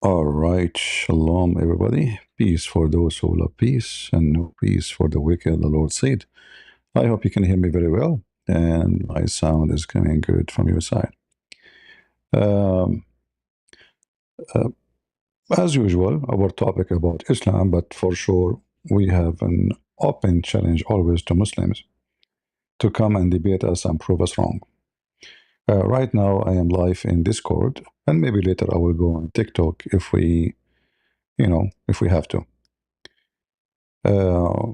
All right, shalom, everybody. Peace for those who love peace, and no peace for the wicked, the Lord said. I hope you can hear me very well, and my sound is coming good from your side. Um, uh, as usual, our topic about Islam, but for sure, we have an open challenge always to Muslims to come and debate us and prove us wrong. Right now, I am live in Discord, and maybe later I will go on TikTok if if we have to. Uh,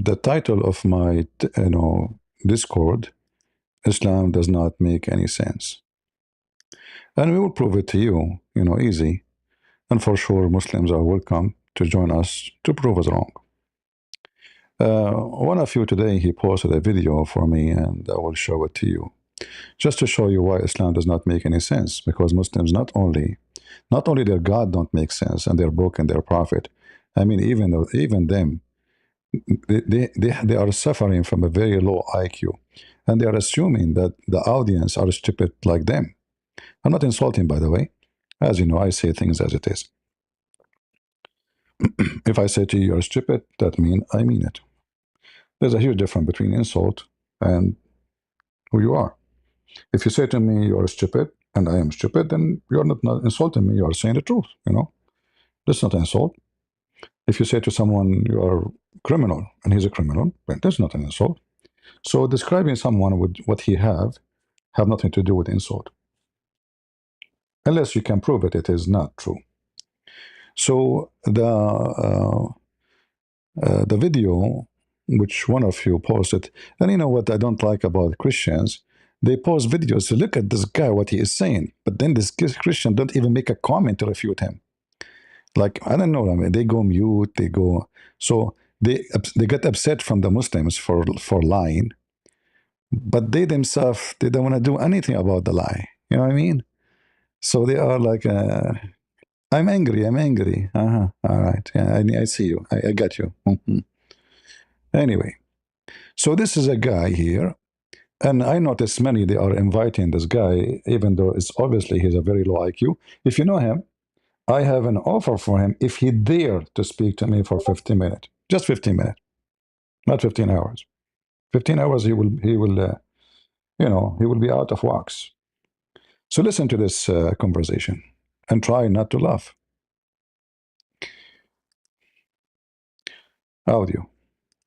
the title of my Discord, Islam does not make any sense, and we will prove it to you, easy. And for sure, Muslims are welcome to join us to prove us wrong. One of you today, he posted a video for me, and I will show it to you, just to show you why Islam does not make any sense. Because Muslims not only their God don't make sense, and their book and their prophet. I mean, even them, they are suffering from a very low IQ, and they are assuming that the audience are stupid like them. I'm not insulting, by the way. As you know, I say things as it is. If I say to you, you're stupid, that means I mean it. There's a huge difference between insult and who you are. If you say to me, you're stupid, and I am stupid, then you're not insulting me, you are saying the truth, That's not an insult. If you say to someone, you are criminal, and he's a criminal, then that's not an insult. So describing someone with what he have nothing to do with insult, unless you can prove it is not true. So the video which one of you posted, and you know what I don't like about Christians, they post videos to look at this guy what he is saying, but then this Christian don't even make a comment to refute him. Like, I don't know, I mean, they go mute, they go, so they get upset from the Muslims for lying, but they themselves, they don't want to do anything about the lie. You know what I mean? So they are like, I'm angry, I'm angry. All right, yeah, I see you, I got you. Anyway, so this is a guy here, and I notice many they are inviting this guy, even though it's obviously he's a very low IQ. If you know him, I have an offer for him if he dare to speak to me for 15 minutes, just 15 minutes, not 15 hours. 15 hours he will be out of wax. So listen to this conversation and try not to laugh. Audio.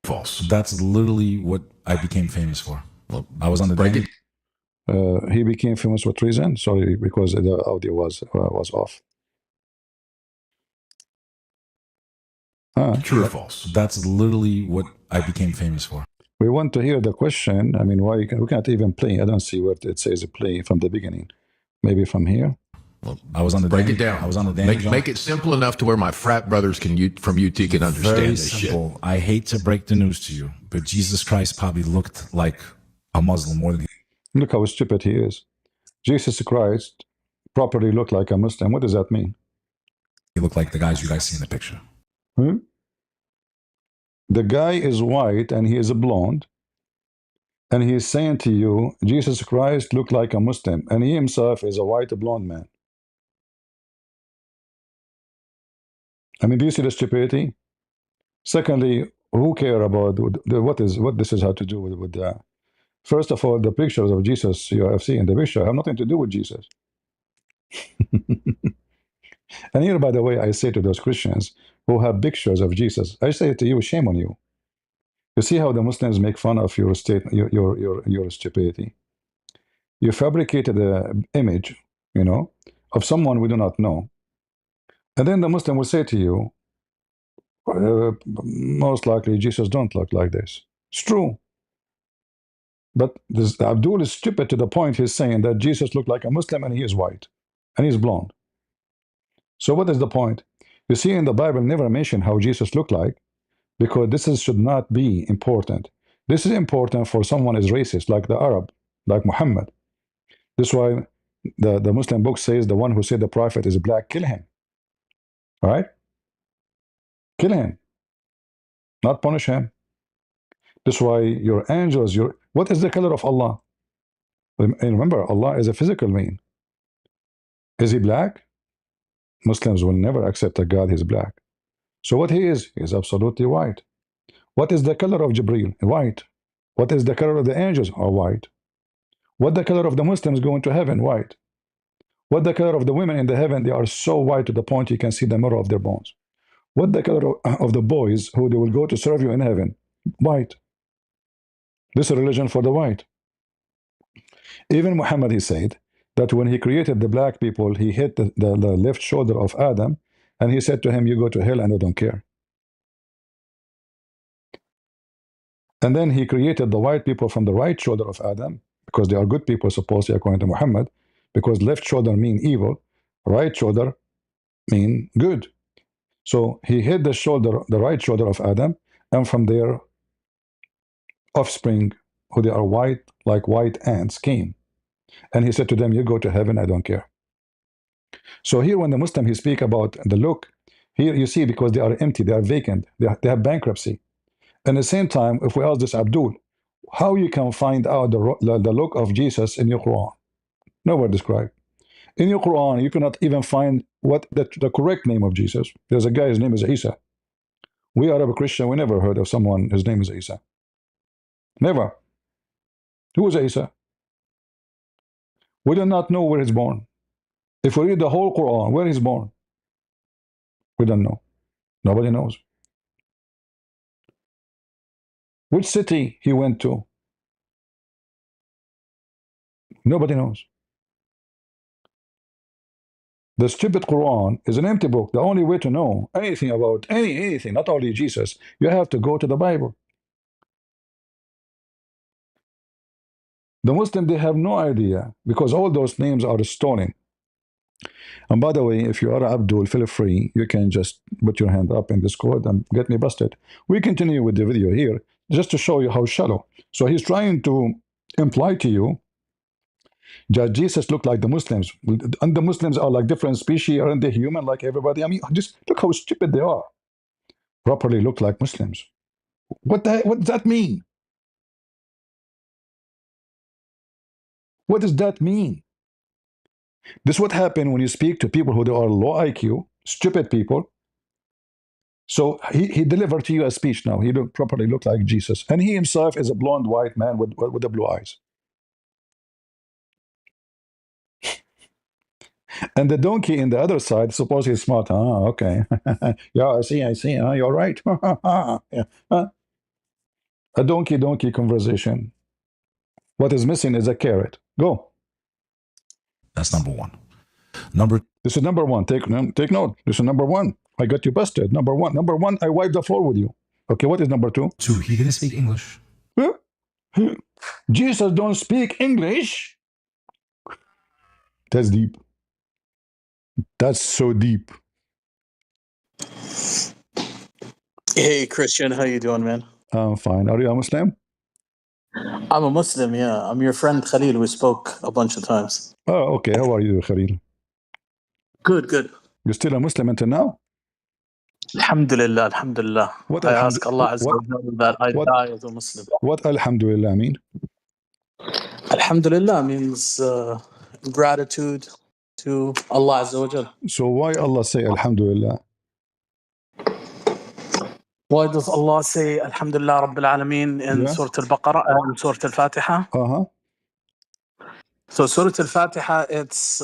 False. That's literally what I became famous for. Well, I was on the break dang- it. He became famous for reason? Sorry, because the audio was off. True or false? That's literally what I became famous for. We want to hear the question. I mean, we can't even play. I don't see where it says play from the beginning. Maybe from here. Well, I was on the Break it down. I was on the dang- Make it simple enough to where my frat brothers from UT can understand Very this shit. simple. I hate to break the news to you, but Jesus Christ probably looked like a Muslim more than Look how stupid he is. Jesus Christ properly looked like a Muslim. What does that mean? he looked like the guys you guys see in the picture. The guy is white and he is blonde, and he is saying to you, Jesus Christ looked like a Muslim, and he himself is a white blonde man. I mean, do you see the stupidity? Secondly, who care about what this has had to do with first of all, the pictures of Jesus you have seen in the picture have nothing to do with Jesus. And here, by the way, I say to those Christians who have pictures of Jesus, I say to you, shame on you. You see how the Muslims make fun of your state, your stupidity. You fabricated an image, of someone we do not know, and then the Muslim will say to you, most likely Jesus don't look like this. It's true. But this Abdul is stupid to the point he's saying that Jesus looked like a Muslim and he is white and he's blonde. So what is the point? You see, in the Bible, never mention how Jesus looked like, because should not be important. This is important for someone is racist, like the Arab, like Muhammad. This is why the Muslim book says the one who said the prophet is black, kill him. All right? Kill him, not punish him. This is why your angels, what is the color of Allah? And remember, Allah is a physical being. Is he black? Muslims will never accept a God is black. So what he is absolutely white. What is the color of Jibreel? White. What is the color of the angels? Are white. What the color of the Muslims going to heaven? White. What the color of the women in the heaven? They are so white to the point you can see the marrow of their bones. What the color of the boys who they will go to serve you in heaven? White. This is a religion for the white. Even Muhammad, he said that when he created the black people, he hit the left shoulder of Adam, and he said to him, you go to hell and I don't care. And then he created the white people from the right shoulder of Adam, because they are good people, supposedly, according to Muhammad, because left shoulder mean evil, right shoulder mean good. So he hit the shoulder, the right shoulder of Adam, and from there, offspring, who they are white, like white ants, came. And he said to them, you go to heaven, I don't care. So here, when the Muslim, he speak about the look, here you see, because they are empty, they are vacant, they have bankruptcy. And at the same time, if we ask this Abdul, how you can find out the look of Jesus in your Quran? Nowhere described. In your Quran, you cannot even find what the correct name of Jesus. There's a guy, his name is Isa. We Arab Christian, we never heard of someone, his name is Isa. Never. Who is Isa? We do not know where he's born. If we read the whole Quran, where he's born, we don't know. Nobody knows. Which city he went to, nobody knows. The stupid Quran is an empty book. The only way to know anything about anything, not only Jesus, you have to go to the Bible. The Muslim, they have no idea, because all those names are stolen. And by the way, if you are Abdul, feel free. You can just put your hand up in Discord and get me busted. We continue with the video here, just to show you how shallow. So he's trying to imply to you that Jesus looked like the Muslims, and the Muslims are like different species, aren't they human like everybody? I mean, just look how stupid they are. Properly look like Muslims. What does that mean? What does that mean? This is what happens when you speak to people who they are low IQ, stupid people. So he delivered to you a speech now. He properly looked like Jesus. And he himself is a blonde white man with the blue eyes. And the donkey in the other side, suppose he's smart. Ah, okay. Yeah, I see. You're right. Yeah. A donkey conversation. What is missing is a carrot. Go. That's number one. Number This is number one. Take note. This is number one. I got you busted. Number one. Number one, I wiped the floor with you. Okay, what is number two? two, he didn't speak English. Jesus don't speak English. That's deep. That's so deep. Hey Christian, how you doing, man? I'm fine. Are you a Muslim? I'm a Muslim, yeah. I'm your friend Khalil. We spoke a bunch of times. Oh, okay. How are you, Khalil? Good. You're still a Muslim until now? Alhamdulillah. What I ask Allah Azza wa Jalla that I what- die as a Muslim. What Alhamdulillah mean? Alhamdulillah means gratitude to Allah Azza wa Jalla. So why Allah say Alhamdulillah? Why does Allah say Alhamdulillah Rabbil Alameen in Yeah. Surah Al-Baqarah and Surah Al-Fatiha? Uh-huh. So Surah Al-Fatiha, it's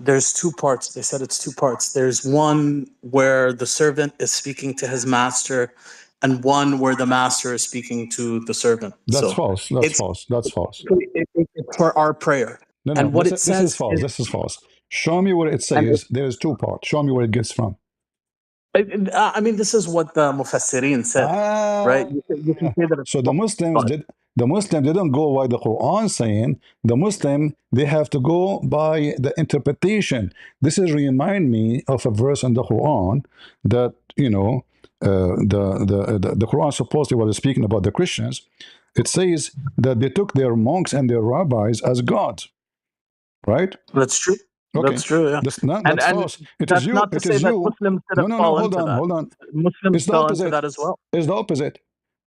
there's two parts. They said it's two parts. There's one where the servant is speaking to his master, and one where the master is speaking to the servant. That's So false. That's it's- false. That's false. it's for our prayer. No, And what it this says is false. is- This is false. Show me where it says there is two parts. Show me where it gets from. I mean, this is what the Mufassirin said, right? You can say that it's So the Muslims didn't go by the Quran saying. The Muslim, they have to go by the interpretation. This is remind me of a verse in the Quran that the Quran supposedly was speaking about the Christians. It says that they took their monks and their rabbis as gods, right? That's true. Okay. That's true. Yeah. That's And false. It that's is you. not to It say is that you. Muslims didn't No. fall Hold into on. that. Hold on. Muslims It's the fell into opposite. that as well. It's the opposite.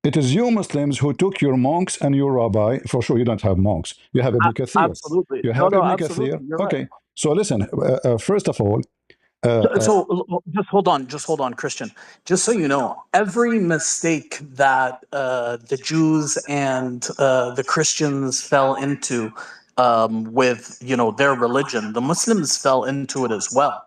It is you Muslims who took your monks and your rabbi. For sure, you don't have monks. You have Ibn Kathir. Absolutely. You have Ibn absolutely. Kathir. You're Okay. right. So listen, first of all, just hold on, Christian. Just so you know, every mistake that the Jews and the Christians fell into with their religion, the Muslims fell into it as well.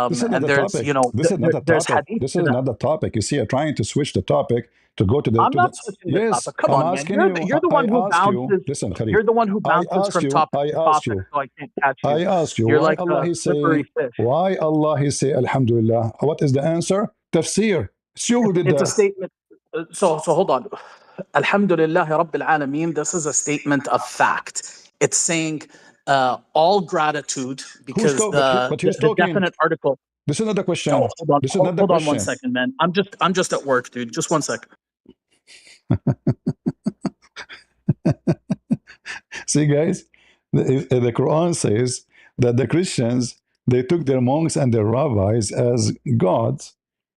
this is And not the there's topic. This is not the there's topic. hadith This to is that. not the topic. You see, you're trying to switch the topic to go to the I'm not switching the Yes, topic. Come I'm on, man. asking you. You're the I one who asked you. bounces. Listen, Khalid. You're the one who I bounces asked from you. topic I to asked topic, you. so I can't catch you. I asked you You're why like Allah a is slippery saying, fish. why Allah is saying Alhamdulillah. What is the answer? Tafsir. It's you who did It's a that. statement. So hold on. Alhamdulillah Rabbil Alameen. This is a statement of fact. It's saying all gratitude Who's because talking? But who's the talking? definite article. This is not the Oh, question. hold on, This is not the hold on one question. second, man. I'm just at work, dude. Just one second. See, guys, the Quran says that the Christians, they took their monks and their rabbis as gods,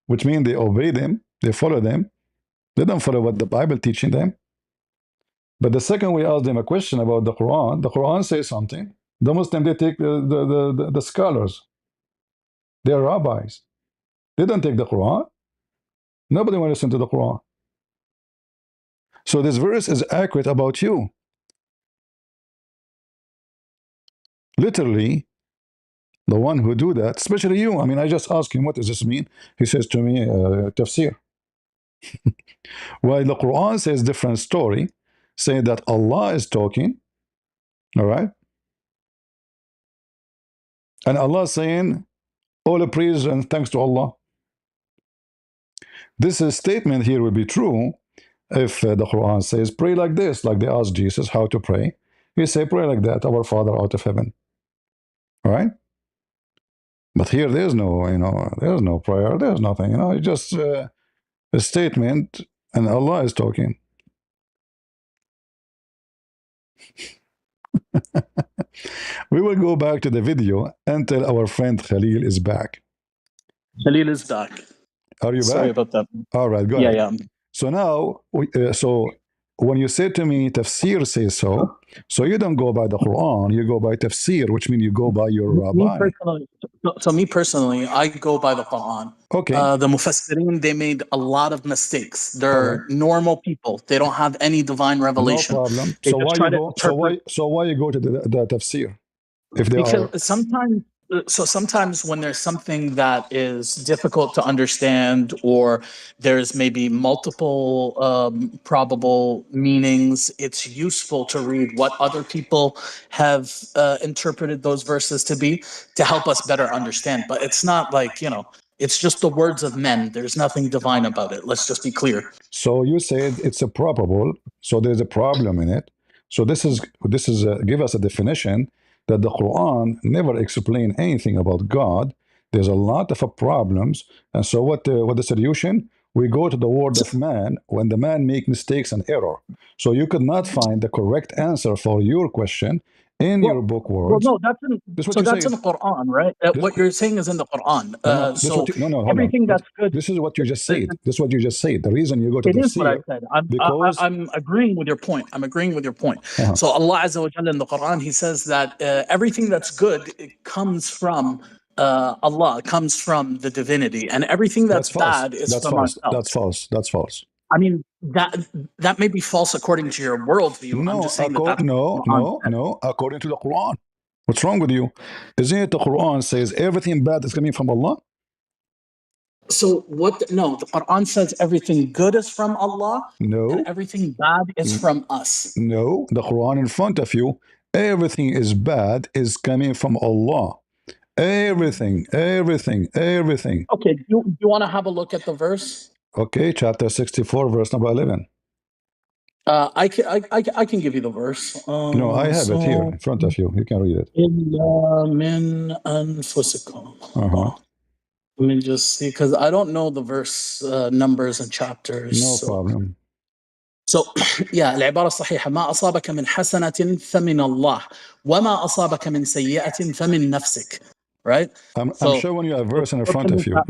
which means they obey them, they follow them. They don't follow what the Bible teaching them. But the second we ask them a question about the Quran says something. The Muslim, they take the scholars, they're rabbis. They don't take the Quran. Nobody want to listen to the Quran. So this verse is accurate about you. Literally, the one who do that, especially you. I mean, I just asked him, what does this mean? He says to me, tafsir. While the Quran says different story, saying that Allah is talking, all right? And Allah saying, all the praise and thanks to Allah. This statement here will be true if the Quran says, pray like this, like they asked Jesus how to pray. He say, pray like that, our Father out of heaven. All right? But here there's no, there's no prayer, there's nothing, it's just a statement, and Allah is talking. We will go back to the video until our friend Khalil is back. Khalil is back. Are you Sorry back? about that. All right, go Yeah, ahead. yeah. So now, so when you say to me, tafsir says so you don't go by the Quran, you go by tafsir, which means you go by your Me rabbi. personally, so me personally, I go by the Quran. Okay. The Mufassirin, they made a lot of mistakes. All They're right. normal people. They don't have any divine No revelation. problem. They So just why try you to go? interpret. So why you go to the tafsir if they are? Because sometimes when there's something that is difficult to understand, or there's maybe multiple probable meanings, it's useful to read what other people have interpreted those verses to be, to help us better understand. But it's not like, it's just the words of men. There's nothing divine about it. Let's just be clear. So you said it's a probable. So there's a problem in it. So this is give us a definition that the Quran never explain anything about God. There's a lot of problems, and so what the solution? We go to the word of man when the man make mistakes and error. So you could not find the correct answer for your question in your book Well, words. no, that's in This is what so you that's in said. the Quran, right? This, What you're saying is in the Quran. no, this So what you, no, hold on. everything that's good, This is what you just it, said. This is what you just said. The reason you go to it is what I tafsir said. because I'm agreeing with your point. I'm agreeing with your point. uh-huh. So Allah Azza wa Jalla in the Quran, He says that everything that's good, it comes from Allah, comes from the divinity, and everything That's that's false. bad is That's from false. ourselves. That's false. That's false. I mean, that may be false according to your worldview. I'm No, just saying that that's no, what the Quran no, said. no. According to the Quran, what's wrong with you? Isn't it the Quran says everything bad is coming from Allah? So no, the Quran says everything good is from Allah and No, everything bad is from us. no. The Quran in front of you, everything is bad is coming from Allah. Everything, everything, everything. Okay, you want to have a look at the verse? Okay, chapter 64, verse number 11. I can give you the verse. No, I have it here in front of you. You can read it. إِلَّا مِنْ أَنفُسِكُمْ. Uh-huh. Let me just see, because I don't know the verse numbers and chapters. No problem. So yeah, العبارة الصحيحة ما أصابك من حسنة فمن الله وما أصابك من سيئة فمن نفسك. Right? I'm showing you a verse in front of you.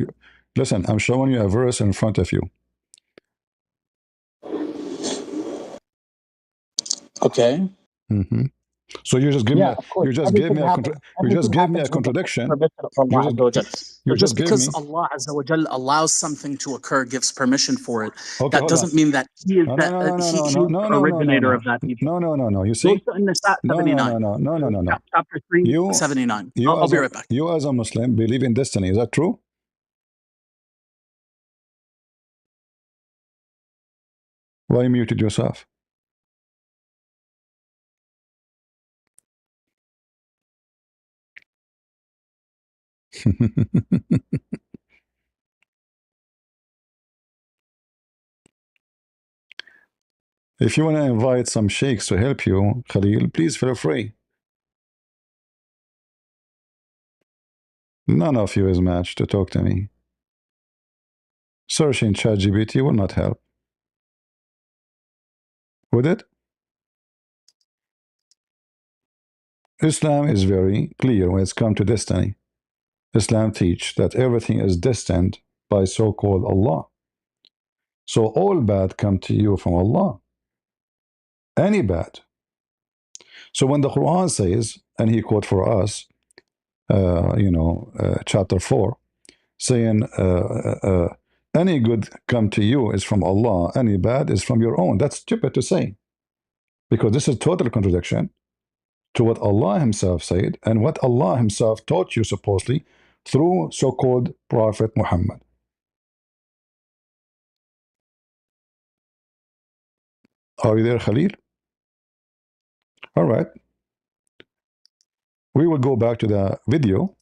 Listen, I'm showing you a verse in front of you. Okay. Mm-hmm. So you just give Yeah, me of course. you just gave me a you just Everything gave me a happens with the contradiction. permission of You Allah just Azza wa Jal. you So just just gave because me. Allah Azza wa Jal allows something to occur, gives permission for it, Okay, that hold on. doesn't mean that he is No, no, that no, no, no, he no, is no, the no, no, no, originator no, of that evil. no, no, no, no. You Go see? to An-Nisa No, no, 79. no, no, no, no, no, no. Chapter 3, You 79. you I'll as be a right back. you as a Muslim believe in destiny. Is that true? Why you muted yourself? If you want to invite some sheiks to help you, Khalil, please feel free. None of you is matched to talk to me. Searching ChatGPT will not help. Would it? Islam is very clear when it's come to destiny. Islam teach that everything is destined by so-called Allah. So all bad come to you from Allah. Any bad. So when the Quran says, and he quote for us, chapter 4, saying, any good come to you is from Allah, any bad is from your own. That's stupid to say, because this is total contradiction to what Allah himself said and what Allah himself taught you supposedly through so-called Prophet Muhammad. Are you there, Khalil? All right. We will go back to the video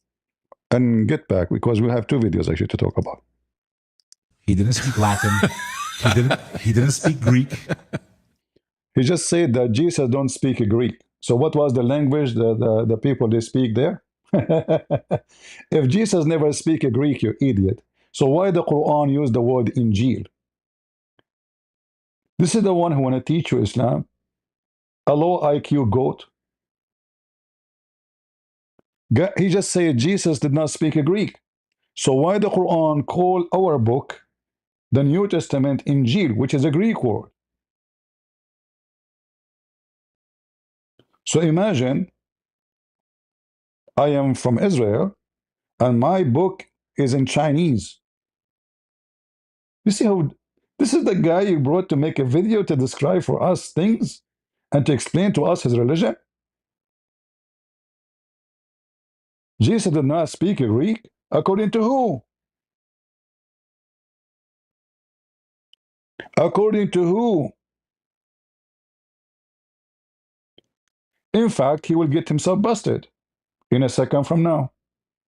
and get back because we have two videos actually to talk about. He didn't speak Latin. He didn't speak Greek. He just said that Jesus don't speak Greek. So what was the language the people they speak there? If Jesus never speak a Greek, you idiot. So why the Quran use the word Injil? This is the one who want to teach you Islam. A low IQ goat. He just said Jesus did not speak a Greek. So why the Quran call our book, the New Testament, Injil, which is a Greek word? So imagine I am from Israel and my book is in Chinese. You see how this is the guy you brought to make a video to describe for us things and to explain to us his religion? Jesus did not speak Greek. According to who? According to who? In fact, he will get himself busted in a second from now.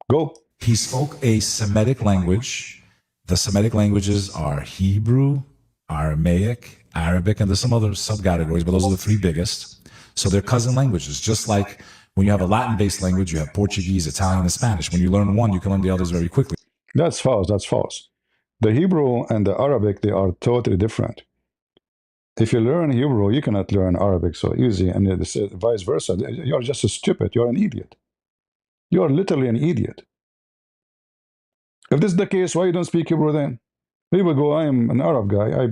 Go. He spoke a Semitic language. The Semitic languages are Hebrew, Aramaic, Arabic, and there's some other subcategories, but those are the three biggest. So they're cousin languages, just like when you have a Latin-based language, you have Portuguese, Italian, and Spanish. When you learn one, you can learn the others very quickly. That's false. That's false. The Hebrew and the Arabic, they are totally different. If you learn Hebrew, you cannot learn Arabic so easy, and vice versa. You're just stupid. You're an idiot. You're literally an idiot. If this is the case, why you don't speak Hebrew then? People go, I am an Arab guy.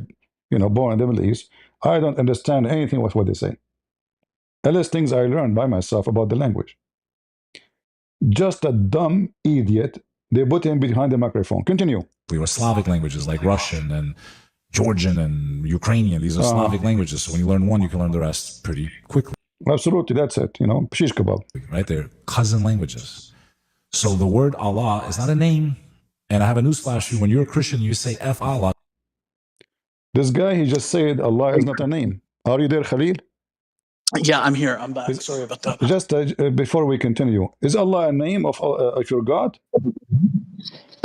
Born in the Middle East. I don't understand anything of what they say. Unless things I learned by myself about the language. Just a dumb idiot. They put him behind the microphone. Continue. We were Slavic languages like Russian and Georgian and Ukrainian. These are Slavic languages. So when you learn one, you can learn the rest pretty quickly. Absolutely, that's it. Shish kebab. Right? They're cousin languages. So the word Allah is not a name. And I have a newsflash for you. When you're a Christian, you say F Allah. This guy, he just said Allah is not a name. Are you there, Khalil? Yeah, I'm here. I'm back. Sorry about that. Just before we continue, is Allah a name of your God?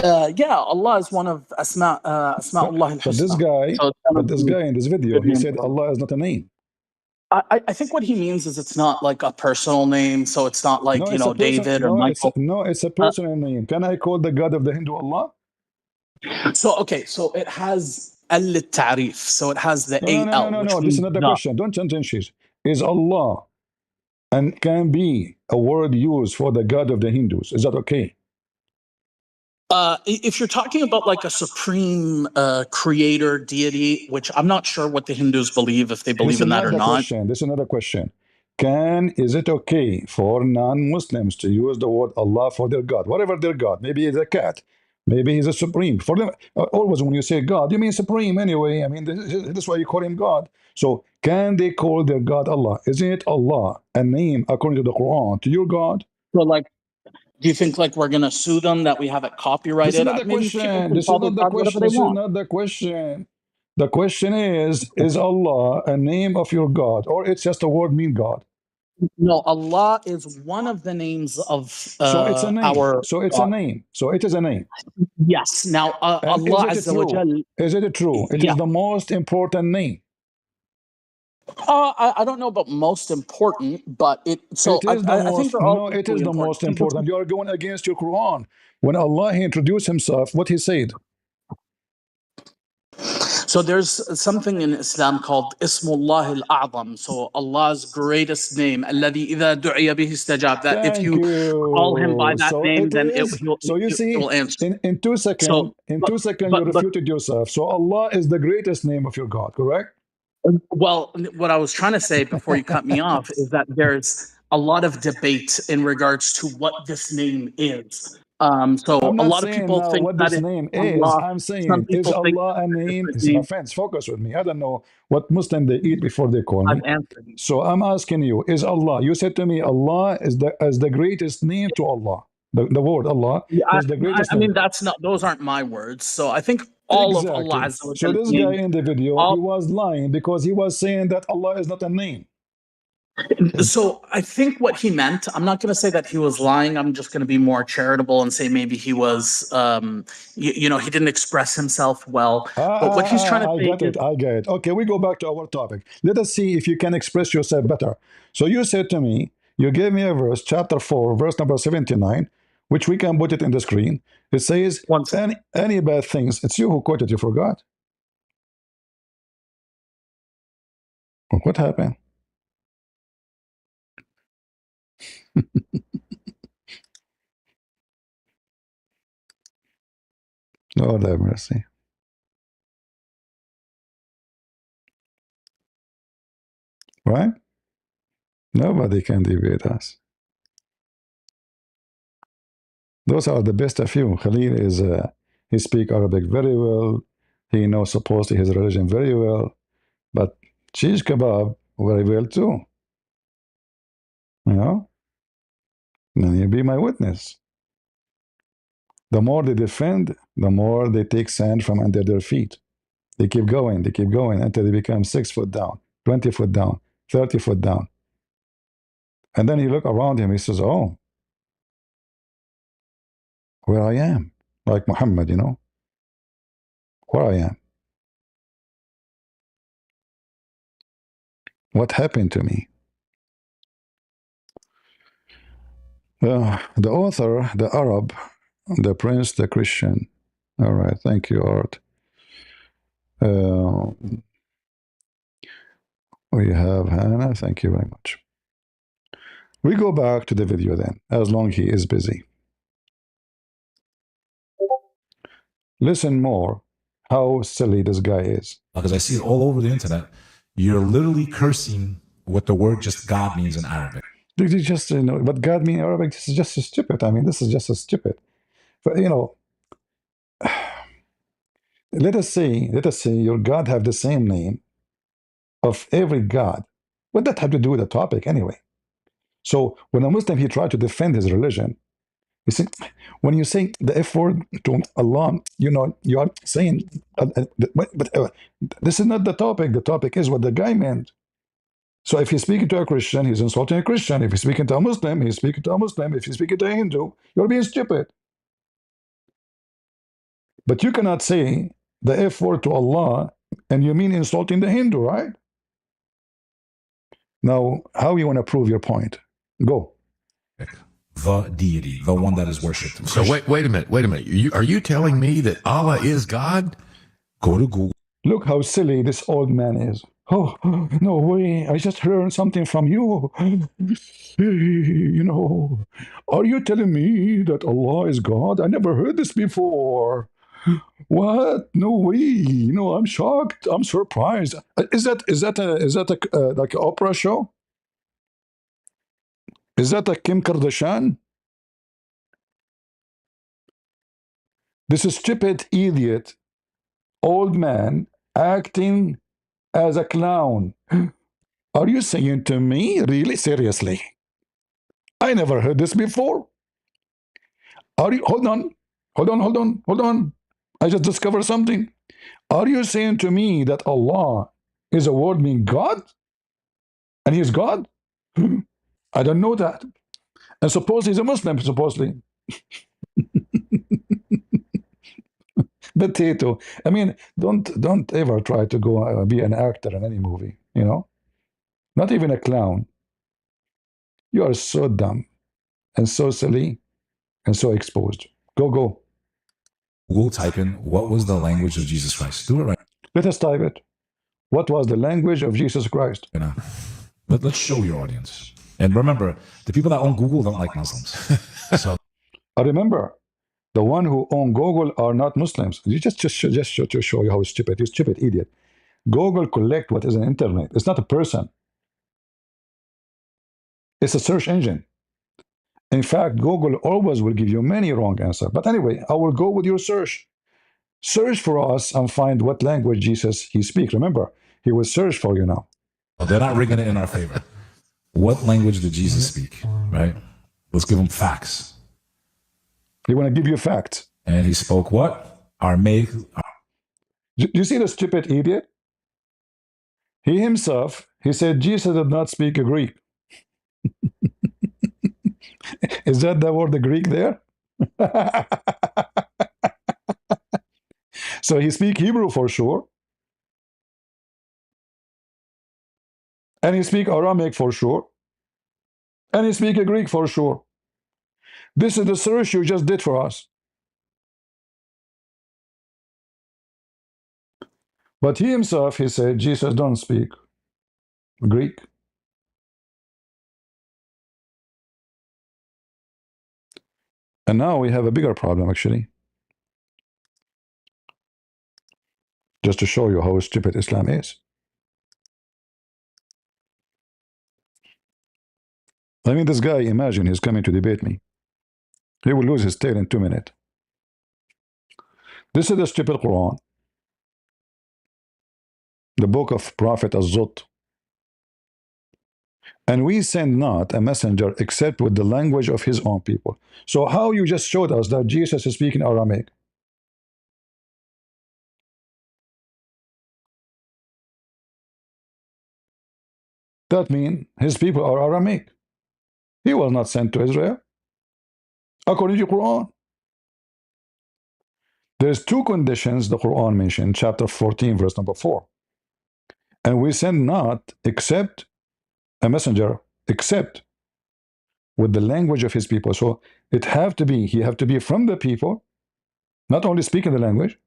Yeah, Allah is one of Asma Allah al-Husna. But this guy in this video, he said Allah is not a name. I think what he means is it's not like a personal name, so it's not like, David or Michael. It's a personal name. Can I call the God of the Hindu Allah? So it has al-Ta'rif, so it has the A-L. No. This is not the question. Don't change it. Is Allah and can be a word used for the God of the Hindus? Is that okay? If you're talking about like a supreme creator deity, which I'm not sure what the Hindus believe, if they believe in that or not. This is another question. Is it okay for non-Muslims to use the word Allah for their God, whatever their God? Maybe it's a cat, maybe he's a supreme. For them, always when you say God, you mean supreme anyway. I mean, this is why you call him God. So, can they call their God Allah? Isn't Allah a name according to the Quran to your God? So, like, do you think like we're gonna sue them that we have it This is copyrighted? not the Maybe people question. can This is call their not the God whatever question. they This is want. not the question. The question is Allah a name of your God, or it's just a word mean God? No, Allah is one of the names of So it's a name. our So it's a God. name. So it is a name. Yes. Now, And is Allah it Azza wa true? Jal, Is it true? It is yeah. the most important name. I don't know about most important, but it. So It is the I think most, they're all no, it is equally the important. most important. You are going against your Quran. When Allah he introduced himself, what he said. So there's something in Islam called Ismullah al-A'zam. So Allah's greatest name, الذي إذا دعي به استجاب. That if Thank you call him by you. that So name, it then is. So you he see, will answer. in 2 seconds, So, in but 2 seconds, you but refuted yourself. So Allah is the greatest name of your God, correct? well, what I was trying to say before you cut me off is that there's a lot of debate in regards to what this name is. So I'm a not lot of saying people now think what that this it's name is. Allah. I'm Some saying, is people think Allah that a it's a name? different It's my name. friends, focus with me. I don't know what Muslim they eat before they call I've me. answered. So I'm asking you, is Allah? You said to me, Allah is the greatest name to Allah. The word Allah Yeah, is the greatest I mean, name. that's not; those aren't my words. So I think all of Allah Exactly. Azza wa So Jalla this guy names, in the video, he all. was lying because he was saying that Allah is not a name. So I think what he meant. I'm not going to say that he was lying. I'm just going to be more charitable and say maybe he was, he didn't express himself well. But what he's trying to I say got is it. I get it. Okay, we go back to our topic. Let us see if you can express yourself better. So you said to me, you gave me a verse, chapter 4, verse number 79, which we can put it in the screen. It says, once. any bad things. It's you who quoted, you forgot. What happened? Lord have mercy. Right? Nobody can debate us. Those are the best of you. Khalil is, he speak Arabic very well. He knows supposedly his religion very well. But cheese kebab very well too. You know? And you be my witness. The more they defend, the more they take sand from under their feet. They keep going until they become 6 foot down, 20 foot down, 30 foot down. And then he look around him, he says, oh, where I am. Like Muhammad, where I am. What happened to me? The author, the Arab, the prince, the Christian. All right, thank you, Art. Uh, we have Hannah, thank you very much. We go back to the video then, as long he is busy. Listen more how silly this guy is. Because I see it all over the internet. You're literally cursing what the word just God means in Arabic. Did you just, what God mean in Arabic? This is just so stupid. I mean, this is just so stupid. But, let us say your God have the same name of every God. What that have to do with the topic anyway? So when a Muslim, he tried to defend his religion, you see, when you say the F word to Allah, you are saying, but this is not the topic. The topic is what the guy meant. So if he's speaking to a Christian, he's insulting a Christian. If he's speaking to a Muslim, he's speaking to a Muslim. If he's speaking to a Hindu, you're being stupid. But you cannot say the F word to Allah and you mean insulting the Hindu, right? Now, how you want to prove your point? Go. The deity, the one that is worshipped. So wait a minute. Are you telling me that Allah is God? Go to Google. Look how silly this old man is. Oh, no way. I just learned something from you. Are you telling me that Allah is God? I never heard this before. What? No way. I'm shocked. I'm surprised. Is that a like an opera show? Is that a Kim Kardashian? This is stupid idiot, old man acting as a clown. Are you saying to me, really seriously? I never heard this before. Are you, hold on, hold on. I just discovered something. Are you saying to me that Allah is a word meaning God? And he is God? I don't know that. And suppose he's a Muslim, supposedly. Potato. I mean, don't ever try to go be an actor in any movie, you know? Not even a clown. You are so dumb and so silly and so exposed. Go. Google, type in what was the language of Jesus Christ. Do it right Let us type it. What was the language of Jesus Christ? now. Let's show your audience. And remember, the people that own Google don't like Muslims. So I remember the one who own Google are not Muslims. You just to show you how stupid. You stupid idiot. Google collect what is an internet. It's not a person. It's a search engine. In fact, Google always will give you many wrong answers. But anyway, I will go with your search. Search for us and find what language Jesus he speaks. Remember, he will search for you now. they're not rigging it in our favor. What language did Jesus speak? Right? Let's give them facts. He want to give you facts. And he spoke what? Aramaic. You see the stupid idiot? He himself, he said Jesus did not speak Greek. Is that the word the Greek there? So he speak Hebrew for sure. And he speak Aramaic for sure. And he speak Greek for sure. This is the search you just did for us. But he himself, he said, Jesus don't speak Greek. And now we have a bigger problem, actually. Just to show you how stupid Islam is. I mean, this guy, imagine he's coming to debate me. He will lose his tail in 2 minutes. This is the stupid Quran, the book of Prophet Az-Zut. And we send not a messenger except with the language of his own people. So how you just showed us that Jesus is speaking Aramaic? That means his people are Aramaic. He was not sent to Israel. According to the Quran. There's two conditions the Quran mentioned, chapter 14, verse number 4. And we send not except a messenger, except with the language of his people. So it have to be, he have to be from the people, not only speaking the language,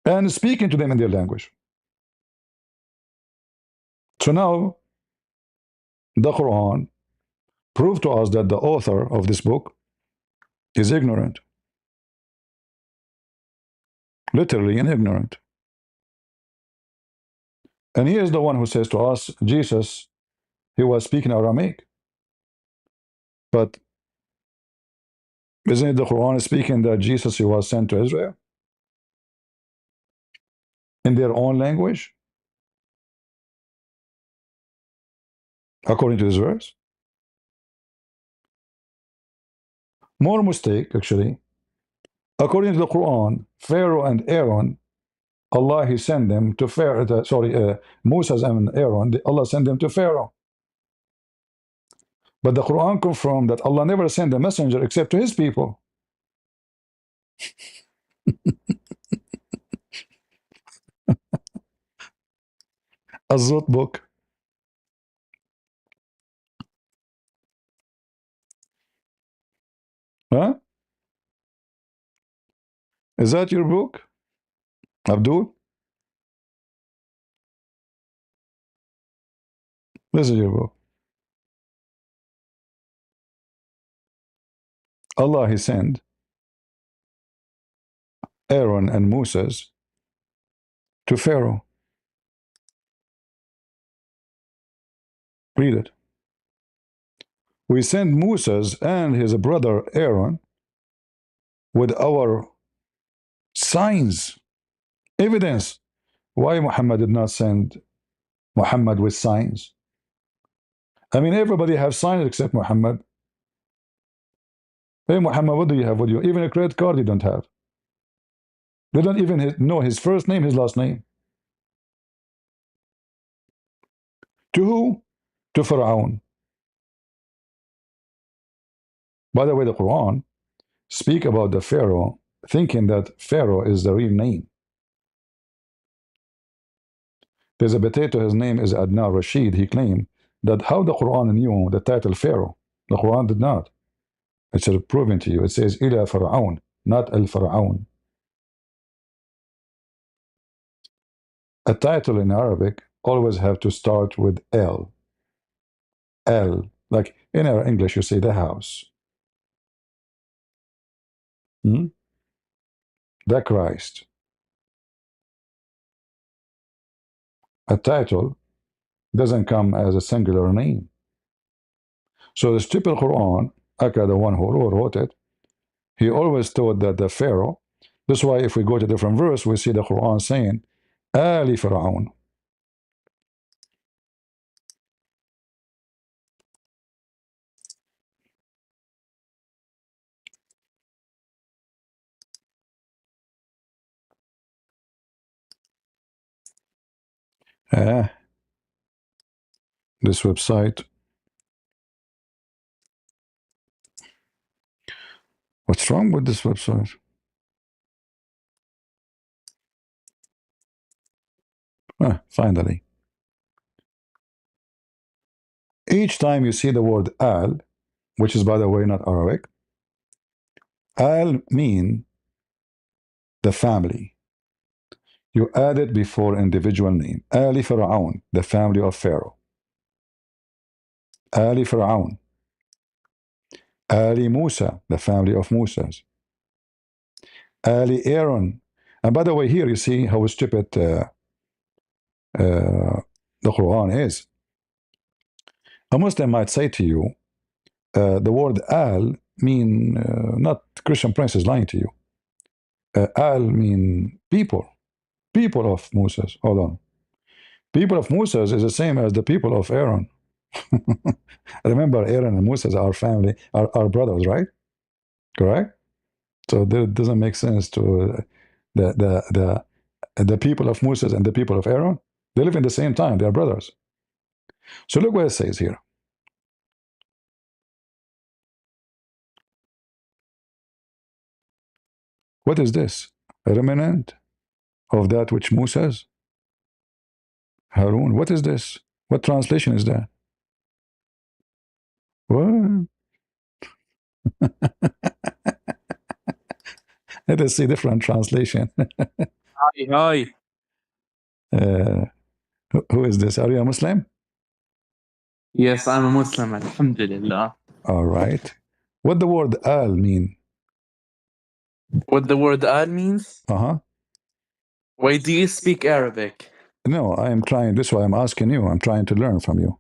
and speaking to them in their language. So now, the Quran proved to us that the author of this book is ignorant. Literally and ignorant. And he is the one who says to us, Jesus, he was speaking Aramaic. But isn't it the Quran speaking that Jesus he was sent to Israel? In their own language? According to this verse? More mistake, actually. According to the Quran, Pharaoh and Aaron, Allah he sent them to Pharaoh, Moses and Aaron, Allah sent them to Pharaoh. But the Quran confirmed that Allah never sent a messenger except to his people. Az-Zut book. Huh? Is that your book, Abdul? This is your book. Allah he sent Aaron and Moses to Pharaoh. Read it. We sent Moses and his brother Aaron with our signs, evidence. Why Muhammad did not send Muhammad with signs? I mean, everybody have signs except Muhammad. Hey, Muhammad, what do you have with you? Even a credit card you don't have. They don't even know his first name, his last name. To who? To Pharaoh. By the way, the Quran speak about the Pharaoh, thinking that Pharaoh is the real name. There's a potato, his name is Adnan Rashid. He claimed that how the Quran knew the title Pharaoh. The Quran did not. It's proven to you. It says Ila Pharaon, not Al Pharaon. A title in Arabic always have to start with L. L. Like in our English, you say the house. Hmm? The Christ. A title doesn't come as a singular name. So the stupid Quran, Aka, the one who wrote it, he always thought that the Pharaoh, that's why if we go to different verse, we see the Quran saying, Ali Pharaon. This website. What's wrong with this website? Finally. Each time you see the word al, which is by the way not Arabic, al mean the family. You add it before individual name. Ali Pharaon, the family of Pharaoh. Ali Pharaon. Ali Musa, the family of Musas. Ali Aaron. And by the way, here you see how stupid the Quran is. A Muslim might say to you, the word al mean not Christian Prince is lying to you. Al mean people, people of Moses. Hold on. People of Moses is the same as the people of Aaron. Remember, Aaron and Moses are family, are brothers, right? Correct. So that doesn't make sense to the people of Moses and the people of Aaron. They live in the same time. They are brothers. So look what it says here. What is this? A remnant of that which Moses, Harun. What is this? What translation is that? What? Let us see different translation. Hi, hi. uh, who is this? Are you a Muslim? Yes, I'm a Muslim, alhamdulillah. All right. What the word al mean? What the word al means? Uh-huh. Why do you speak Arabic? No, I am trying. This is why I'm asking you. I'm trying to learn from you.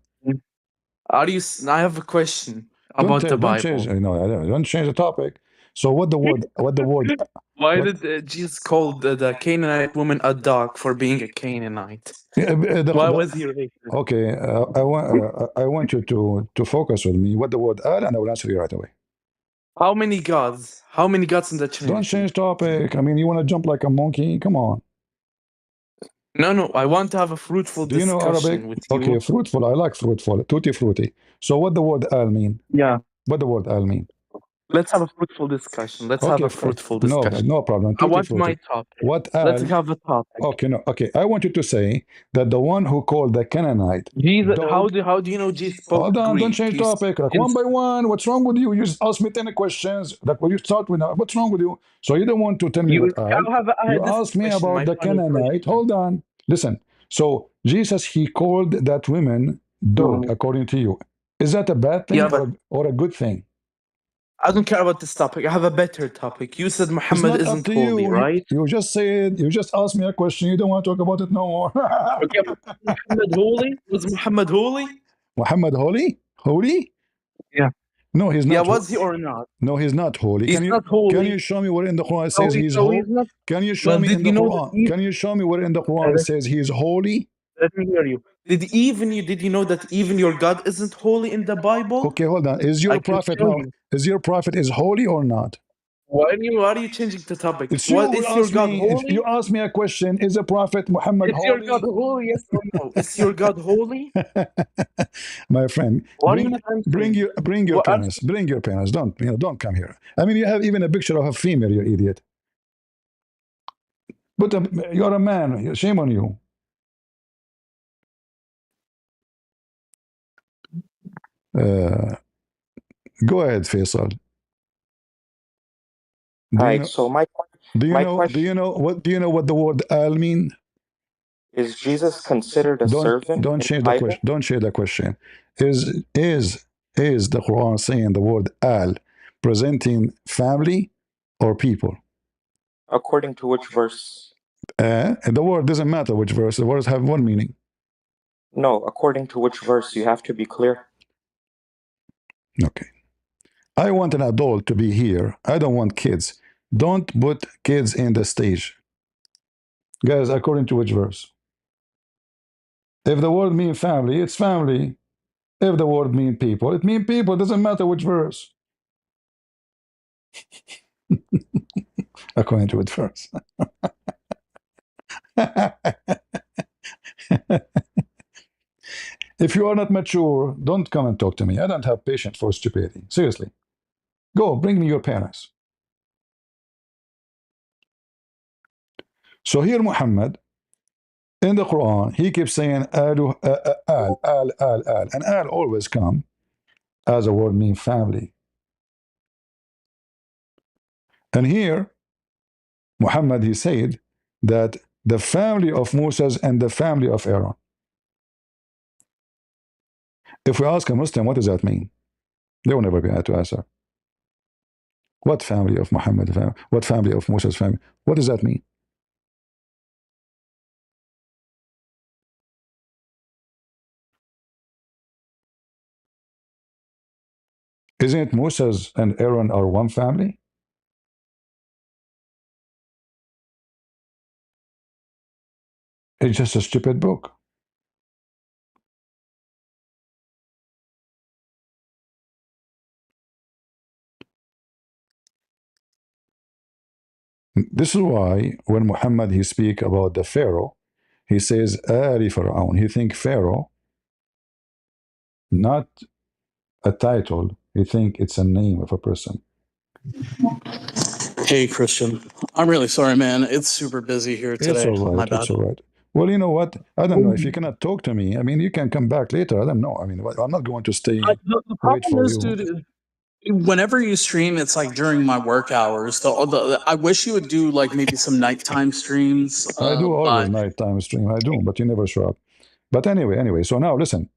I have a question about the Don't change. Bible. No, don't change the topic. So what the word? What the word? Why What? did Jesus call the Canaanite woman a dog for being a Canaanite? Yeah, Why was he racist? Okay, I want you to focus with me. What the word al, and I will answer you right away. How many gods? How many gods in the Don't Trinity? change topic. I mean, you want to jump like a monkey? Come on. No, I want to have a fruitful Do you know Arabic? discussion with you. Okay, fruitful. I like fruitful. Tutti frutti. So what the word al mean? Yeah. What the word al mean? Let's have a fruitful discussion. Let's have Okay, a fruitful no, discussion. no problem. I Tutti want my frutti. topic. What Let's al? have a topic. Okay, no. Okay, I want you to say that the one who called the Canaanite Jesus, dog. how do you know Jesus spoke Hold on, don't Greek? change You topic. Like one by one, what's wrong with you? You just ask me 10 questions. Like when you start with, what's wrong with you? So you don't want to tell me what al. You ask me about the Canaanite. Hold on. Listen. So Jesus, he called that woman dog, according to you. Is that a bad thing Yeah, or a good thing? I don't care about this topic. I have a better topic. You said It's Muhammad not up isn't to holy, you. right? You just said, you just asked me a question. You don't want to talk about it no more. Okay, but was Muhammad holy? Was Muhammad holy? Muhammad holy? Holy? Yeah. No, he's Yeah, not. was he or not? No, he's not holy. He's not Can holy. you show me where in the Quran it So, says he's so he's holy? not. Can you show Well, me did in the you know that Quran? Can you show me where in the Quran it says he is holy? let me hear you. Did you know that even your God isn't holy in the Bible? Okay, hold on. Is I your can prophet show now? you. Is your prophet is holy or not? Why are you changing the topic? It's you What who is your asked God me. If you holy? ask me a question, is the prophet Muhammad Is your God holy? holy? Yes or no? Is your God holy? My friend, What are you not answering? bring your What parents. Bring your parents. Don't come here. I mean, you have even a picture of a female. You idiot. But you're a man. Shame on you. Uh, Go ahead, Faisal. Do All you right, know? so my Do you my know? Do question you know what? Do you know what the word "al" mean? is Jesus considered a servant Don't in the change the question. Bible Don't change the question. Is the Quran saying the word "al" presenting family or people? according to which verse? The word doesn't matter which verse. The words have one meaning. No, according to which verse? You have to be clear. Okay. I want an adult to be here. I don't want kids. Don't put kids in the stage, guys. According to which verse? If the word mean family, it's family. If the word mean people, it mean people. It doesn't matter which verse. According to which verse. If you are not mature, don't come and talk to me. I don't have patience for stupidity. Seriously. Go, bring me your parents. So here, Muhammad, in the Quran, he keeps saying al, al. And al always come as a word mean family. And here, Muhammad, he said that the family of Moses and the family of Aaron. If we ask a Muslim, what does that mean? They will never be able to answer. What family of Muhammad? What family of Moses' family? What does that mean? Isn't it Moses and Aaron are one family? It's just a stupid book. This is why when Muhammad he speak about the Pharaoh, he says Ali Pharaoh. He think Pharaoh, not a title. He think it's a name of a person. Hey, Christian. I'm really sorry, man. It's super busy here It's today. all My right. bad. It's all right. Well, you know what? I don't know if you cannot talk to me. I mean, you can come back later. I don't know. I mean, I'm not going to stay The wait problem for is, you. dude, whenever you stream, it's like during my work hours. I wish you would do like maybe some nighttime streams. I do always But nighttime stream. I do, but you never show up. But anyway. So now listen.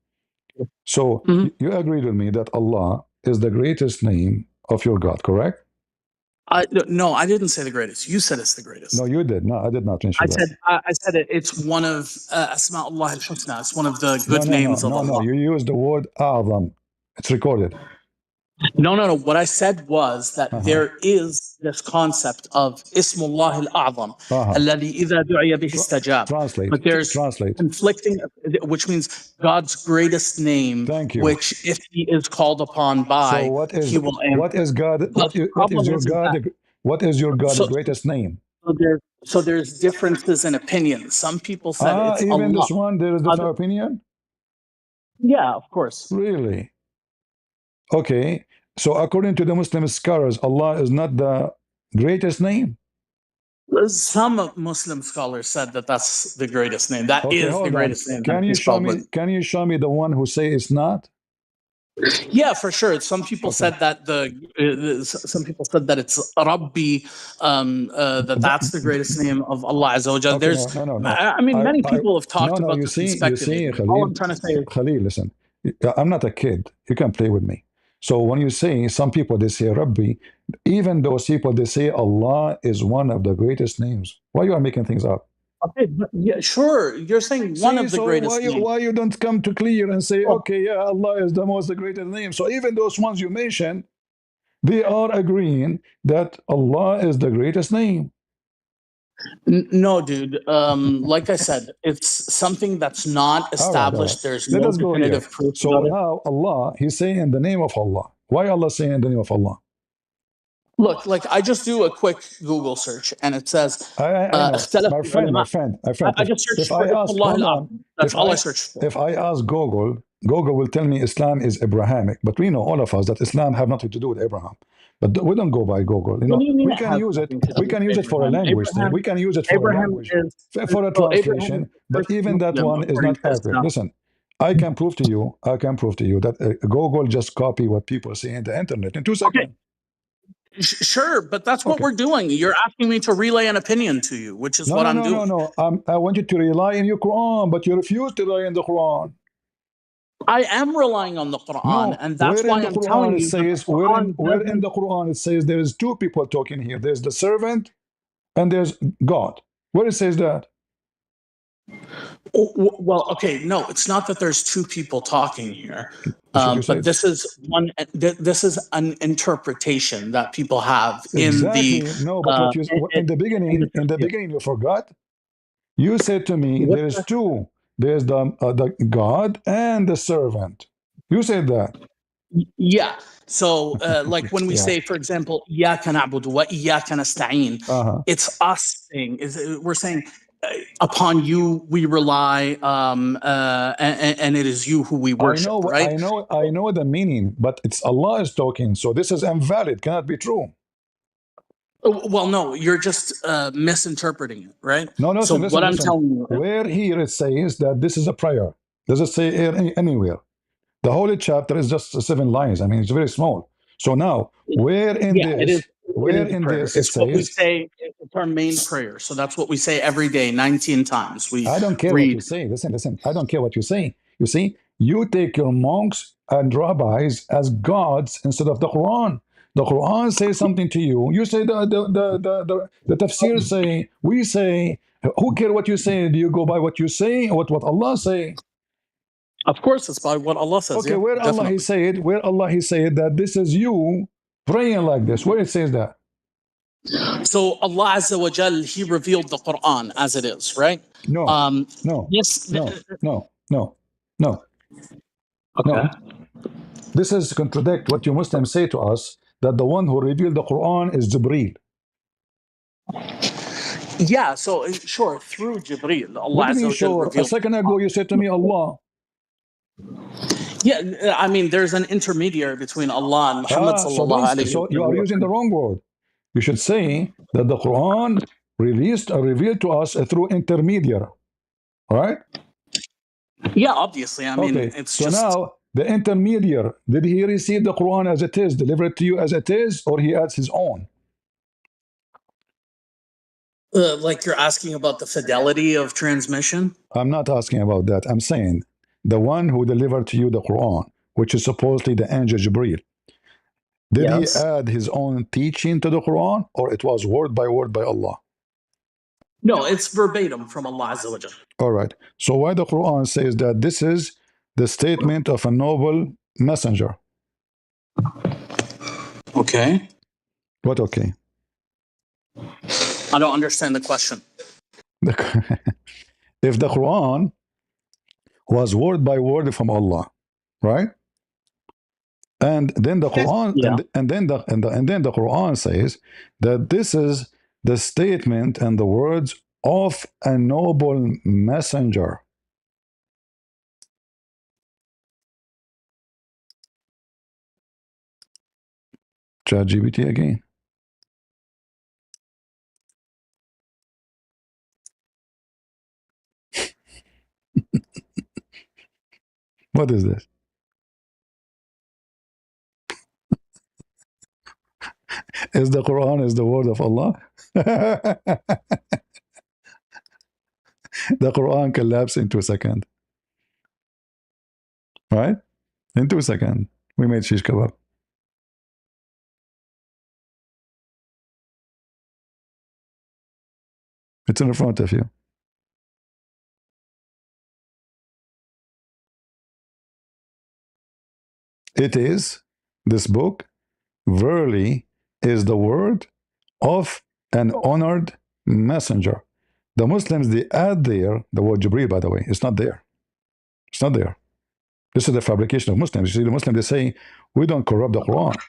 So Mhm. you agreed with me that Allah is the greatest name of your God, correct? no, I didn't say the greatest. You said it's the greatest. No, you did. No, I did not I mention that. said I said it's one of Asma'ullah al-Husna. It's one of the No, good no, no, names of no, no. Allah. You used the word A'zam. It's recorded. No. What I said was that Uh-huh. there is this concept of Ismullah al-A'zam, Uh-huh. الذي إذا دعي به استجاب. Translate. But there's Translate. conflicting, which means God's greatest name, Thank you. which if He is called upon So by, He will answer. God But the what is problem your is that God what is your God so greatest name? there's differences in opinions. Some people said it's Even Allah. this one there is Other, different opinion? yeah, of course. Really? Okay. So according to the Muslim scholars, Allah is not the greatest name. Some Muslim scholars said that that's the greatest name. That Okay, is the hold on. greatest name that He's called with. Can you show me the one who say it's not? Yeah, for sure. Some people Okay. said that some people said that it's Rabbi, that's the greatest name of Allah Azza wa Jal. Okay, There's, no. I mean, many I people have talked no, about this and you see, speculated. All Khalil, I'm trying to say is, Khalil, listen. I'm not a kid. You can play with me. So when you say some people they say Rabbi, even those people they say Allah is one of the greatest names. Why you are making things up? Okay, but yeah, sure. You're saying one See, of the so greatest names. why you don't come to clear and say, Well, okay, yeah, Allah is the greatest name. So even those ones you mentioned, they are agreeing that Allah is the greatest name. no, dude. Like I said, it's something that's not All right. established. There's Let no us go here. definitive proof So about it. now Allah, He's saying in the name of Allah. Why Allah saying in the name of Allah? Look, like I just do a quick Google search and it says, I know, اختلف العلماء. my friend. I just If searched for I ask, Allah hold on, al-A'zam. That's all I searched for. if I ask Google, Google will tell me Islam is Abrahamic. But we know all of us that Islam have nothing to do with Abraham. But we don't go by Google. You What know, do you mean we it can has use it. nothing to do We with can use it for a Abraham? language thing. We can use it for a Abraham language, is for a well, Abraham is translation. the But first even that Muslim one is according not to accurate. Islam. Listen, I can prove to you. I can prove to you that Google just copy what people say in the internet in 2 seconds. Okay, sure, but that's what Okay. we're doing. You're asking me to relay an opinion to you, which is No, what no, I'm no, no, doing. no. I want you to rely in your Quran, but you refuse to rely in the Quran. I am relying on the Quran, No, and that's where in why the I'm Quran telling it you that the says Quran where in doesn't. the Quran it says there is two people talking here. There's the servant and there's God. Where it says that? Well, okay, no, it's not that there's two people talking here, That's what you but said. this is one. This is an interpretation that people have in the Exactly. No, but uh, what you in, in the in the tafsir. beginning you forgot. You said to me What there's the two. There's the God and the servant. You said that. Yeah. So, like when we Yeah. say, for example, إِيَّاكَ نَعْبُدُ وَإِيَّاكَ نَسْتَعِينُ, Uh-huh. it's us saying, we're saying, upon you we rely, and it is you who we worship, right? I know the meaning, but it's Allah is talking, so this is invalid, cannot be true. Well, no, you're just misinterpreting it, right? No, So, listen, what listen, I'm listen. telling you, Where here it says that this is a prayer. Does it say anywhere? The holy chapter is just 7 lines. I mean, it's very small. So now, yeah, it is. It where is a in prayer. this it It's what we says, say. It's our main prayer. So that's what we say every day, 19 times. We I don't care what you read. say. Listen, listen. I don't care what you say. You see, you take your monks and rabbis as gods instead of the Quran. The Quran says something to you. You say the tafsir say, we say, who care what you say? Do you go by what you say or what Allah say? Of course, it's by what Allah says. Okay, Yeah, definitely. where Allah He said that this is you praying like this. Where it says that? So Allah Azza wa Jal, He revealed the Quran as it is, right? No, Um, no, yes. no, no, no, no, Okay. no. This is contradict what you Muslims say to us that the one who revealed the Quran is Jibreel. Yeah. So sure, through Jibreel, What Allah do you Azza mean wa Jal sure? A revealed the second ago you said to me Quran. Allah. Yeah, I mean, there's an intermediary between Allah and Muhammad So sallallahu don't alaihi so you are using the wasallam. wrong word. You should say that the Quran released or revealed to us through intermediary. All right? Yeah, obviously. I mean, Okay. it's So just now the intermediary, did he receive the Quran as it is, delivered to you as it is, or he adds his own? like you're asking about the fidelity of transmission. I'm not asking about that. I'm saying the one who delivered to you the Quran, which is supposedly the angel Jibreel, did he Yes. add his own teaching to the Quran, or it was word by Allah? No, it's verbatim from Allah Azza wa Jal. All right. So why the Quran says that this is the statement of a noble messenger? Okay. What? Okay. I don't understand the question. If the Quran was word by word from Allah, right? And then the Quran, Yeah. and then the Quran says that this is the statement and the words of a noble messenger. ChatGPT again. What is this? Is the Quran is the word of Allah? The Quran collapsed in 2 seconds, right? In 2 seconds, we made shish kebab. It's in front of you. It is, this book, verily, is the word of an honored messenger. The Muslims, they add there the word Jibreel, by the way. It's not there. It's not there. This is the fabrication of Muslims. You see, the Muslims, they say, we don't corrupt the Quran.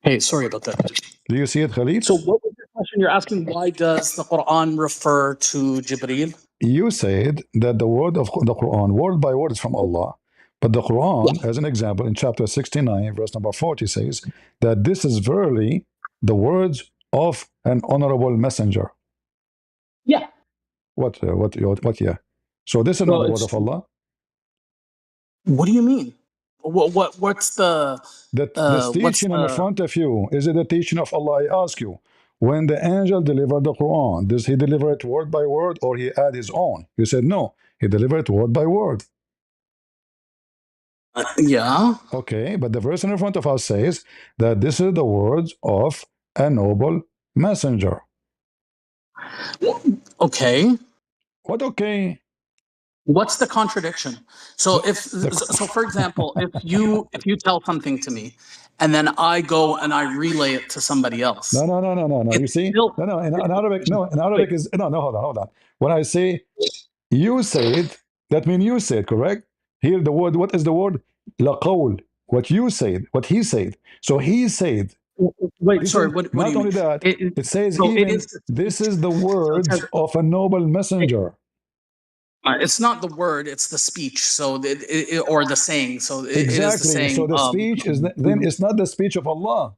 Hey, sorry about that. Do you see it, Khalid? So, what was your question? You're asking why does the Quran refer to Jibreel? You said that the word of the Quran, word by word, is from Allah. But the Quran, as an example, in chapter 69, verse number 40, says that this is verily the words of an honorable messenger. Yeah. What, yeah. So this is not So the word it's. of Allah. What do you mean? What's the That this what's teaching in the front of you, is it the teaching of Allah? I ask you. When the angel delivered the Quran, does he deliver it word by word or he add his own? You said no. He delivered it word by word. yeah? Okay, but the verse in front of us says that this is the words of a noble messenger. Okay. What okay? What's the contradiction? So The, if so, for example, if you tell something to me, and then I go and I relay it to somebody no, else, no, no, no, no, no. You it's see? still. No, no, in it- Arabic, no, in Wait. Arabic is, no, no, hold on, hold on. When I say you said, that means you said, correct? Here the word, what is the word? لقول. What you said, what he said. So he said, Wait. Sorry. listen, What do not you mean? only that, it says So it is even the this speech. is the So it words says of a noble messenger. it's not the word; it's the speech. So or the saying. So it is the Exactly. So saying the of. speech is then it's not the speech of Allah.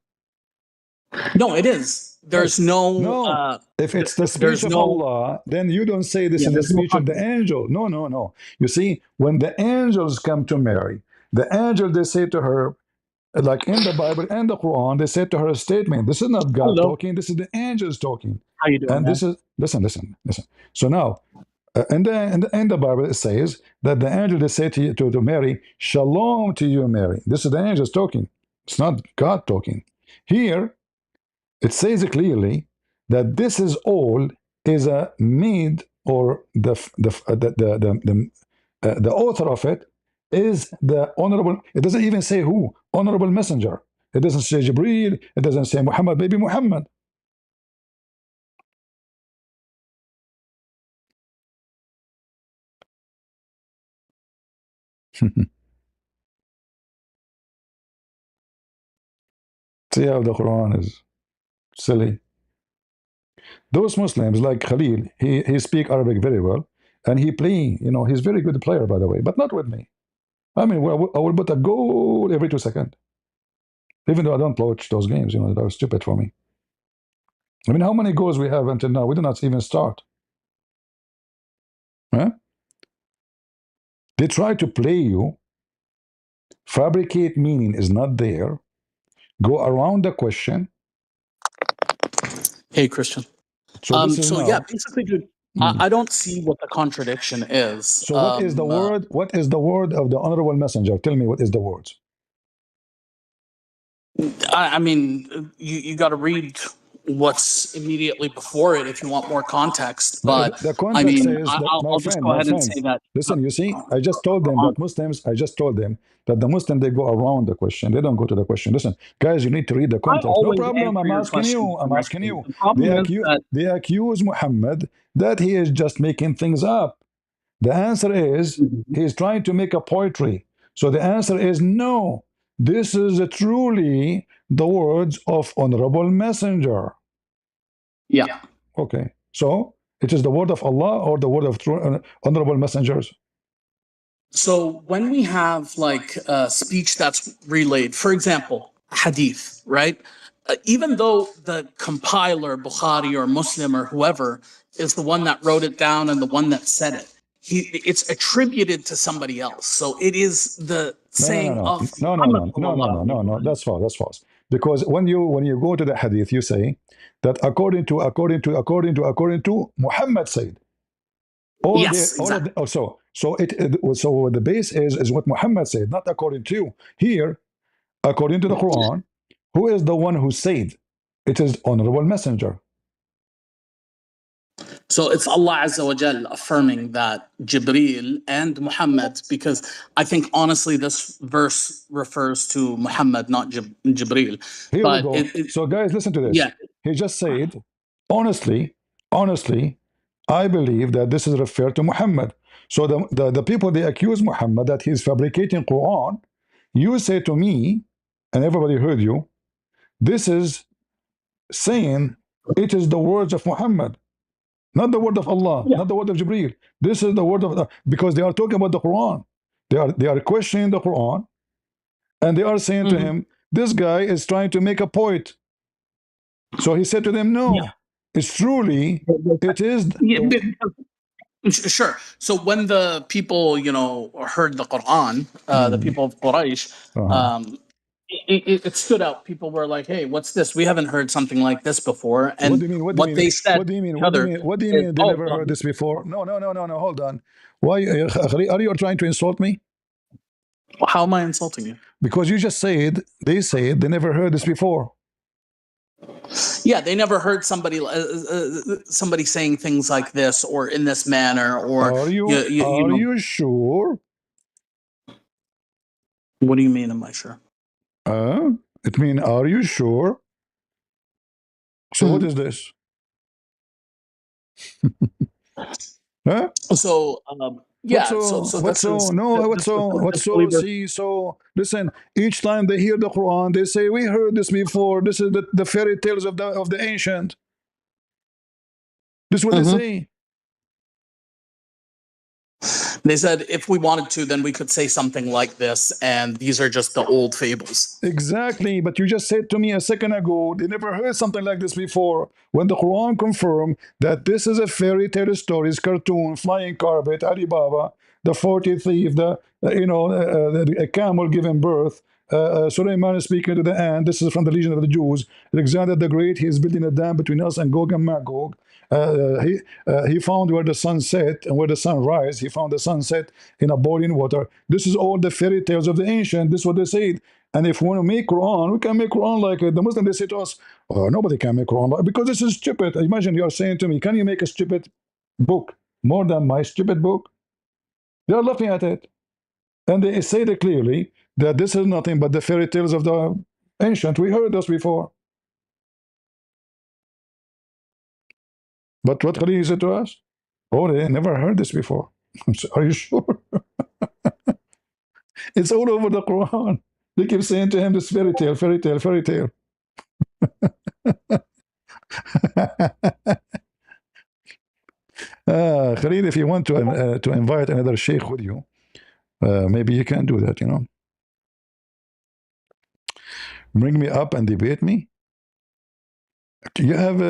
No, it is. Yes. There's no. No. If it's the speech There's of no. Allah, then you don't say this Yeah. is the There's no speech of the contradiction. angel. No, no, no. You see, when the angels come to Mary, the angel they say to her, like in the Bible and the Quran, they say to her a statement. This is not God Hello. talking. This is the angels talking. How you doing, And man? this is listen. So now, in the Bible, it says that the angel they say to Mary, "Shalom to you, Mary." This is the angels talking. It's not God talking. Here, it says clearly that this is all is a made or the author of it is the honorable. It doesn't even say who honorable messenger. It doesn't say Jibril. It doesn't say Muhammad. Baby Muhammad. See how the Quran is silly. Those Muslims like Khalil, he speak Arabic very well, and he play. He's very good player, by the way, but not with me. I mean, I will put a goal every 2 seconds, even though I don't watch those games. They're stupid for me. I mean, how many goals we have until now? We do not even start. Huh? They try to play you, fabricate meaning is not there, go around the question. Hey, Christian. So this is So yeah, now. basically, dude, Hmm. I don't see what the contradiction is. So what is the word? What is the word of the honorable messenger? Tell me what is the words. I mean, you got to read what's immediately before it if you want more context. No, But the I contract mean, says that, my I'll just friend, go my ahead and friend. say that. Listen, you see, I just told them that Muslims. I just told them that the Muslim they go around the question. They don't go to the question. Listen, guys, you need to read the I context. No always problem. answer I'm your asking questions you. I'm asking directly. you. The They problem is accuse. that They accuse Muhammad that he is just making things up. The answer is he's trying to make a poetry. So the answer is no. This is truly the words of honorable messenger. yeah. Okay. So it is the word of Allah or the word of true, honorable messengers. So when we have like speech that's relayed, for example, hadith, right? Even though the compiler, Bukhari or Muslim or whoever, is the one that wrote it down and the one that said it, it's attributed to somebody else. So it is the No, no, no, saying no, of no, no, Muhammad no, no, no, sallallahu no, alaihi no, no. wasallam. That's false. That's false. Because when you go to the hadith, you say that according to Muhammad said. Yes, All of exactly. the, oh, so the base is what Muhammad said, not according to here, according to the Quran. Who is the one who said? It is honorable messenger. So it's Allah Azza wa Jal affirming that Jibreel and Muhammad, because I think honestly this verse refers to Muhammad, not Jibreel. Here we But go. So, guys, listen to this. yeah. He just said, honestly, honestly, I believe that this is referred to Muhammad. So the people, they accuse Muhammad that he's fabricating Quran. You say to me, and everybody heard you, this is saying it is the words of Muhammad, not the word of Allah, Yeah. not the word of Jibreel. This is the word of Allah, because they are talking about the Quran. They are questioning the Quran, and they are saying to Mhm. him, this guy is trying to make a point. So he said to them, Yeah. no, it's truly, it is. Yeah, sure. So when the people, heard the Quran, the people of Quraysh, um, it stood out. People were like, "Hey, what's this? We haven't heard something like this before." What And do you mean? What do you what mean? they said What do you to mean? each What do you other mean? What do you is, mean they "Oh, never well, heard this before? No, no, no, no, no. Hold on. Why are you trying to insult me? how am I insulting you?" Because you just said they never heard this before. Yeah, they never heard somebody saying things like this or in this manner, or Are you sure? What do you mean? Am I sure? It mean, are you sure? So what Mhm. is this? Huh? So What's yeah, so so? so What's this so? is No, what's this is so? the What's so? disbeliever. See, so listen. Each time they hear the Quran, they say, "We heard this before. This is the fairy tales of the ancient." This is what they Mhm. say. They said if we wanted to, then we could say something like this, and these are just the old fables. Exactly, but you just said to me a second ago they never heard something like this before. When the Quran confirmed that this is a fairy tale stories, cartoon, flying carpet, Alibaba, the 40th thief, a camel giving birth, Suleiman is speaking to the ant. This is from the Legion of the Jews. Alexander the Great, he is building a dam between us and Gog and Magog. He found where the sun set and where the sun rise. He found the sunset in a boiling water. This is all the fairy tales of the ancient. This is what they said. And if we want to make Quran, we can make Quran like it. The Muslim, they say to us, oh, nobody can make Quran like, because this is stupid. Imagine you're saying to me, can you make a stupid book more than my stupid book? They are laughing at it. And they say it clearly that this is nothing but the fairy tales of the ancient. We heard this before. But what Khalil said to us? Oh, they never heard this before. Are you sure? It's all over the Quran. They keep saying to him this fairy tale, fairy tale, fairy tale. Khalid, if you want to invite another sheikh with you, maybe you can do that, you know. Bring me up and debate me. You have,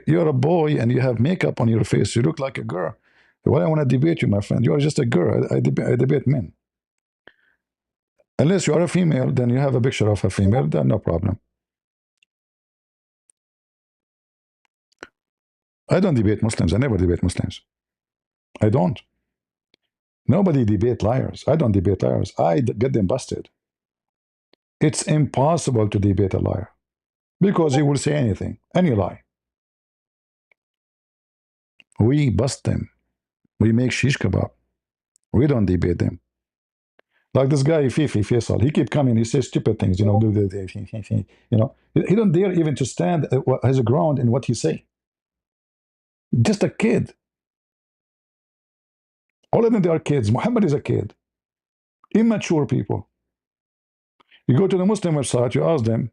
you're a boy and you have makeup on your face. You look like a girl. Why I want to debate you, my friend? You are just a girl. I debate men. Unless you are a female, then you have a picture of a female, then no problem. I don't debate Muslims. I never debate Muslims. I don't. Nobody debate liars. I don't debate liars. Get them busted. It's impossible to debate a liar because he will say anything, any lie. We bust them. We make shish kebab. We don't debate them. Like this guy Fifi Faisal, he keep coming. He says stupid things. He don't dare even to stand his ground in what he say. Just a kid. All of them, they are kids. Muhammad is a kid. Immature people. You go to the Muslim website, you ask them,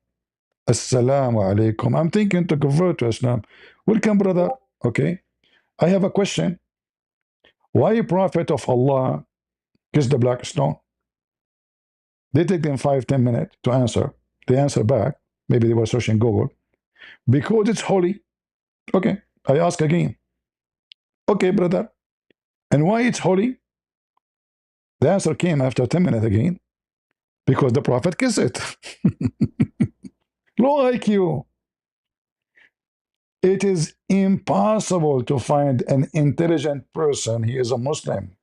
Assalamu alaikum. I'm thinking to convert to Islam. Welcome, brother. Okay. I have a question. Why a prophet of Allah kissed the black stone? They take them 5-10 minutes to answer. They answer back. Maybe they were searching Google. Because it's holy. Okay. I ask again. Okay, brother. And why it's holy? The answer came after 10 minutes again. Because the prophet kissed it. Low IQ. It is impossible to find an intelligent person. He is a Muslim.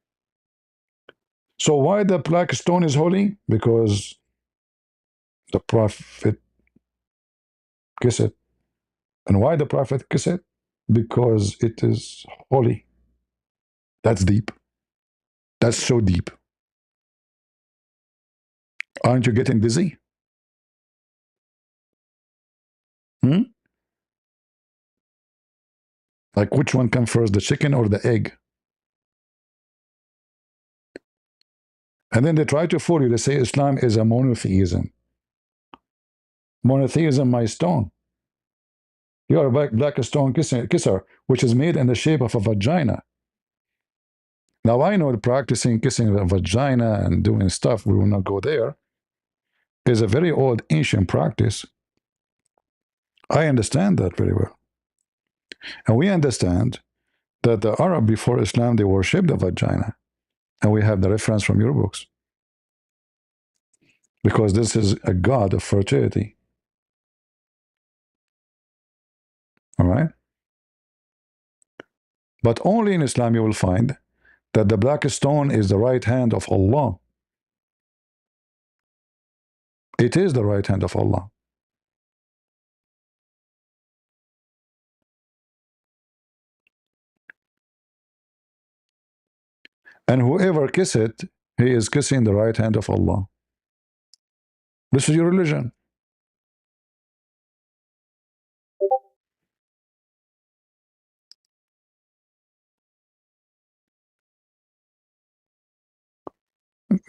So why the black stone is holy? Because the prophet kissed it. And why the prophet kissed it? Because it is holy. That's deep. That's so deep. Aren't you getting dizzy? Hmm? Like which one comes first, the chicken or the egg? And then they try to fool you. They say Islam is a monotheism. Monotheism, my stone. You are a black stone kisser, which is made in the shape of a vagina. Now I know that practicing kissing a vagina and doing stuff, we will not go there, is a very old ancient practice. I understand that very well. And we understand that the Arab before Islam, they worshipped the vagina. And we have the reference from your books. Because this is a god of fertility. All right? But only in Islam you will find that the black stone is the right hand of Allah. It is the right hand of Allah. And whoever kiss it, he is kissing the right hand of Allah. This is your religion.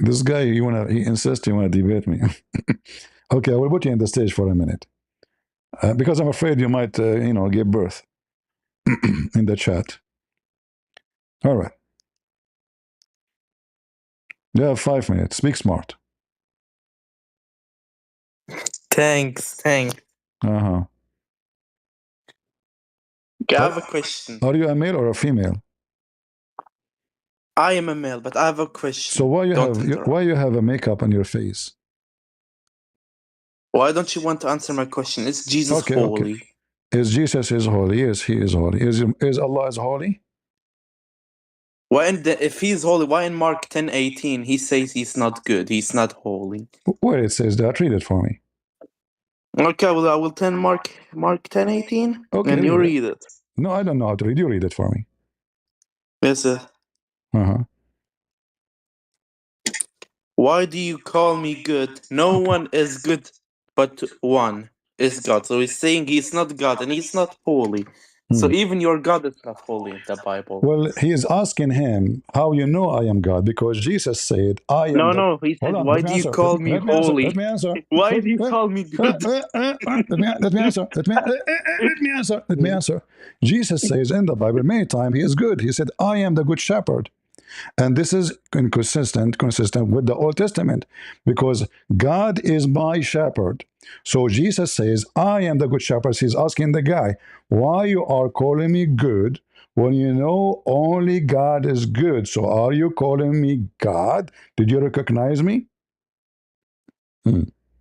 This guy, he insists you want to debate me. Okay, I will put you in the stage for a minute. Because I'm afraid you might, give birth in the chat. All right. You have 5 minutes. Speak smart. Thanks. Uh-huh. Okay, I have a question. Are you a male or a female? I am a male, but I have a question. So why Don't interrupt. you have a makeup on your face? Why don't you want to answer my question? Is Jesus Okay. holy? Is Jesus is holy? Yes, he is holy. Is Allah is holy? If he's holy, why in Mark 10:18 he says he's not good, he's not holy? Where it says that, read it for me. Okay, well I will tell Mark 10:18, Okay, and you read read it. No, I don't know how to read. You read it for me. Yes, sir. Uh-huh. Why do you call me good? No one is good but one is God. So he's saying he's not God and he's not holy. So even your God is not holy in the Bible. Well, he is asking him, how you know I am God? Because Jesus said, I am No, he said, Hold on, why let me do you answer. call me Let me answer. holy? Let me answer. Why do you call me good? Let me answer. Let me answer. Let me answer. Jesus says in the Bible many times he is good. He said, I am the good shepherd. And this is consistent with the Old Testament because God is my shepherd. So Jesus says, I am the good shepherd. He's asking the guy, why you are calling me good when you know only God is good? So are you calling me God? Did you recognize me?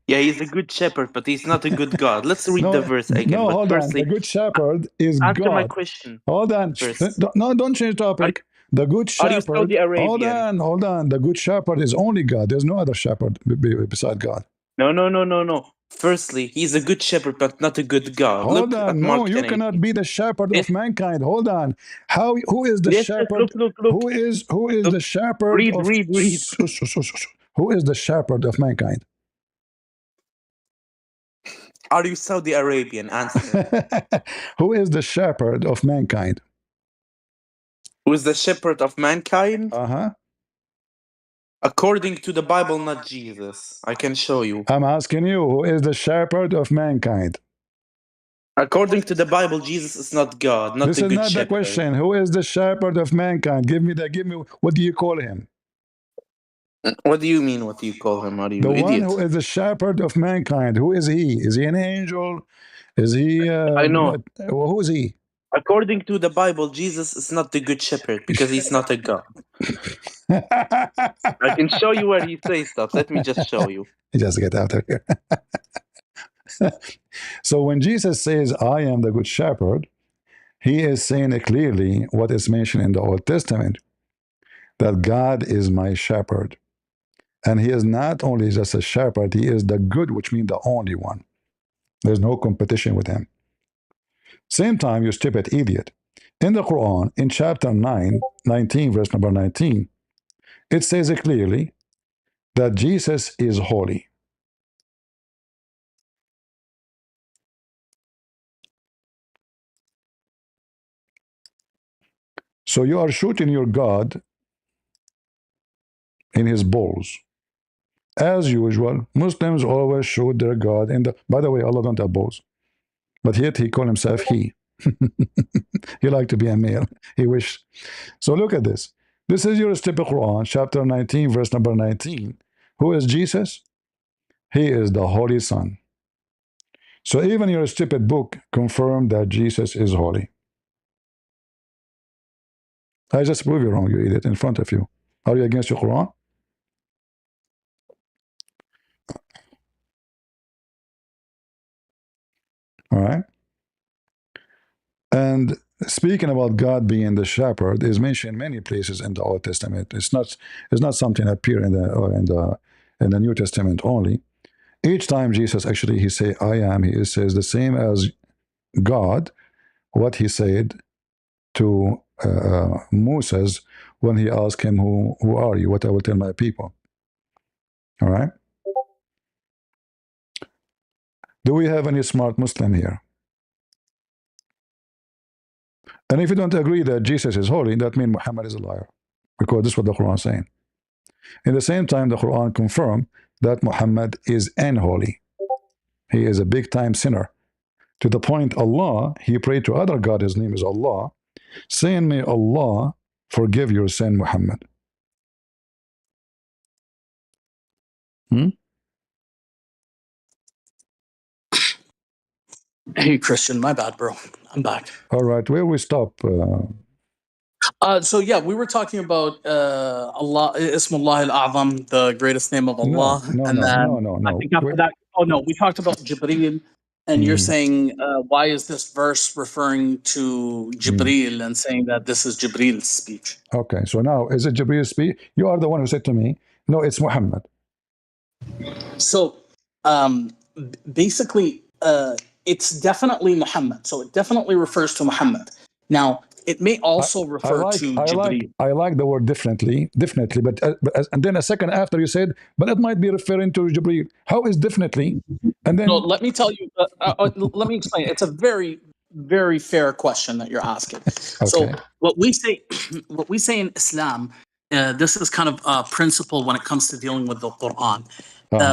Yeah, he's a good shepherd, but he's not a good God. Let's read the verse again. No, But hold on. firstly, The good shepherd is answer my God. question. Hold on. First. No, don't change topic. The good Are you shepherd. Saudi Arabian? Hold on. The good shepherd is only God. There's no other shepherd beside God. No. Firstly, he's a good shepherd, but not a good God. Hold Look on. at No, Mark you 10:18. cannot be the shepherd of mankind. Hold on. Who is the shepherd? Look. Who is the shepherd of Read. Who is the shepherd of mankind? Are you Saudi Arabian? Answer. Who is the shepherd of mankind? Who is the shepherd of mankind? Uh-huh. According to the Bible, not Jesus. I can show you. I'm asking you, who is the shepherd of mankind? According to the Bible, Jesus is not God, not This a is good not the shepherd. question. Who is the shepherd of mankind? Give me, what do you call him? What do you mean? What do you call him? Are you The idiot? one who is the shepherd of mankind. Who is he? Is he an angel? Is he? I know. Who is he? According to the Bible, Jesus is not the good shepherd because he's not a God. I can show you where he says stuff. Let me just show you. Just get out of here. So when Jesus says, I am the good shepherd, he is saying clearly what is mentioned in the Old Testament, that God is my shepherd. And he is not only just a shepherd, he is the good, which means the only one. There's no competition with him. Same time, you stupid idiot. In the Quran, in chapter 19, verse number 19, it says clearly that Jesus is holy. So you are shooting your God in his balls. As usual, Muslims always shoot their God in the. By the way, Allah don't have balls, but yet he called himself he. He like to be a male. He wish. So look at this. This is your stupid Quran, chapter 19, verse number 19. Who is Jesus? He is the Holy Son. So even your stupid book confirmed that Jesus is holy. I just prove you wrong, you idiot, in front of you. Are you against your Quran? All right. And speaking about God being the shepherd is mentioned many places in the Old Testament. It's not something that appear in the New Testament only. Each time Jesus actually he say I am, he says the same as God, what he said to Moses when he asked him, who are you? What I will tell my people. All right. Do we have any smart Muslim here? And if you don't agree that Jesus is holy, that means Muhammad is a liar, because this is what the Quran is saying. In the same time, the Quran confirmed that Muhammad is unholy. He is a big time sinner. To the point Allah, he prayed to other God, his name is Allah, saying, may Allah forgive your sin, Muhammad. Hmm? Hey, Christian, my bad, bro. I'm back. All right, where we stop? So yeah, we were talking about Allah, Ismullah al-A'zam, the greatest name of Allah, and then I think after that, oh no, we talked about Jibreel, and you're saying why is this verse referring to Jibreel and saying that this is Jibreel's speech? Okay, so now is it Jibreel's speech? You are the one who said to me, no, it's Muhammad. So basically, it's definitely Muhammad. So it definitely refers to Muhammad. Now, it may also refer to Jibreel. I like the word definitely, but and then a second after you said, but it might be referring to Jibreel. How is definitely? And then No, let me tell you. Let me explain. It's a very, very fair question that you're asking. okay. So what we say, what we say in Islam, this is kind of a principle when it comes to dealing with the Quran.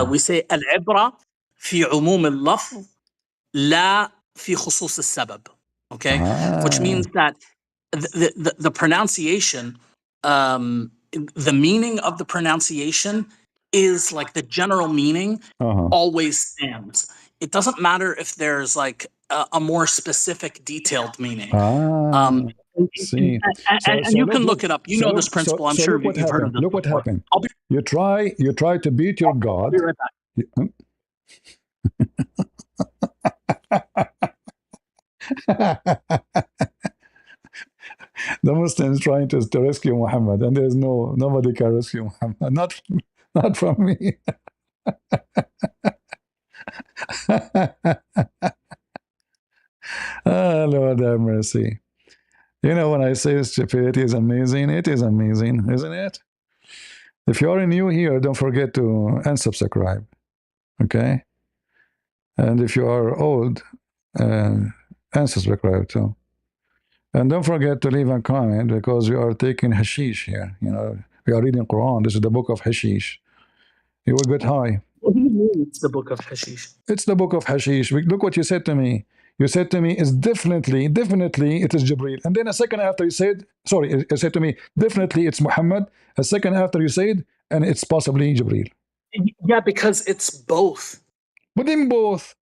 We say al-ibra fi umum al-lafz la fi khusus al-sabab. Okay, which means that the pronunciation, the meaning of the pronunciation is like the general meaning always stands. It doesn't matter if there's like a more specific, detailed meaning. See, and you can look it up. You know this principle. I'm sure you've heard of this. Look what happened. You try to beat your God. I'll be right back. The Muslims trying to rescue Muhammad, and there's nobody can rescue Muhammad. Not from me. Oh, Lord have mercy. You know, when I say stupidity is amazing, it is amazing, isn't it? If you're new here, don't forget to unsubscribe. Okay? And if you are old, unsubscribe too. And don't forget to leave a comment, because we are taking hashish here. You know, we are reading Quran. This is the book of hashish. You will get high. What do you mean it's the book of hashish? It's the book of hashish. Look what you said to me. You said to me, it's definitely, it is Jibreel. And then a second after you said, sorry, you said to me, definitely it's Muhammad. A second after you said, and it's possibly Jibreel. Yeah, because it's both. But in both.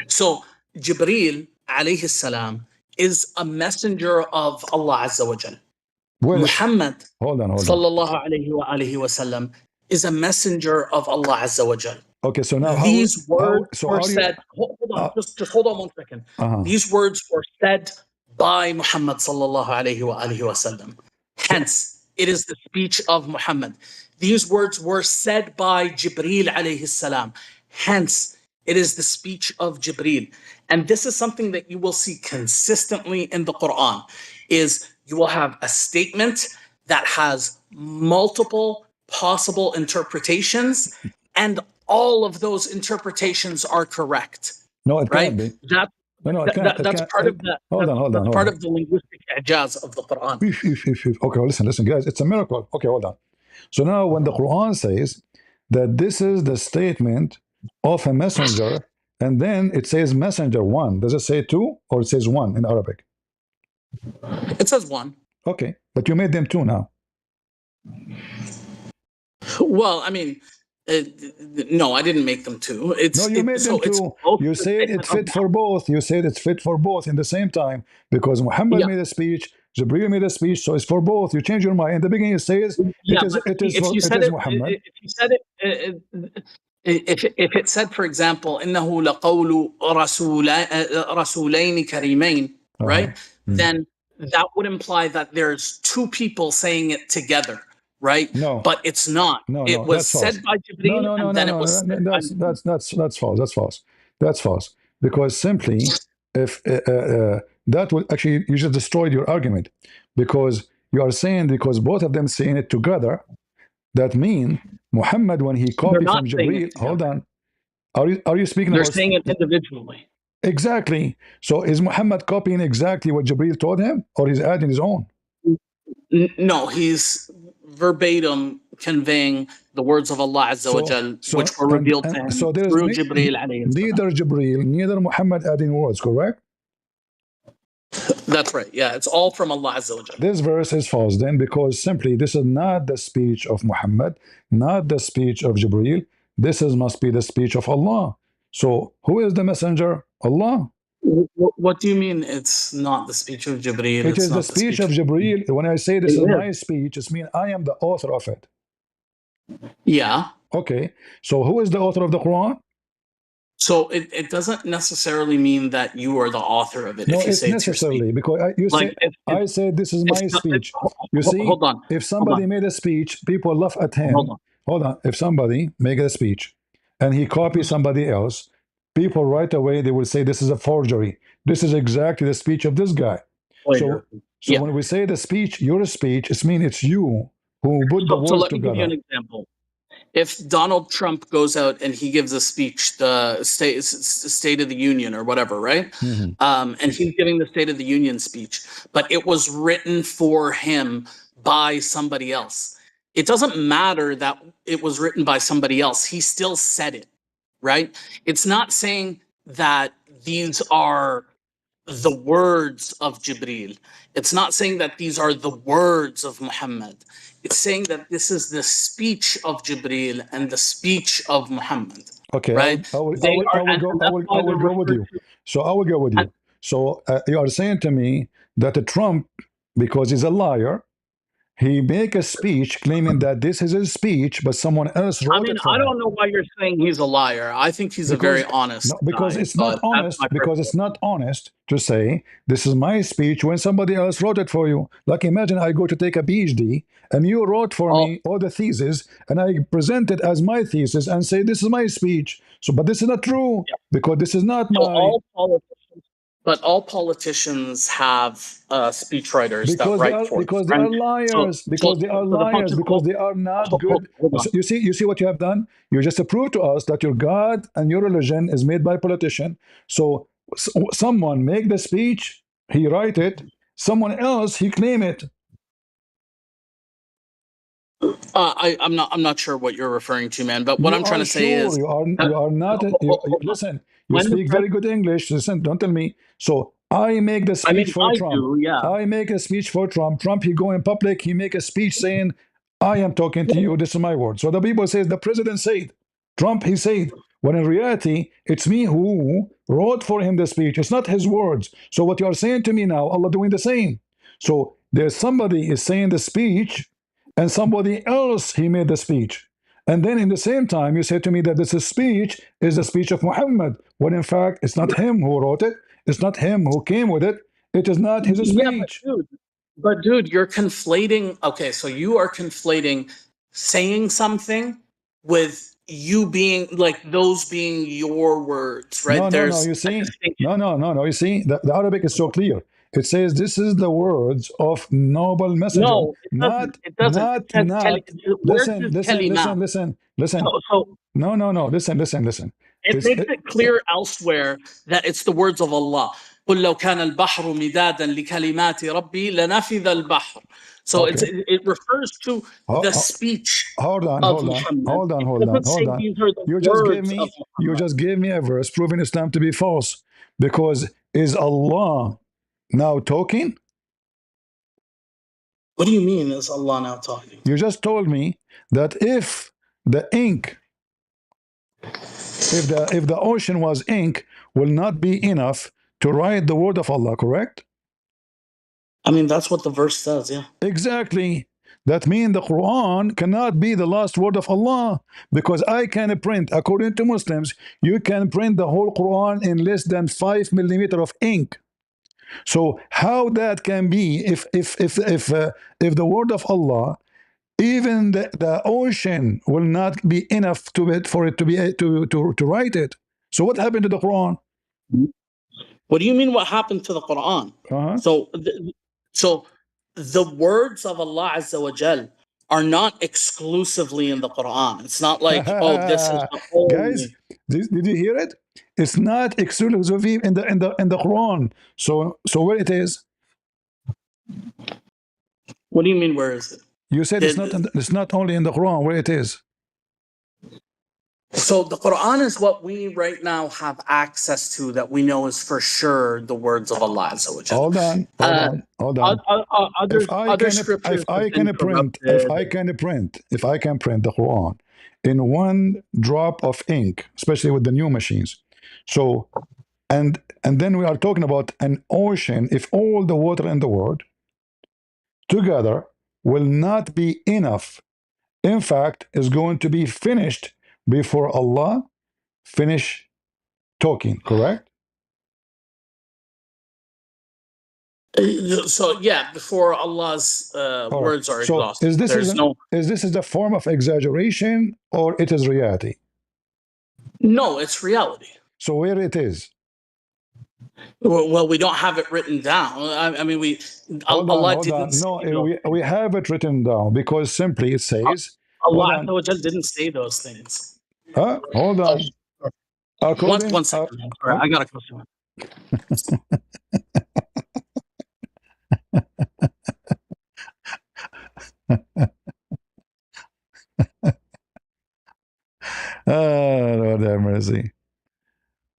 So Jibreel, alayhi salam, is a messenger of Allah Azza wa Jal. Muhammad, hold on. Sallallahu alayhi wa sallam, is a messenger of Allah Azza wa Jal. Okay, so now these words were said. Hold on, just hold on 1 second. These words were said by Muhammad sallallahu alayhi wa sallam. Hence, it is the speech of Muhammad. These words were said by Jibreel alayhi salam. Hence, It is the speech of Jibreel. And this is something that you will see consistently in the Quran, is you will have a statement that has multiple possible interpretations, and all of those interpretations are correct. No, it right? can't be. That, No, it can't. It that's can't. part of the Hold on, hold on, that's hold part on. of the linguistic ijaz of the Quran. Okay, listen, guys. It's a miracle. Okay, hold on. So now, when the Quran says that this is the statement of a messenger, and then it says messenger one, does it say two or it says one in Arabic? It says one. Okay, but you made them two now. Well, I mean, no, I didn't make them two. No, you made them two. You said it fit for both. You said it's fit for both in the same time because Muhammad made a speech, Jibreel made a speech, so it's for both. You change your mind. In the beginning, it says Muhammad. If you said it, if it said, for example, إنه لقول رسولين كريمين, right? Then that would imply that there's two people saying it together, right? No, but it's not. No, it was said false. by Jibreel, and then it was said by that's false. That's false. That's false. Because simply, if that will actually, you just destroyed your argument, because you are saying because both of them saying it together, that mean Muhammad when he copied from Jibreel. Hold on. Are you speaking They're about? Saying it individually. Exactly. So is Muhammad copying exactly what Jibreel told him, or he's adding his own? No, he's verbatim conveying the words of Allah Azza wa Jal, which were revealed to him through Jibreel alayhi salam. Neither Jibreel, neither Muhammad adding words, correct? That's right. Yeah, it's all from Allah Azza wa Jal. This verse is false then, because simply this is not the speech of Muhammad, not the speech of Jibreel. This must be the speech of Allah. So who is the messenger? Allah. What do you mean it's not the speech of Jibreel? It is the speech of Jibreel. When I say this is my speech, it means I am the author of it. Yeah. Okay. So who is the author of the Quran? So it doesn't necessarily mean that you are the author of it. No, if you it's say necessarily it's because I said this is my speech. You see, hold on. If somebody made a speech, people laugh at him. Hold on. If somebody make a speech and he copies somebody else, people right away they will say this is a forgery. This is exactly the speech of this guy. So when we say the speech, your speech, it means it's you who put the words together. So let me give you an example. If Donald Trump goes out and he gives a speech, the State of the Union or whatever, right? And he's giving the State of the Union speech, but it was written for him by somebody else. It doesn't matter that it was written by somebody else. He still said it, right? It's not saying that these are the words of Jibreel. It's not saying that these are the words of Muhammad. It's saying that this is the speech of Jibreel and the speech of Muhammad. Okay, right? I will go with you. So I will go with you. So you are saying to me that Trump, because he's a liar, he make a speech claiming that this is his speech, but someone else wrote it for him. I don't know why you're saying he's a liar. I think he's a very honest because guy, it's not honest. Because it's not honest to say this is my speech when somebody else wrote it for you. Like imagine I go to take a PhD and you wrote for me all the thesis and I present it as my thesis and say this is my speech. So, but this is not true because this is not my. But all politicians have speechwriters that write for them. Because they are liars. Because they are liars. Because they are not good. You see what you have done? You just proved to us that your God and your religion is made by politician. So someone make the speech, he write it. Someone else he claim it. I'm not sure what you're referring to, man. But what I'm trying to say is you are not. Listen, you speak very good English. Listen, don't tell me. So I make the speech for Trump. I make a speech for Trump. Trump, he go in public, he make a speech saying, I am talking to you, this is my word. So the people say the president said, Trump, he said, when in reality, it's me who wrote for him the speech. It's not his words. So what you are saying to me now, Allah doing the same. So there's somebody is saying the speech and somebody else, he made the speech. And then in the same time, you say to me that this speech is the speech of Muhammad, when in fact, it's not him who wrote it. It's not him who came with it. It is not his speech. But dude, you're conflating. Okay, so you are conflating saying something with you being like those being your words, right? No, no, no. There's You a see, distinction. no, no, no, no. You see, the Arabic is so clear. It says this is the words of noble messenger. No, it doesn't. Not, It doesn't. It not, says not. the words Listen, is listen, kalimat. listen, listen, listen. So No, no, no. Listen, listen, listen. it It's makes it clear elsewhere that it's the words of Allah. قل لو كان البحر مدادا لكلمات ربي لنفذ البحر. So okay. it refers to the speech Hold on, of hold on, Muhammad. hold on, It hold on, doesn't hold say on. these are the You just gave words of me, you Muhammad. just gave me a verse proving Islam to be false. Because is Allah now talking? What do you mean is Allah now talking? You just told me that if the ink, if the ocean was ink, will not be enough to write the word of Allah, correct? I mean, that's what the verse says, yeah. Exactly. That means the Quran cannot be the last word of Allah, because I can print, according to Muslims, you can print the whole Quran in less than 5 millimeter of ink. So how that can be if the word of Allah, even the ocean will not be enough to it for it to be to write it. So what happened to the Quran? What do you mean what happened to the Quran? Uh-huh. So, so the words of Allah Azza wa Jal are not exclusively in the Quran. It's not like, oh, this is the Guys, only. did you hear it? It's not exclusively in the Quran. So where it is? What do you mean? Where is it? You said it's not only in the Quran. Where it is? So the Quran is what we right now have access to that we know is for sure the words of Allah Azza wa Jal. Hold on, hold on, hold on. Other scriptures have been corrupted. If I can print the Quran in one drop of ink, especially with the new machines. So and then we are talking about an ocean. If all the water in the world together will not be enough, in fact, is going to be finished before Allah finish talking. Correct? So yeah, before Allah's All right. words are So exhausted, there's no. is this is a form of exaggeration or it is reality? No, it's reality. So where it is? Well, we don't have it written down. I mean, Allah Hold didn't on. say No, those we things. have it written down because simply it says, hold Allah on, Azza wa Jal didn't say those things. hold Oh, on. According, one second. Sorry, I got a question. Lord have mercy.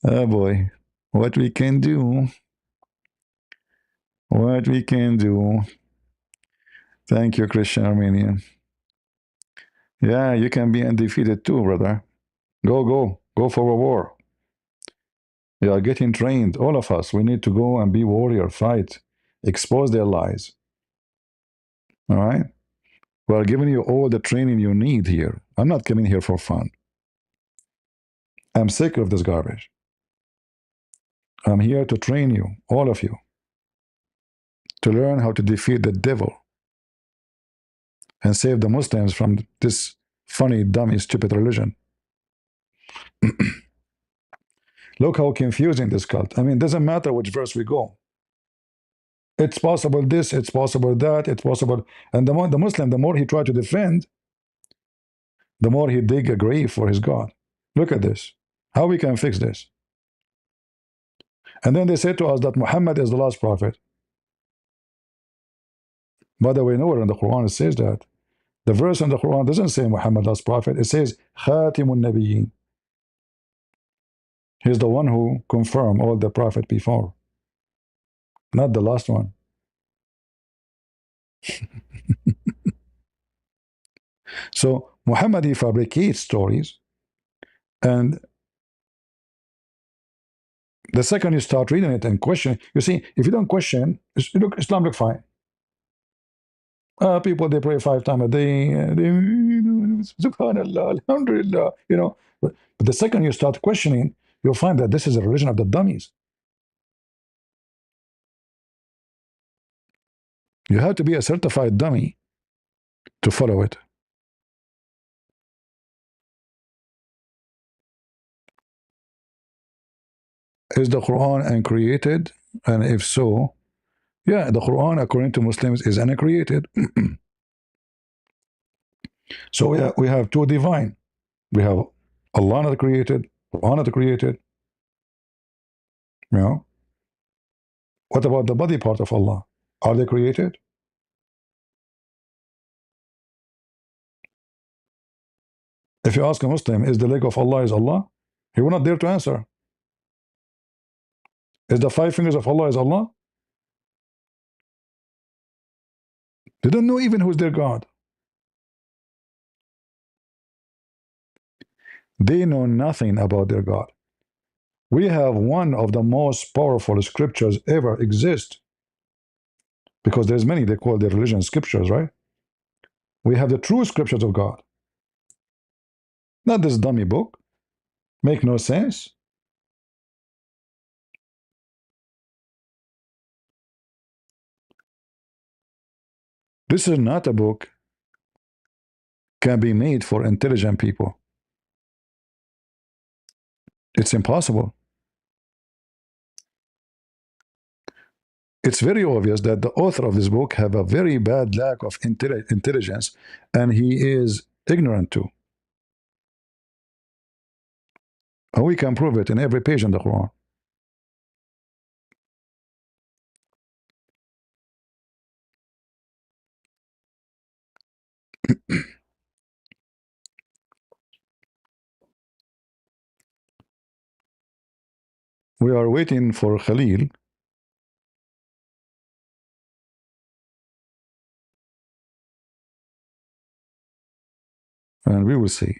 Oh boy, what we can do, what we can do. Thank you, Christian Armenian. Yeah, you can be undefeated too, brother. Go for a war. You are getting trained. All of us, we need to go and be warrior, fight, expose their lies. All right? We are giving you all the training you need here. I'm not coming here for fun. I'm sick of this garbage. I'm here to train you, all of you, to learn how to defeat the devil and save the Muslims from this funny, dummy, stupid religion. Look how confusing this cult. I mean, it doesn't matter which verse we go. It's possible this, it's possible that, it's possible. And the Muslim, the more he tried to defend, the more he dig a grave for his God. Look at this. How we can fix this? And then they say to us that Muhammad is the last prophet. By the way, nowhere in the Quran it says that. The verse in the Quran doesn't say Muhammad last prophet. It says Khatimun Nabiyyin. He's the one who confirmed all the prophet before, not the last one. So Muhammad, he fabricates stories, and the second you start reading it and question, you see, if you don't question, Islam look fine. People, they pray 5 times a day. Subhanallah, Alhamdulillah, you know. But the second you start questioning, you'll find that this is a religion of the dummies. You have to be a certified dummy to follow it. Is the Quran uncreated? And if so, yeah, the Quran, according to Muslims, is uncreated. So we have two divine. We have Allah not created, Quran not created. You know, what about the body part of Allah? Are they created? If you ask a Muslim, is the leg of Allah is Allah? He will not dare to answer. Is the five fingers of Allah is Allah? They don't know even who's their God. They know nothing about their God. We have one of the most powerful scriptures ever exist, because there's many, they call their religion scriptures, right? We have the true scriptures of God, not this dummy book. Make no sense. This is not a book can be made for intelligent people. It's impossible. It's very obvious that the author of this book have a very bad lack of intelligence, and he is ignorant too. And we can prove it in every page in the Quran. We are waiting for Khalil. And we will see.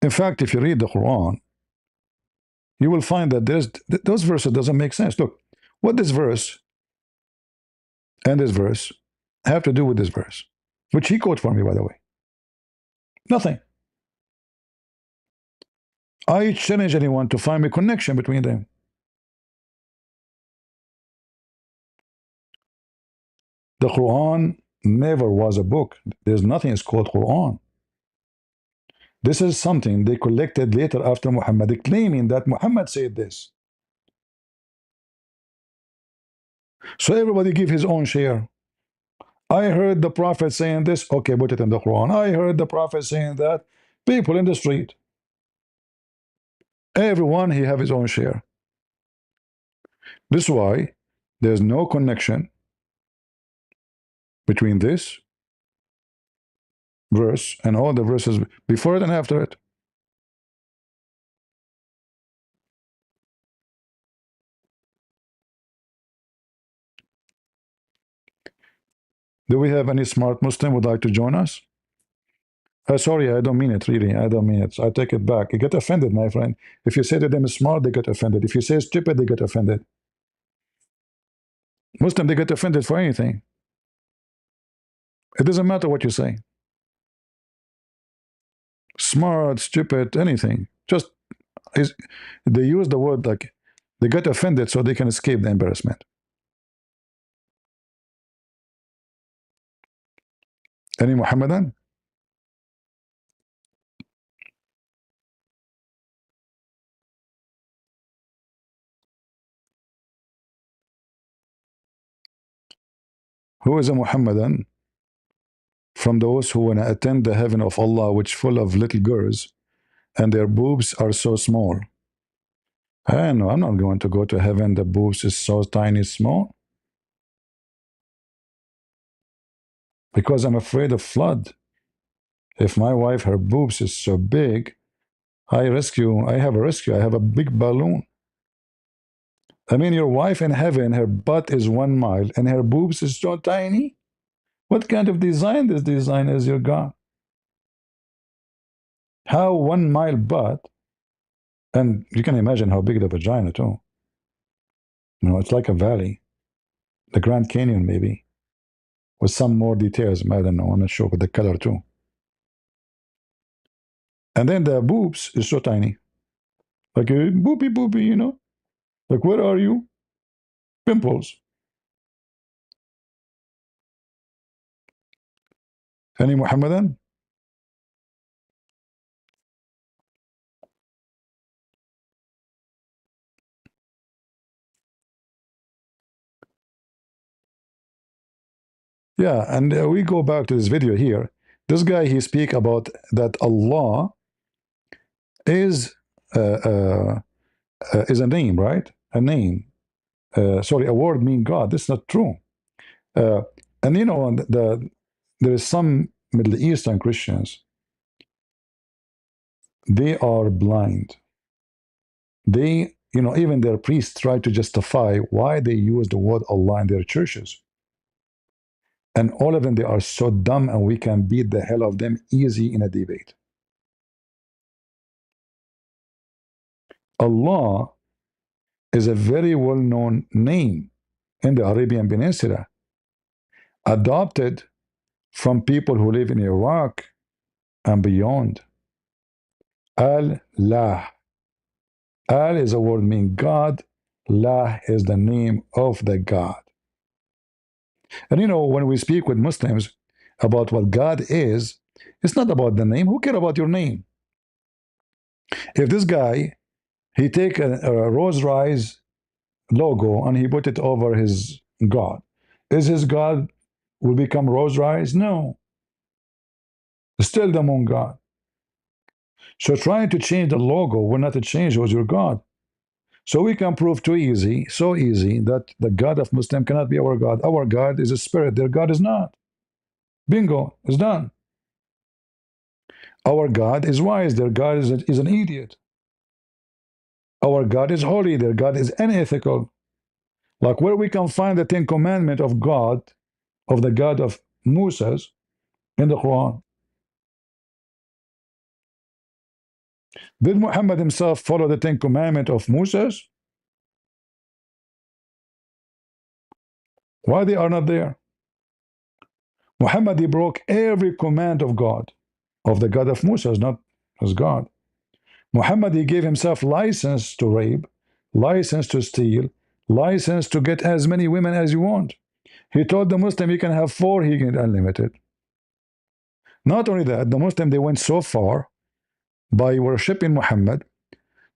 In fact, if you read the Quran, you will find that those verses doesn't make sense. Look, what this verse and this verse have to do with this verse, which he quote for me, by the way. Nothing. I challenge anyone to find a connection between them. The Quran never was a book. There's nothing is called Quran. This is something they collected later after Muhammad, claiming that Muhammad said this. So everybody give his own share. I heard the Prophet saying this. Okay, put it in the Quran. I heard the Prophet saying that. People in the street. Everyone, he have his own share. This is why there's no connection between this verse and all the verses before it and after it. Do we have any smart Muslim who would like to join us? Sorry, I don't mean it, really. I don't mean it. I take it back. You get offended, my friend. If you say to them smart, they get offended. If you say stupid, they get offended. Muslim, they get offended for anything. It doesn't matter what you say. Smart, stupid, anything. Just they use the word like they get offended so they can escape the embarrassment. Any Muhammadan? Who is a Muhammadan from those who want to attend the heaven of Allah, which full of little girls, and their boobs are so small? I know, I'm not going to go to heaven. The boobs is so tiny, small, because I'm afraid of flood. If my wife, her boobs is so big, I have a rescue. I have a big balloon. I mean, your wife in heaven, her butt is 1 mile, and her boobs is so tiny. What kind of design this design is your God? How 1 mile butt, and you can imagine how big the vagina too. You know, it's like a valley, the Grand Canyon maybe, with some more details. I don't know, I'm not sure, but the color too. And then the boobs is so tiny, like a boopy, you know, like where are you? Pimples. Any Muhammadan? Yeah, and we go back to this video here. This guy, he speak about that Allah uh, uh, is a name, right? A name. Sorry, a word mean God. This is not true. Uh, and you know, there is some Middle Eastern Christians. They are blind. They, you know, even their priests try to justify why they use the word Allah in their churches. And all of them, they are so dumb, and we can beat the hell of them easy in a debate. Allah is a very well-known name in the Arabian Peninsula, adopted from people who live in Iraq and beyond. Allah. Al is a word meaning God. La is the name of the God. And you know, when we speak with Muslims about what God is, it's not about the name. Who cares about your name? If this guy, he take a Rolls-Royce logo and he put it over his God, is his God will become Rolls-Royce? No. Still the moon God. So trying to change the logo will not change who's your God. So we can prove too easy, so easy, that the God of Muslim cannot be our God. Our God is a spirit. Their God is not. Bingo, it's done. Our God is wise. Their God is an idiot. Our God is holy. Their God is unethical. Like where we can find the Ten Commandments of God, of the God of Moses in the Quran. Did Muhammad himself follow the Ten Commandments of Moses? Why they are not there? Muhammad, he broke every command of God, of the God of Moses, not as God. Muhammad, he gave himself license to rape, license to steal, license to get as many women as you want. He told the Muslim he can have four, he can unlimited. Not only that, the Muslim, they went so far by worshipping Muhammad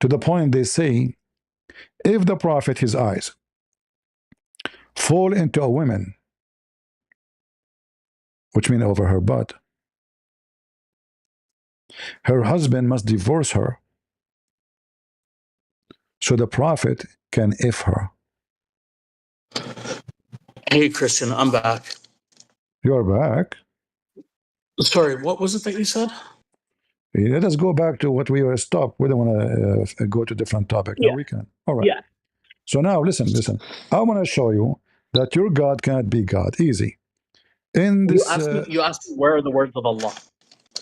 to the point they say, if the Prophet, his eyes, fall into a woman, which means over her butt, her husband must divorce her so the Prophet can if her. Hey, Christian, I'm back. You're back. Sorry, what was it that you said? Let us go back to what we were stopped. We don't want to go to different topic. Now Yeah, we can. All right. yeah. So now listen. I want to show you that your God cannot be God. Easy. In You this, asked me. You asked me where are the words of Allah?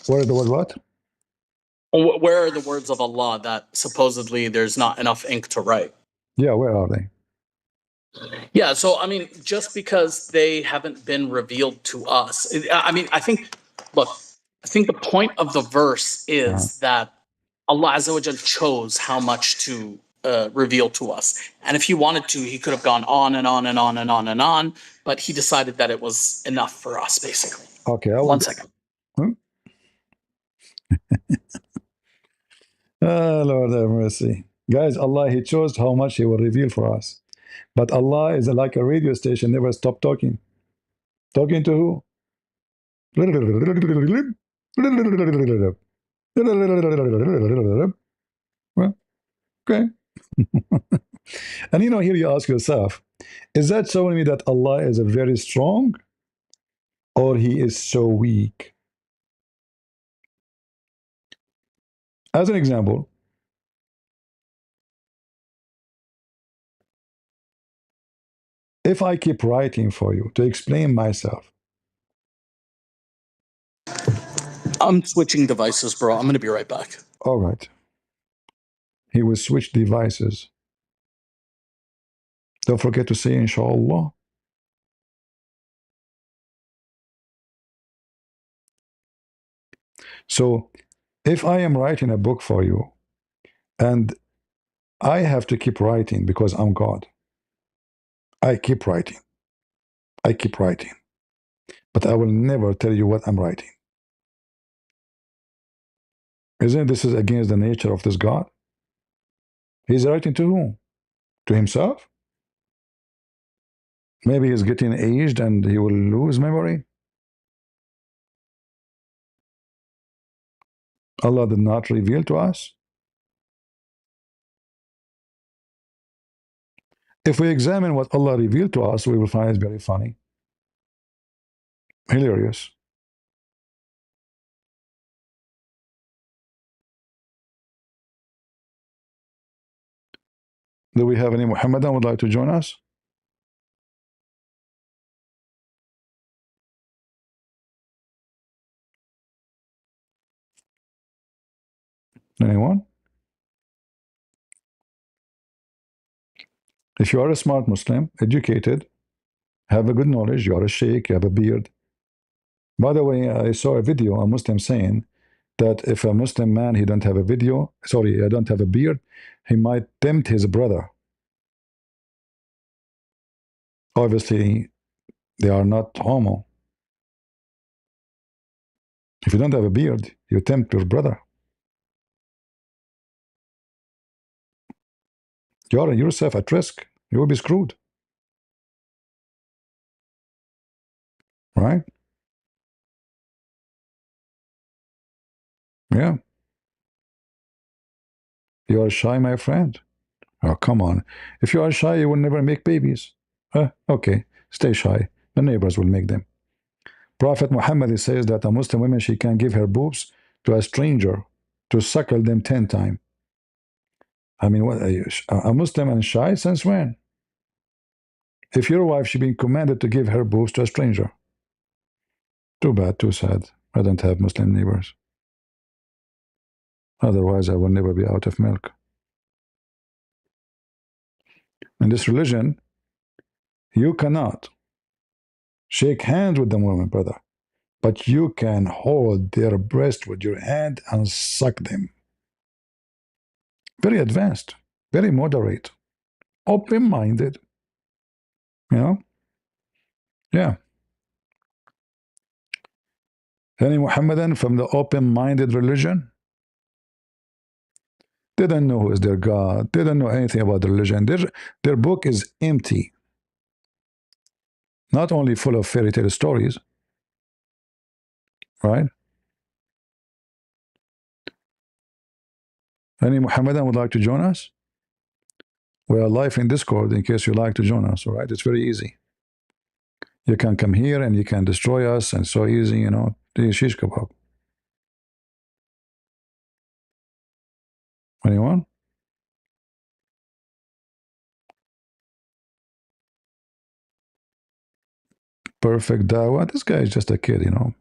where the word what? Where are the words of Allah that supposedly there's not enough ink to write? Yeah, where are they? Yeah, so I mean, just because they haven't been revealed to us, I mean, look, I think the point of the verse Uh-huh. is that Allah Azza wa Jal chose how much to reveal to us. And if he wanted to, he could have gone on and on and on and on and on, but he decided that it was enough for us, basically. Okay, I One want. second. Hmm? Oh, Lord have mercy. Guys, Allah, He chose how much He will reveal for us. But Allah is like a radio station, never stop talking. Talking to who? Well, okay. And you know, here you ask yourself, is that showing me that Allah is a very strong or He is so weak? As an example, if I keep writing for you to explain myself, I'm switching devices, bro. I'm going to be right back. all right, He will switch devices. Don't forget to say inshallah. So if I am writing a book for you and I have to keep writing because I'm God, I keep writing. I keep writing. but I will never tell you what I'm writing. Isn't this is against the nature of this God? He's writing to whom? To himself? Maybe he's getting aged and he will lose memory. Allah did not reveal to us. If we examine what Allah revealed to us, we will find it very funny, hilarious. Do we have any Muhammadan would like to join us? Anyone? If you are a smart Muslim, educated, have a good knowledge, you are a sheikh, you have a beard. By the way, I saw a video, a Muslim saying that if a Muslim man, he don't have a video, sorry, I don't have a beard, he might tempt his brother. Obviously, they are not homo. If you don't have a beard, you tempt your brother. You are yourself at risk. You will be screwed. Right? Yeah. You are shy, my friend. Oh, come on. If you are shy, you will never make babies. Okay, stay shy. The neighbors will make them. Prophet Muhammad says that a Muslim woman, she can give her boobs to a stranger to suckle them 10 times. I mean, what, a Muslim and shy since when? If your wife, she been commanded to give her boobs to a stranger. Too bad, too sad. I don't have Muslim neighbors. Otherwise, I will never be out of milk. In this religion, you cannot shake hands with the woman, brother, but you can hold their breast with your hand and suck them. Very advanced, very moderate, open-minded. You know? Yeah. Any Muhammadan from the open-minded religion? They don't know who is their God. They don't know anything about the religion. Their book is empty. Not only full of fairy tale stories, right? Any Muhammadan would like to join us? We are live in Discord in case you like to join us, all right? It's very easy. You can come here and you can destroy us, and so easy, you know, the shish kebab. Anyone? Perfect dawah. This guy is just a kid, you know.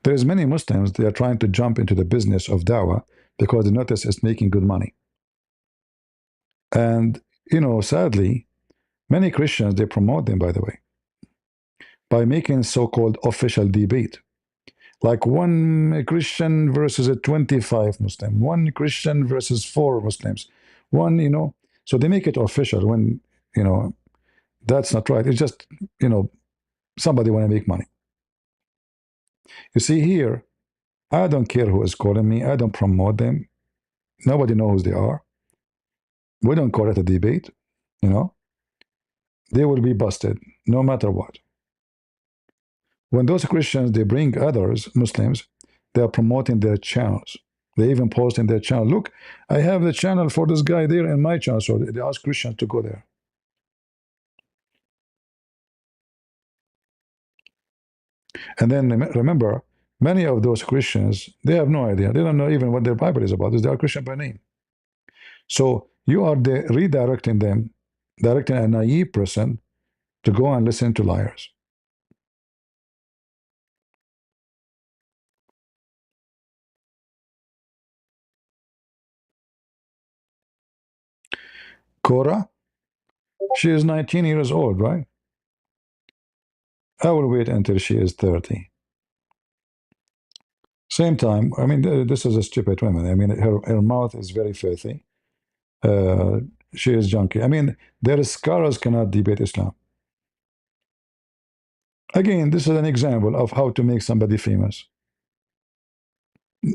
There's many Muslims, they are trying to jump into the business of dawah because they notice it's making good money. And, you know, sadly, many Christians, they promote them, by the way, by making so-called official debate. Like one Christian versus a 25 Muslim, one Christian versus 4 Muslims, one, you know, so they make it official when, you know, that's not right. It's just, you know, somebody want to make money. You see here, I don't care who is calling me. I don't promote them. Nobody knows who they are. We don't call it a debate, you know. They will be busted no matter what. When those Christians, they bring others, Muslims, they are promoting their channels. They even post in their channel, look, I have the channel for this guy there in my channel. So they ask Christians to go there. And then remember, many of those Christians, they have no idea. They don't know even what their Bible is about. They are Christian by name. So you are redirecting them, directing a naive person to go and listen to liars. Cora, she is 19 years old, right? I will wait until she is 30. Same time, I mean, this is a stupid woman. I mean, her mouth is very filthy. She is junkie. I mean, their scholars cannot debate Islam. Again, this is an example of how to make somebody famous.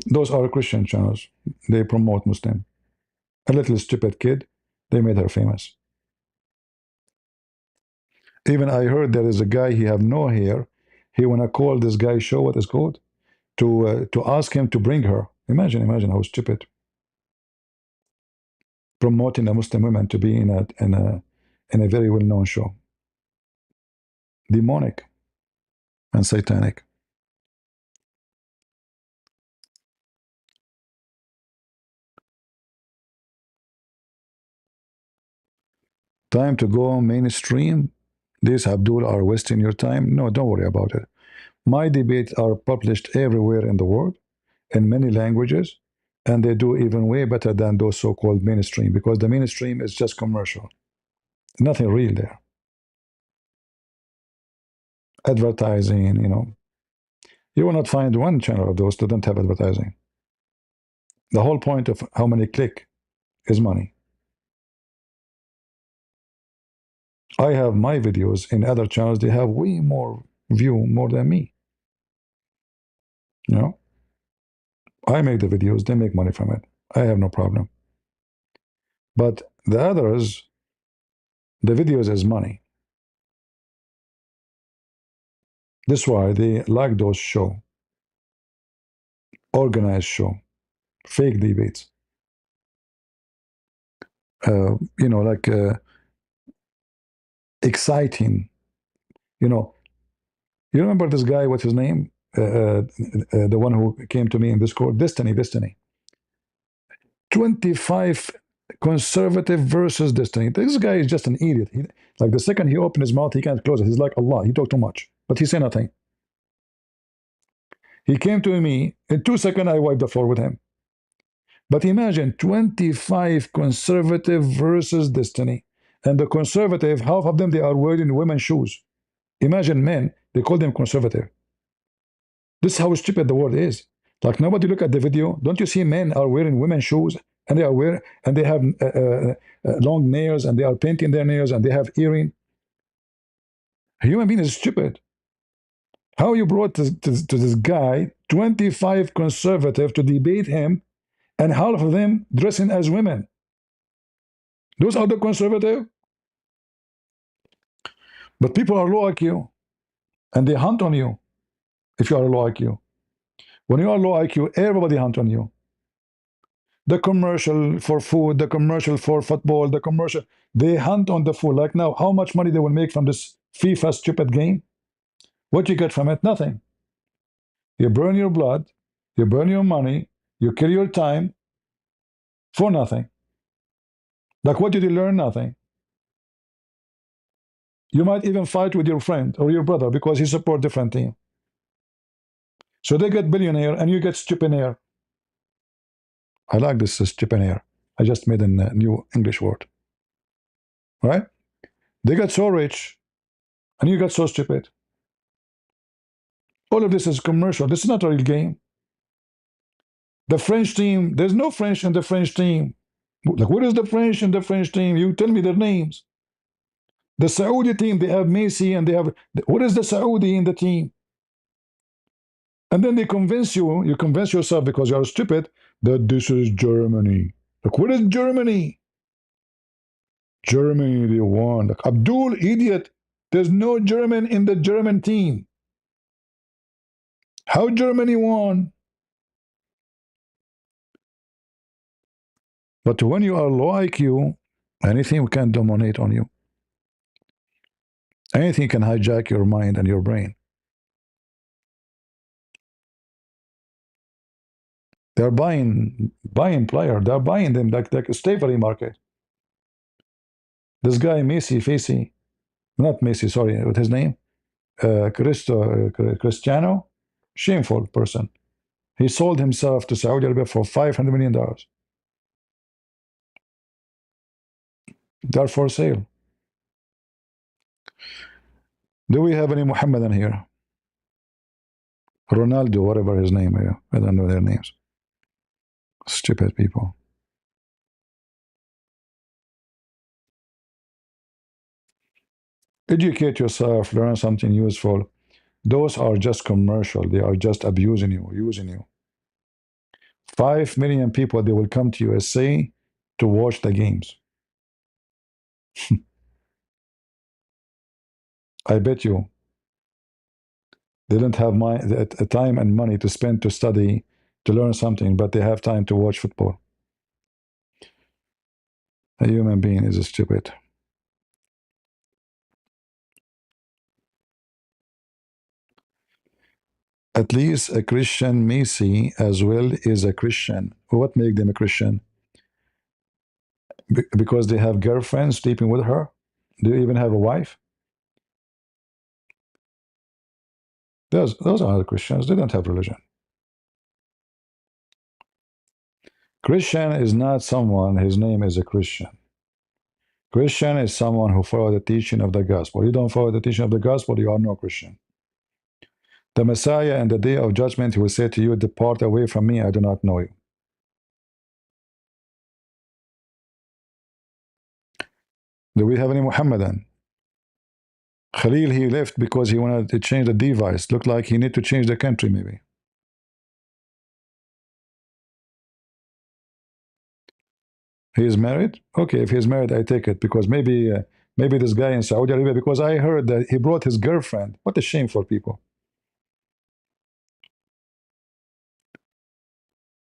Those are Christian channels. They promote Muslim. A little stupid kid, they made her famous. Even I heard there is a guy, he have no hair. He wanna call this guy show what is called to ask him to bring her. Imagine how stupid. Promoting a Muslim woman to be in a very well-known show. Demonic and satanic. Time to go mainstream. These Abdul are wasting your time. No, don't worry about it. My debates are published everywhere in the world in many languages, and they do even way better than those so-called mainstream, because the mainstream is just commercial. Nothing real there. Advertising, you know. You will not find one channel of those that don't have advertising. The whole point of how many click is money. I have my videos in other channels, they have way more view more than me. You know? I make the videos, they make money from it. I have no problem. But the others, the videos is money. That's why they like those show, organized show, fake debates. You know, like exciting. You know, you remember this guy? What's his name? The one who came to me in Discord. Destiny. 25 conservative versus Destiny. This guy is just an idiot. Like the second he opened his mouth, he can't close it. He's like Allah. He talked too much, but he said nothing. He came to me in 2 seconds. I wiped the floor with him. But imagine 25 conservative versus Destiny. And the conservative, half of them, they are wearing women's shoes. Imagine men, they call them conservative. This is how stupid the world is. Like nobody look at the video. Don't you see men are wearing women's shoes and they are wearing and they have long nails and they are painting their nails and they have earring. A human being is stupid. How you brought to this guy 25 conservative to debate him and half of them dressing as women? Those are the conservative. But people are low IQ and they hunt on you if you are low IQ. When you are low IQ, everybody hunt on you. The commercial for food, the commercial for football, the commercial, they hunt on the food. Like now, how much money they will make from this FIFA stupid game? What you get from it? Nothing. You burn your blood, you burn your money, you kill your time for nothing. Like what did you learn? Nothing. You might even fight with your friend or your brother because he support different team. So they get billionaire and you get stupidaire. I like this stupidaire. I just made a new English word. Right? They got so rich and you got so stupid. All of this is commercial. This is not a real game. The French team, there's no French in the French team. Like, what is the French in the French team? You tell me their names. The Saudi team, they have Messi and they have, what is the Saudi in the team? And then they convince you, you convince yourself because you are stupid, that this is Germany. Like, what is Germany? Germany, they won. Like, Abdul, idiot. There's no German in the German team. How Germany won? But when you are low IQ, anything can dominate on you. Anything can hijack your mind and your brain. They're buying player. They're buying them like a slavery market. This guy not Messi, sorry, what his name? Cristiano, shameful person. He sold himself to Saudi Arabia for $500 million. They're for sale. Do we have any Muhammadan here? Ronaldo, whatever his name is. I don't know their names. Stupid people. Educate yourself, learn something useful. Those are just commercial. They are just abusing you, using you. 5 million people, they will come to USA to watch the games. I bet you they don't have time and money to spend to study, to learn something, but they have time to watch football. A human being is stupid. At least a Christian Macy as well is a Christian. What makes them a Christian? Because they have girlfriends sleeping with her? Do you even have a wife? Those are Christians. They don't have religion. Christian is not someone, his name is a Christian. Christian is someone who follows the teaching of the gospel. You don't follow the teaching of the gospel, you are no Christian. The Messiah in the day of judgment, he will say to you, depart away from me, I do not know you. Do we have any Muhammadan? Khalil, he left because he wanted to change the device. Looked like he need to change the country, maybe. He is married? Okay, if he's married, I take it because maybe this guy in Saudi Arabia, because I heard that he brought his girlfriend. What a shame for people.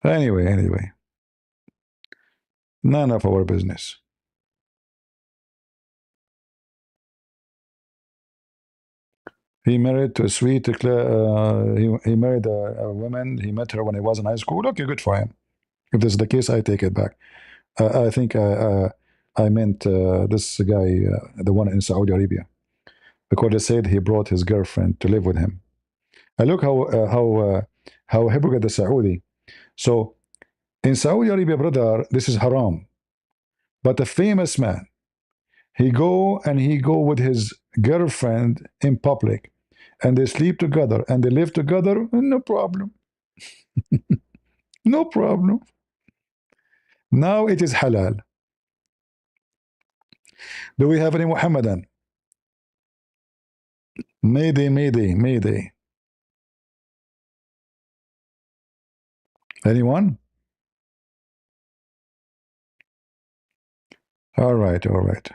Anyway, none of our business. He married to a sweet, he married a woman. He met her when he was in high school. Okay, good for him. If this is the case, I take it back. I think I meant this guy, the one in Saudi Arabia, because they said he brought his girlfriend to live with him. And look how hypocrite the Saudi. So in Saudi Arabia, brother, this is haram. But a famous man, he go with his girlfriend in public, and they sleep together and they live together, no problem. No problem. Now it is halal. Do we have any Muhammadan? Mayday, mayday, mayday. Anyone? All right, all right.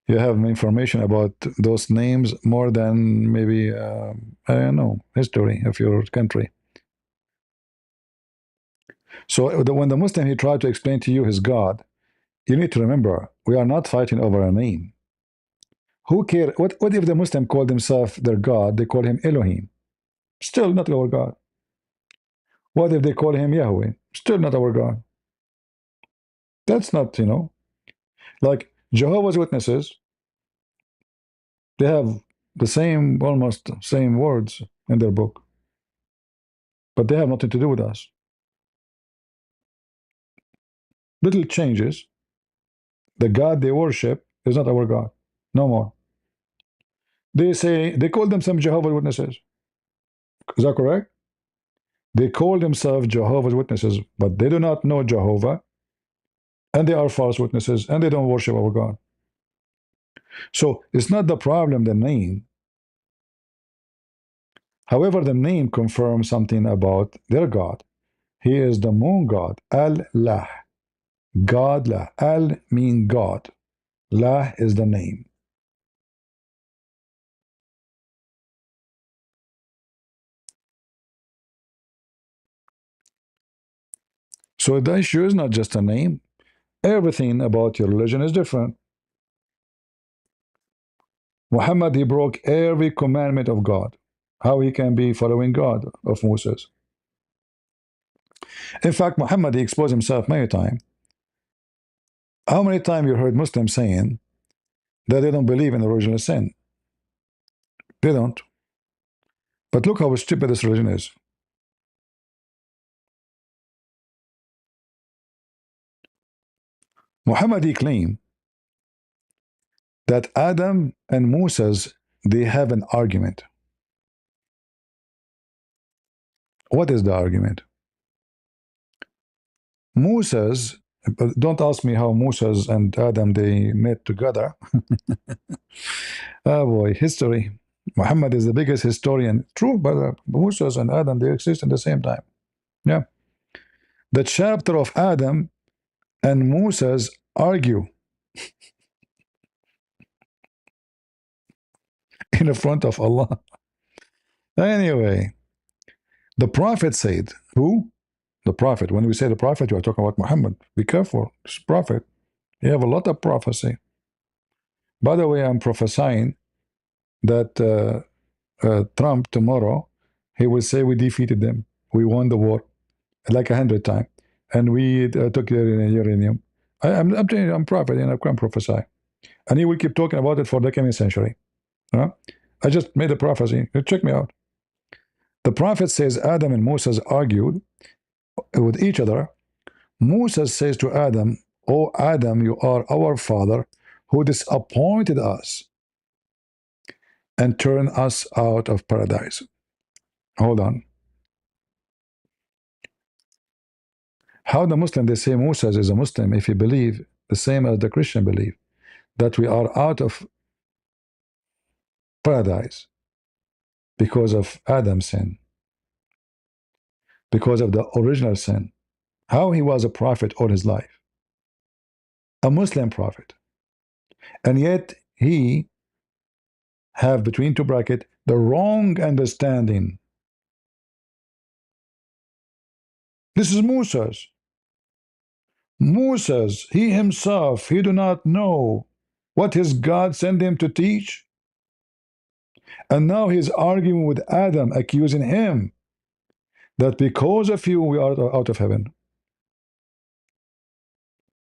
You have information about those names more than maybe, I don't know, history of your country. So when the Muslim, he tried to explain to you his God, you need to remember, we are not fighting over a name. Who care? What if the Muslim called himself their God? They call him Elohim. Still not our God. What if they call him Yahweh? Still not our God. That's not, like Jehovah's Witnesses, they have the same, almost same words in their book, but they have nothing to do with us. Little changes. The God they worship is not our God. No more. They call themselves Jehovah's Witnesses. Is that correct? They call themselves Jehovah's Witnesses, but they do not know Jehovah, and they are false witnesses, and they don't worship our God. So it's not the problem, the name. However, the name confirms something about their God. He is the moon god, Al-Lah. God Lah. Al mean God. Lah is the name. So the issue is not just a name. Everything about your religion is different. Muhammad, he broke every commandment of God. How he can be following God of Moses? In fact, Muhammad, he exposed himself many times. How many times you heard Muslims saying that they don't believe in original sin? They don't. But look how stupid this religion is. Muhammad, he claimed that Adam and Moses, they have an argument. What is the argument? Moses But don't ask me how Moses and Adam they met together. Oh boy, history. Muhammad is the biggest historian. True, but Moses and Adam they exist in the same time. Yeah. The chapter of Adam and Moses argue in the front of Allah. Anyway, the prophet said, who? The prophet. When we say the prophet, you are talking about Muhammad. Be careful. This prophet. You have a lot of prophecy. By the way, I'm prophesying that Trump tomorrow, he will say we defeated them. We won the war like 100 times. And we took uranium. I'm telling you, I'm prophet and I can prophesy. And he will keep talking about it for the coming century. I just made a prophecy. Check me out. The prophet says Adam and Moses argued with each other. Moses says to Adam, "O Adam, you are our father who disappointed us and turned us out of paradise." Hold on. How the Muslim, they say Moses is a Muslim if he believe the same as the Christian believe, that we are out of paradise because of Adam's sin, because of the original sin. How he was a prophet all his life, a Muslim prophet, and yet he have between two brackets the wrong understanding. This is Moses. Moses, he himself, he do not know what his God sent him to teach. And now he's arguing with Adam, accusing him that because of you we are out of heaven.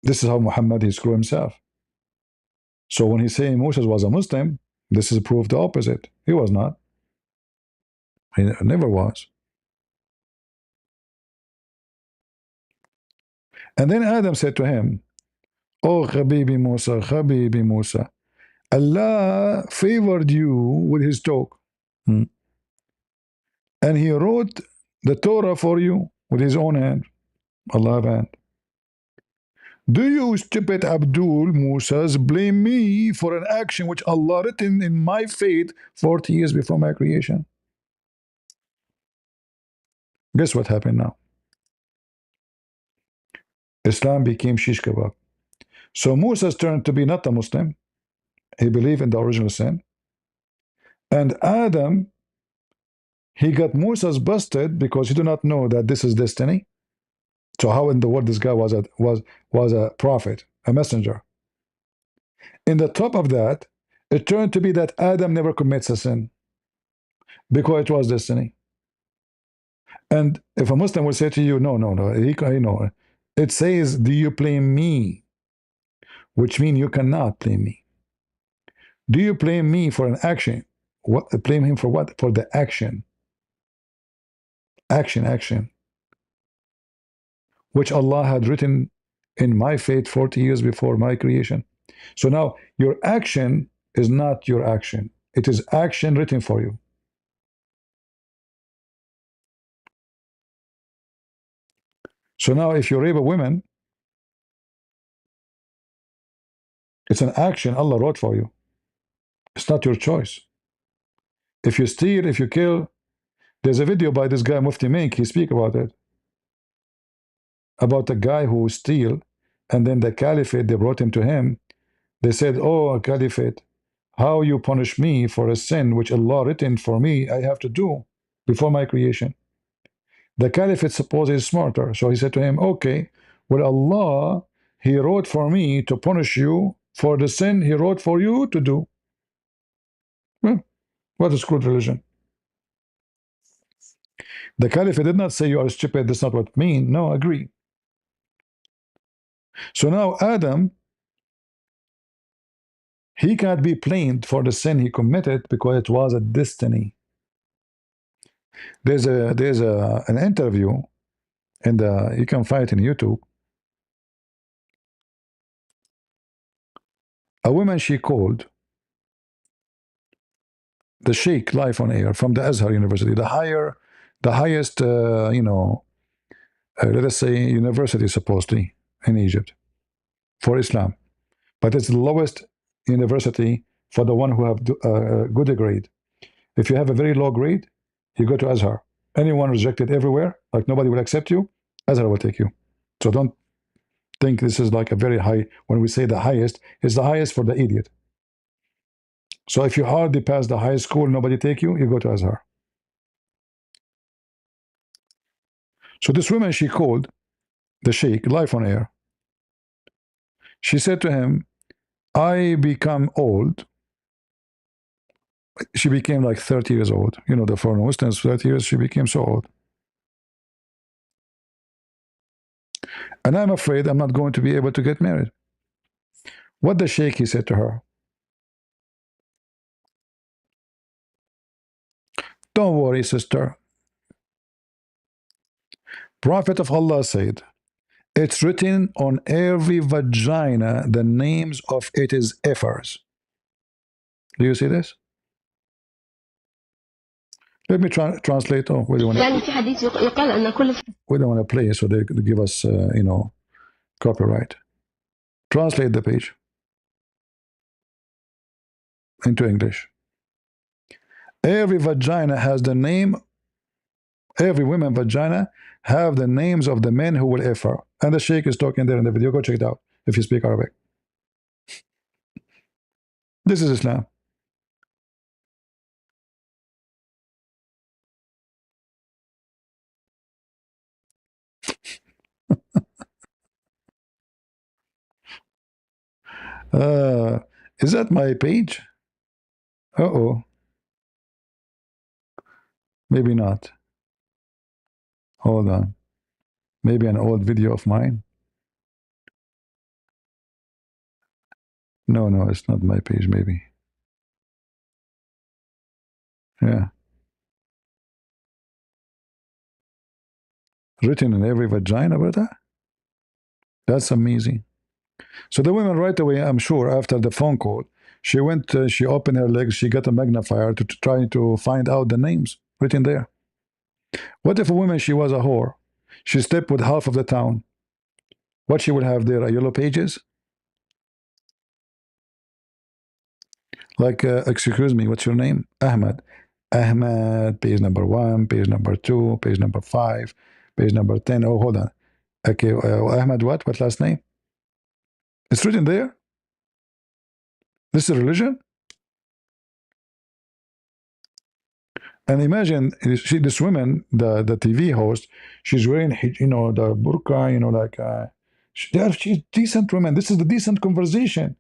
This is how Muhammad he screwed himself. So when he's saying Moses was a Muslim, this is proof the opposite. He was not. He never was. And then Adam said to him, "Oh Habibi Musa, Habibi Musa, Allah favored you with his talk. And he wrote the Torah for you with his own hand. Allah hand. Do you, stupid Abdul Musas, blame me for an action which Allah written in my fate 40 years before my creation?" Guess what happened now? Islam became shish kebab. So Moses turned to be not a Muslim. He believed in the original sin. And Adam, he got Moses busted because he did not know that this is destiny. So how in the world this guy was a prophet, a messenger? In the top of that, it turned to be that Adam never commits a sin because it was destiny. And if a Muslim will say to you, no, no, it says, do you blame me? Which means you cannot blame me. Do you blame me for an action? What, blame him for what? For the action. Action. Which Allah had written in my fate 40 years before my creation. So now your action is not your action. It is action written for you. So now if you rape a woman, it's an action Allah wrote for you. It's not your choice. If you steal, if you kill, there's a video by this guy Mufti Mink, he speak about it. About a guy who steal, and then the caliphate, they brought him to him. They said, "Oh, caliphate, how you punish me for a sin which Allah written for me, I have to do before my creation." The caliphate suppose he's smarter. So he said to him, "Okay, well, Allah, he wrote for me to punish you for the sin he wrote for you to do." Well, what is good religion? The caliphate did not say you are stupid, that's not what it means. No, agree. So now Adam, he can't be blamed for the sin he committed because it was a destiny. There's an interview, and you can find it in YouTube. A woman, she called the sheikh live on air from the Azhar University, the highest, let us say, university supposedly in Egypt for Islam, but it's the lowest university for the one who have good grade. If you have a very low grade, you go to Azhar. Anyone rejected everywhere, like nobody will accept you, Azhar will take you. So don't think this is like a very high. When we say the highest, it's the highest for the idiot. So if you hardly pass the high school, nobody take you, you go to Azhar. So this woman, she called the sheikh live on air. She said to him, I become old. She became like 30 years old. You know, the foreign Muslims, 30 years, she became so old. And I'm afraid I'm not going to be able to get married. What the sheikh, he said to her, don't worry, sister. Prophet of Allah said, it's written on every vagina the names of its effers. Do you see this? Let me translate. Oh, we don't want to play, so they give us, copyright. Translate the page into English. Every vagina has the name. Every woman vagina have the names of the men who will effer. And the sheikh is talking there in the video. Go check it out if you speak Arabic. This is Islam. Is that my page? Uh-oh. Maybe not. Hold on. Maybe an old video of mine. No, it's not my page, maybe. Yeah. Written in every vagina, brother? That's amazing. So the woman right away, I'm sure, after the phone call, she went, she opened her legs, she got a magnifier to try to find out the names written there. What if a woman, she was a whore? She slept with half of the town. What she will have there are yellow pages? Like, excuse me, what's your name? Ahmed. Ahmed, page number 1, page number 2, page number 5, page number 10. Oh, hold on. Okay, Ahmed what? What last name? It's written there. This is religion? And imagine this woman, the TV host, she's wearing, the burqa, she's decent woman. This is the decent conversation.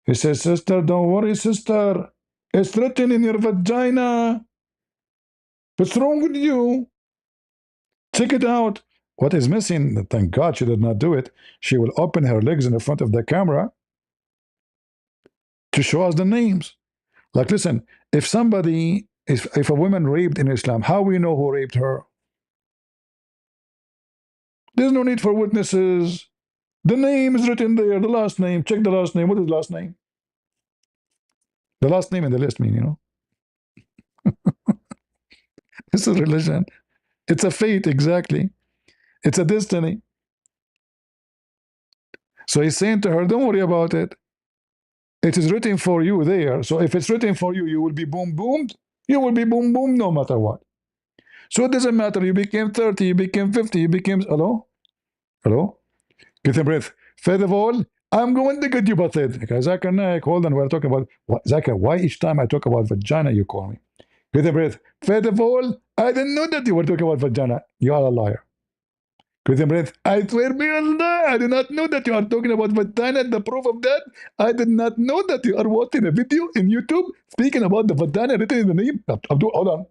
He says, sister, don't worry, sister. It's written in your vagina. What's wrong with you? Check it out. What is missing? Thank God she did not do it. She will open her legs in the front of the camera to show us the names. Like, listen, if a woman raped in Islam, how we know who raped her? There's no need for witnesses. The name is written there, the last name. Check the last name. What is the last name? The last name in the list mean, This is religion. It's a fate, exactly. It's a destiny. So he's saying to her, don't worry about it. It is written for you there. So if it's written for you, you will be boom boomed. You will be boom boomed no matter what. So it doesn't matter. You became 30, you became 50, you became... Hello? Hello? Get a breath. First of all, I'm going to get you pathetic. Zakir Naik, hold on. We're talking about... Zakir, why each time I talk about vagina, you call me? Get a breath. First of all, I didn't know that you were talking about vagina. You are a liar. Get a breath. I swear by Allah, I did not know that you are talking about vagina. The proof of that, I did not know that you are watching a video in YouTube speaking about the vagina written in the name. Hold on.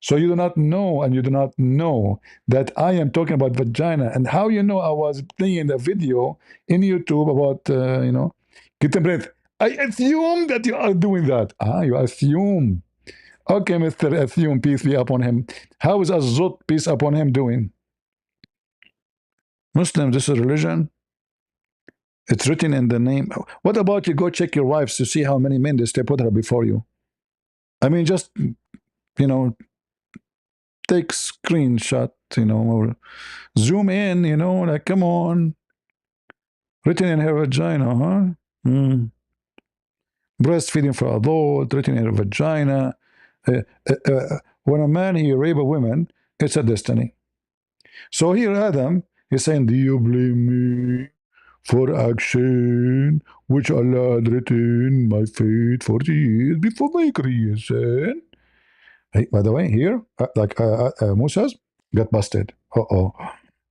So you do not know, and you do not know that I am talking about vagina. And how you know I was playing a video in YouTube about, get a breath. I assume that you are doing that. You assume. Okay, Mr. Assume, peace be upon him. How is Azot, peace upon him, doing? Muslim, this is religion. It's written in the name. What about you go check your wives to see how many men they step with her before you? I mean, just, take screenshot, or zoom in, like, come on. Written in her vagina, huh? Mm. Breastfeeding for adult, written in her vagina. When a man he rape a woman, it's a destiny. So here Adam is saying, do you blame me for action which Allah had written my fate 40 years before my creation? Hey, by the way, here, Moses got busted. Uh-oh.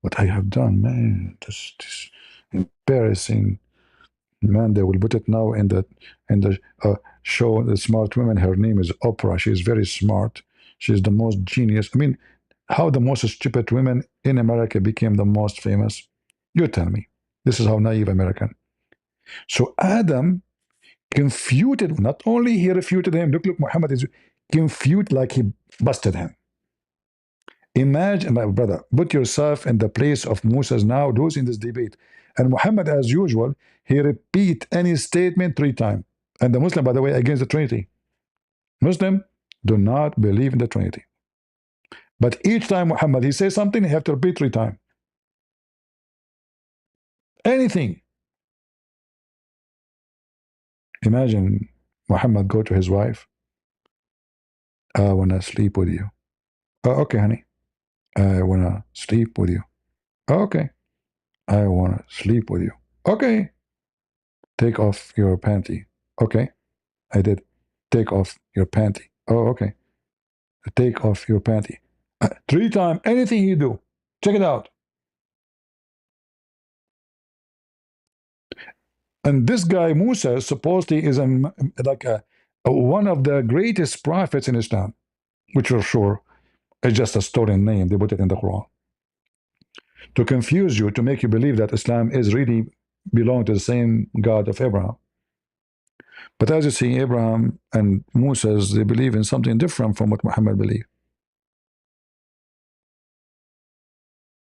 What I have done, man, this embarrassing. Man, they will put it now in the show. The smart woman. Her name is Oprah. She is very smart. She's the most genius. I mean, how the most stupid women in America became the most famous? You tell me. This is how naive American. So Adam confuted. Not only he refuted him. Look, Muhammad is confused like he busted him. Imagine, my brother, put yourself in the place of Moses now, those in this debate. And Muhammad, as usual, he repeat any statement 3 times. And the Muslim, by the way, against the Trinity. Muslim do not believe in the Trinity. But each time Muhammad, he says something, he have to repeat 3 times. Anything. Imagine Muhammad go to his wife. I want to sleep with you. Oh, okay, honey. I want to sleep with you. Oh, okay. I want to sleep with you. Okay. Take off your panty. Okay. I did. Take off your panty. Oh, okay. Take off your panty. 3 times, anything you do. Check it out. And this guy, Musa, supposedly is one of the greatest prophets in Islam, which for sure is just a stolen name. They put it in the Quran. To confuse you, to make you believe that Islam is really belong to the same God of Abraham. But as you see, Abraham and Moses, they believe in something different from what Muhammad believed.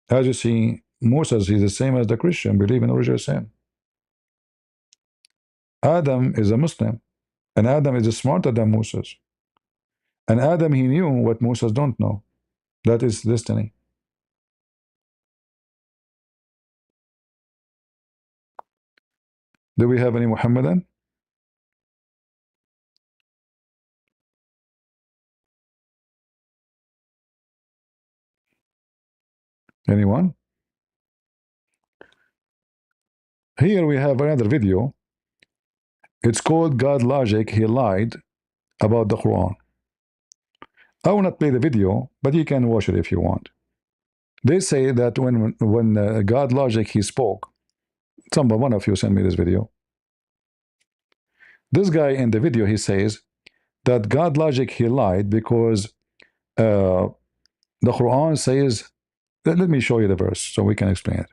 As you see, Moses is the same as the Christian, believe in original sin. Adam is a Muslim, and Adam is smarter than Moses. And Adam, he knew what Moses don't know. That is destiny. Do we have any Muhammadan? Anyone? Here we have another video. It's called God Logic, He Lied About the Quran. I will not play the video, but you can watch it if you want. They say that when God Logic, he spoke, one of you sent me this video. This guy in the video, he says that God Logic, he lied because the Quran says, let me show you the verse so we can explain it.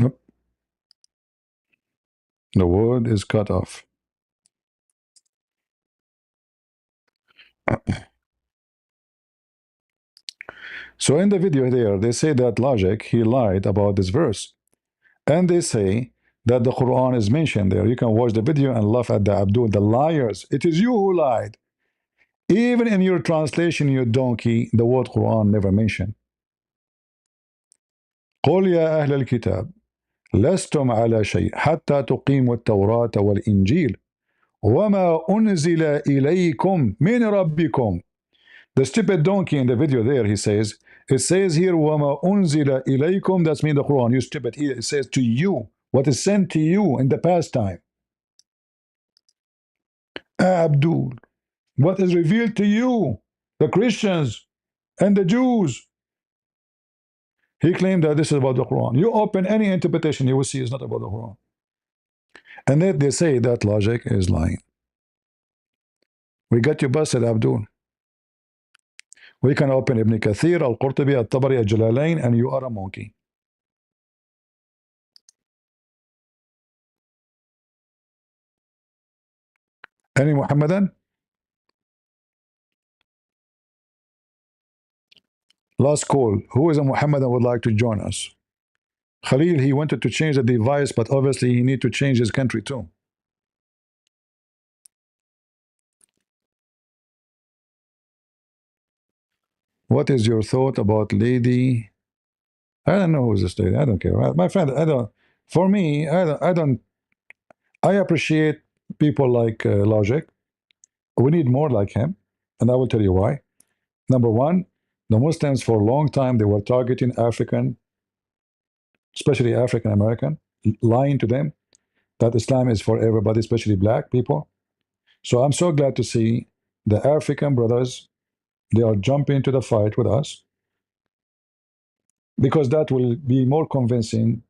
Yep. The word is cut off. So in the video there, they say that Logic, he lied about this verse. And they say that the Quran is mentioned there. You can watch the video and laugh at the Abdul, the liars. It is you who lied. Even in your translation, you donkey, the word Quran never mentioned. قل يا أهل الكتاب لستم على شيء حتى تقيموا التوراة والإنجيل وما أنزل إليكم من ربكم. The stupid donkey in the video there, he says, it says here, وَمَا أُنزِلَ إِلَيْكُمْ, that's mean the Quran, you stupid. Here it says to you, what is sent to you in the past time. Abdul, what is revealed to you, the Christians and the Jews. He claimed that this is about the Quran. You open any interpretation, you will see it's not about the Quran. And then they say that Logic is lying. We got you busted, Abdul. We can open Ibn Kathir, Al-Qurtubi, Al-Tabari, Al-Jalalain, and you are a monkey. Any Muhammadan? Last call. Who is a Muhammadan would like to join us? Khalil, he wanted to change the device, but obviously he need to change his country too. What is your thought about lady? I don't know who's this lady. I don't care. My friend, I don't. For me, I don't. I appreciate people like Logic. We need more like him, and I will tell you why. Number one, the Muslims for a long time they were targeting African, especially African American, lying to them that Islam is for everybody, especially black people. So I'm so glad to see the African brothers, they are jumping into the fight with us because that will be more convincing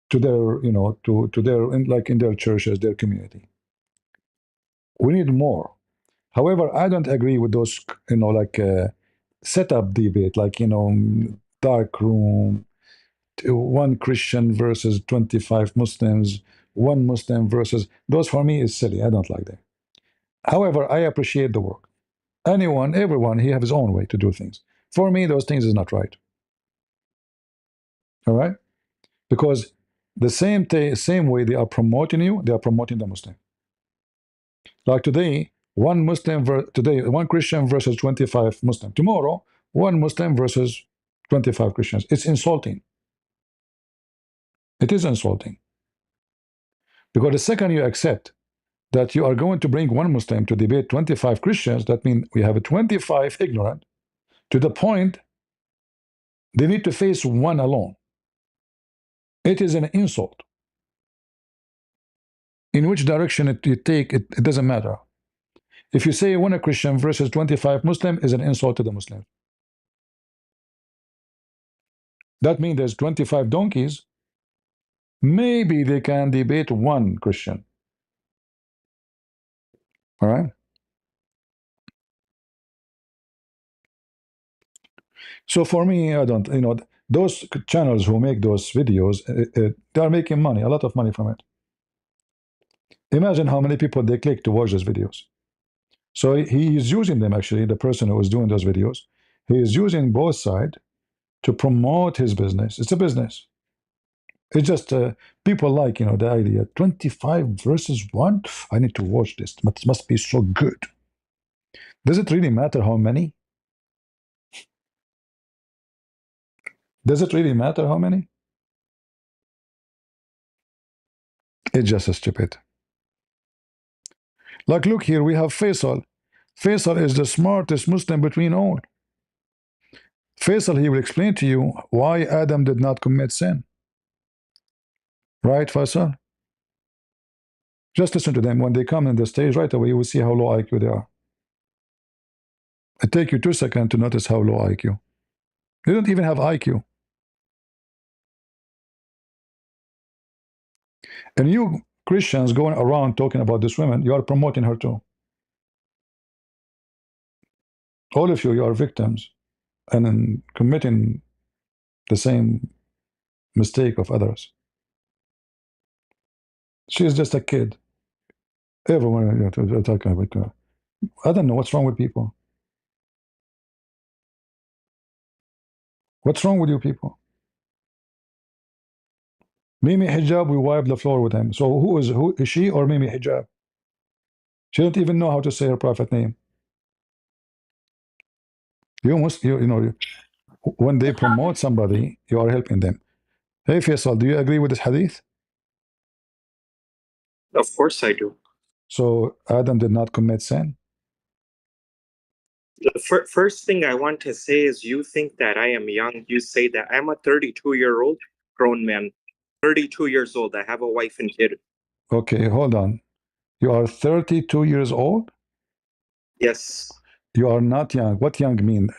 to their, to their, like in their churches, their community. We need more. However, I don't agree with those, like setup debate, like, dark room, one Christian versus 25 Muslims, one Muslim versus, those for me is silly. I don't like that. However, I appreciate the work. Anyone, everyone, he have his own way to do things. For me, those things is not right. All right? Because the same way they are promoting you, they are promoting the Muslim. Like today, one Christian versus 25 Muslim. Tomorrow, one Muslim versus 25 Christians. It's insulting. It is insulting. Because the second you accept that you are going to bring one Muslim to debate 25 Christians, that means we have a 25 ignorant to the point they need to face one alone. It is an insult. In which direction you take, it doesn't matter. If you say one Christian versus 25 Muslim is an insult to the Muslims. That means there's 25 donkeys. Maybe they can debate one Christian. All right? So for me, I don't, those channels who make those videos, they are making money, a lot of money from it. Imagine how many people they click to watch those videos. So he is using them, actually, the person who is doing those videos. He is using both sides to promote his business. It's a business. It's just people like, the idea 25 versus 1. I need to watch this. It must be so good. Does it really matter how many? Does it really matter how many? It's just stupid. Like, look here, we have Faisal. Faisal is the smartest Muslim between all. Faisal, he will explain to you why Adam did not commit sin. Right, Faisal? Just listen to them. When they come on the stage, right away, you will see how low IQ they are. It takes you 2 seconds to notice how low IQ. You don't even have IQ. And you Christians going around talking about this woman, you are promoting her too. All of you are victims and committing the same mistake of others. She is just a kid. Everyone talking about her. I don't know what's wrong with people. What's wrong with you people? Mimi Hijab, we wiped the floor with him. So who is she or Mimi Hijab? She don't even know how to say her prophet name. You must, when they promote somebody, you are helping them. Hey Faisal, do you agree with this hadith? Of course I do. So Adam did not commit sin? The first thing I want to say is you think that I am young. You say that I'm a 32-year-old grown man. 32 years old. I have a wife and kid. Okay, hold on. You are 32 years old? Yes. You are not young. What young mean?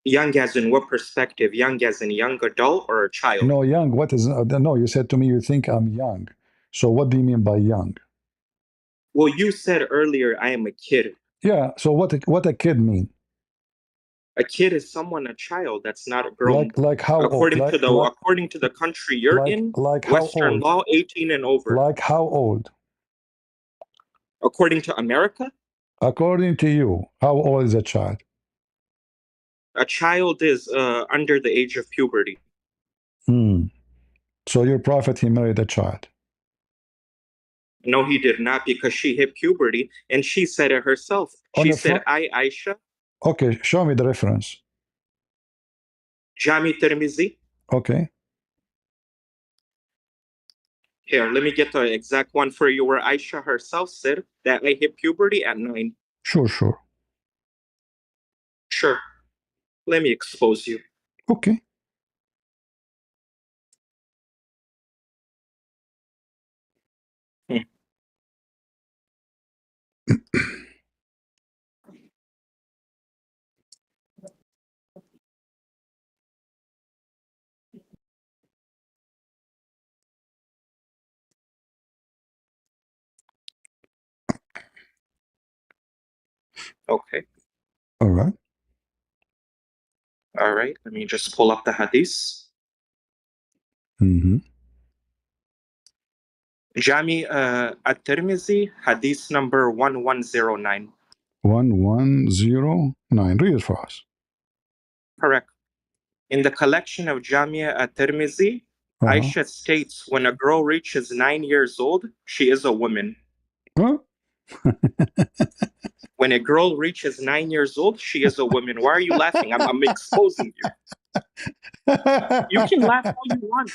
Young as in what perspective? Young as in young adult or a child? No, young. What is? No, you said to me you think I'm young. So what do you mean by young? Well, you said earlier I am a kid. Yeah. So what a kid mean? A kid is someone, a child that's not a grown. Like how old? According to the country you're in, like how Western old? law, 18 and over. Like how old? According to America? According to you, how old is a child? A child is under the age of puberty. So your prophet, he married a child. No, he did not, because she hit puberty and she said it herself. On She the said, front. I, Aisha, Okay, show me the reference. Jami Tirmizi. Okay. Here, let me get the exact one for you, where Aisha herself said that I hit puberty at 9. Sure, sure. Sure. Let me expose you. Okay. Hmm. Okay. All right. All right. Let me just pull up the hadith. Mm-hmm. Jami at-Tirmizi, hadith number 1109. 1109. Read it for us. Correct. In the collection of Jamia at-Tirmizi, Aisha states, when a girl reaches 9 years old, she is a woman. Huh? When a girl reaches 9 years old, she is a woman. Why are you laughing? I'm exposing you. You can laugh all you want.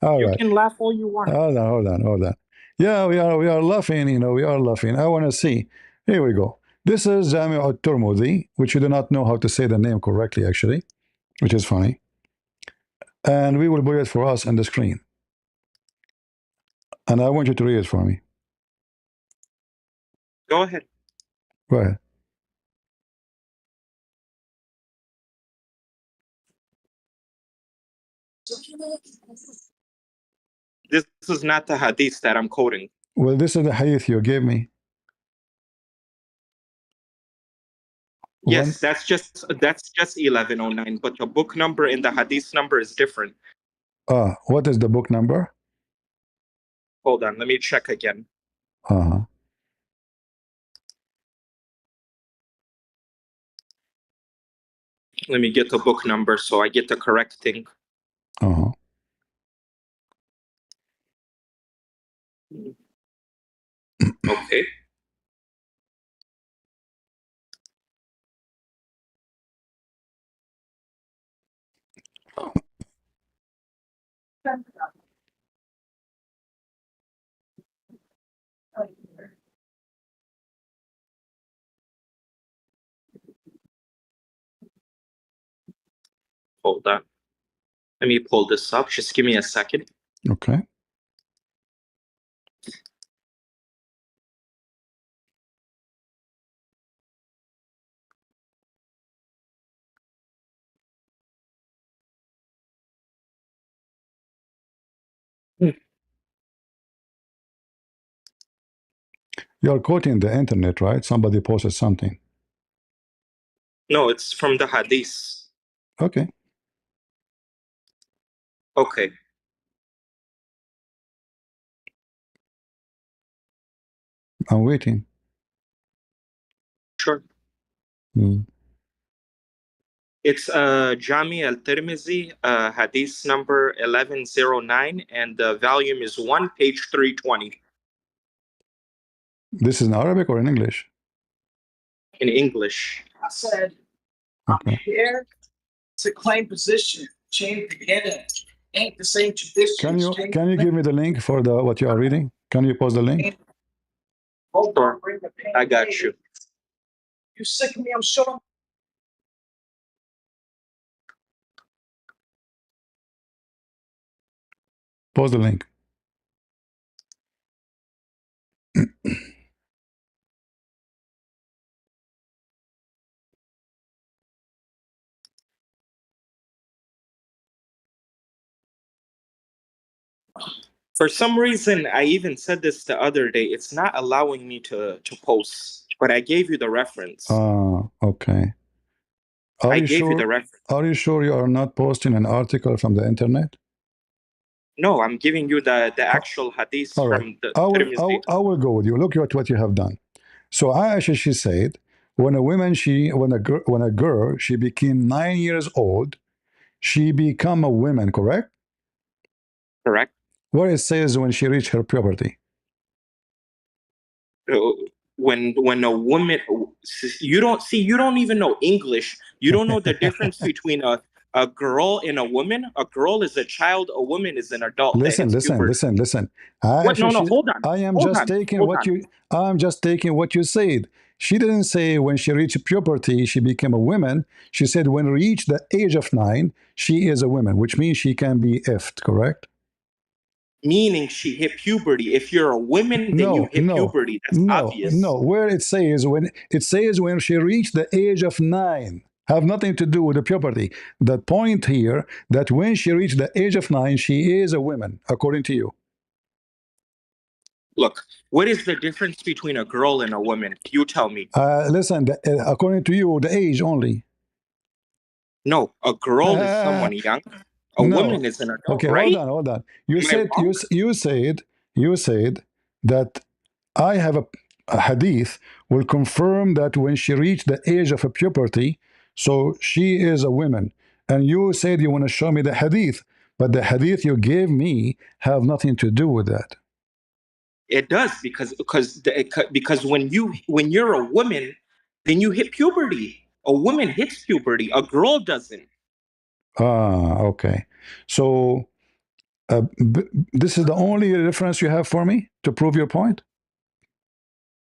All You right. can laugh all you want. Hold on. Yeah, we are laughing, we are laughing. I want to see. Here we go. This is Jami al-Tirmidhi, which you do not know how to say the name correctly, actually, which is funny. And we will put it for us on the screen. And I want you to read it for me. Go ahead. Go ahead. This is not the hadith that I'm quoting. Well, this is the hadith you gave me. Yes, that's just 1109, but the book number and the hadith number is different. What is the book number? Hold on, let me check again. Uh-huh. Let me get the book number so I get the correct thing. Uh-huh. Okay. Hold on. Let me pull this up. Just give me a second. Okay. You're quoting the internet, right? Somebody posted something. No, it's from the hadith. Okay. Okay. I'm waiting. Sure. Mm. It's Jami al-Tirmizi, hadith number 1109, and the volume is 1, page 320. This is in Arabic or in English? In English. I said, Okay. I'm here to claim position, change the beginning. Ain't the same tradition. Can you give me the link for the what you are reading? Can you post the link? Hold on, I got you. You sick of me, I'm sure. Post the link. For some reason, I even said this the other day. It's not allowing me to post, but I gave you the reference. Okay. Are I you gave you sure? the reference. Are you sure you are not posting an article from the internet? No, I'm giving you the actual hadith All right. from the I Tirmidhi. will go with you. Look at what you have done. So Aisha, she said, when a girl, she became 9 years old, she become a woman, correct? Correct. Where it says when she reached her puberty. when a woman, you don't even know English. You don't know the difference between a girl and a woman. A girl is a child. A woman is an adult that Listen, hits listen, puberty. listen, listen. What? No, no. Hold on. I am Hold just on. taking Hold what on. you. I'm just taking what you said. She didn't say when she reached puberty she became a woman. She said when reached the age of 9 she is a woman, which means she can be effed. Correct? Meaning she hit puberty. If you're a woman, then you No, hit no, puberty. That's no, obvious. no. Where it says when she reached the age of 9, have nothing to do with the puberty. The point here that when she reached the age of 9, she is a woman, according to you. Look, what is the difference between a girl and a woman? You tell me. Listen, according to you, the age only. No, a girl is someone young. A No. woman is an adult, Okay, hold right? on, hold on. You Am I said wrong? you said that I have a hadith will confirm that when she reached the age of a puberty, so she is a woman. And you said you want to show me the hadith, but the hadith you gave me have nothing to do with that. It does because when you're a woman, then you hit puberty. A woman hits puberty. A girl doesn't. Ah, okay. So this is the only reference you have for me to prove your point?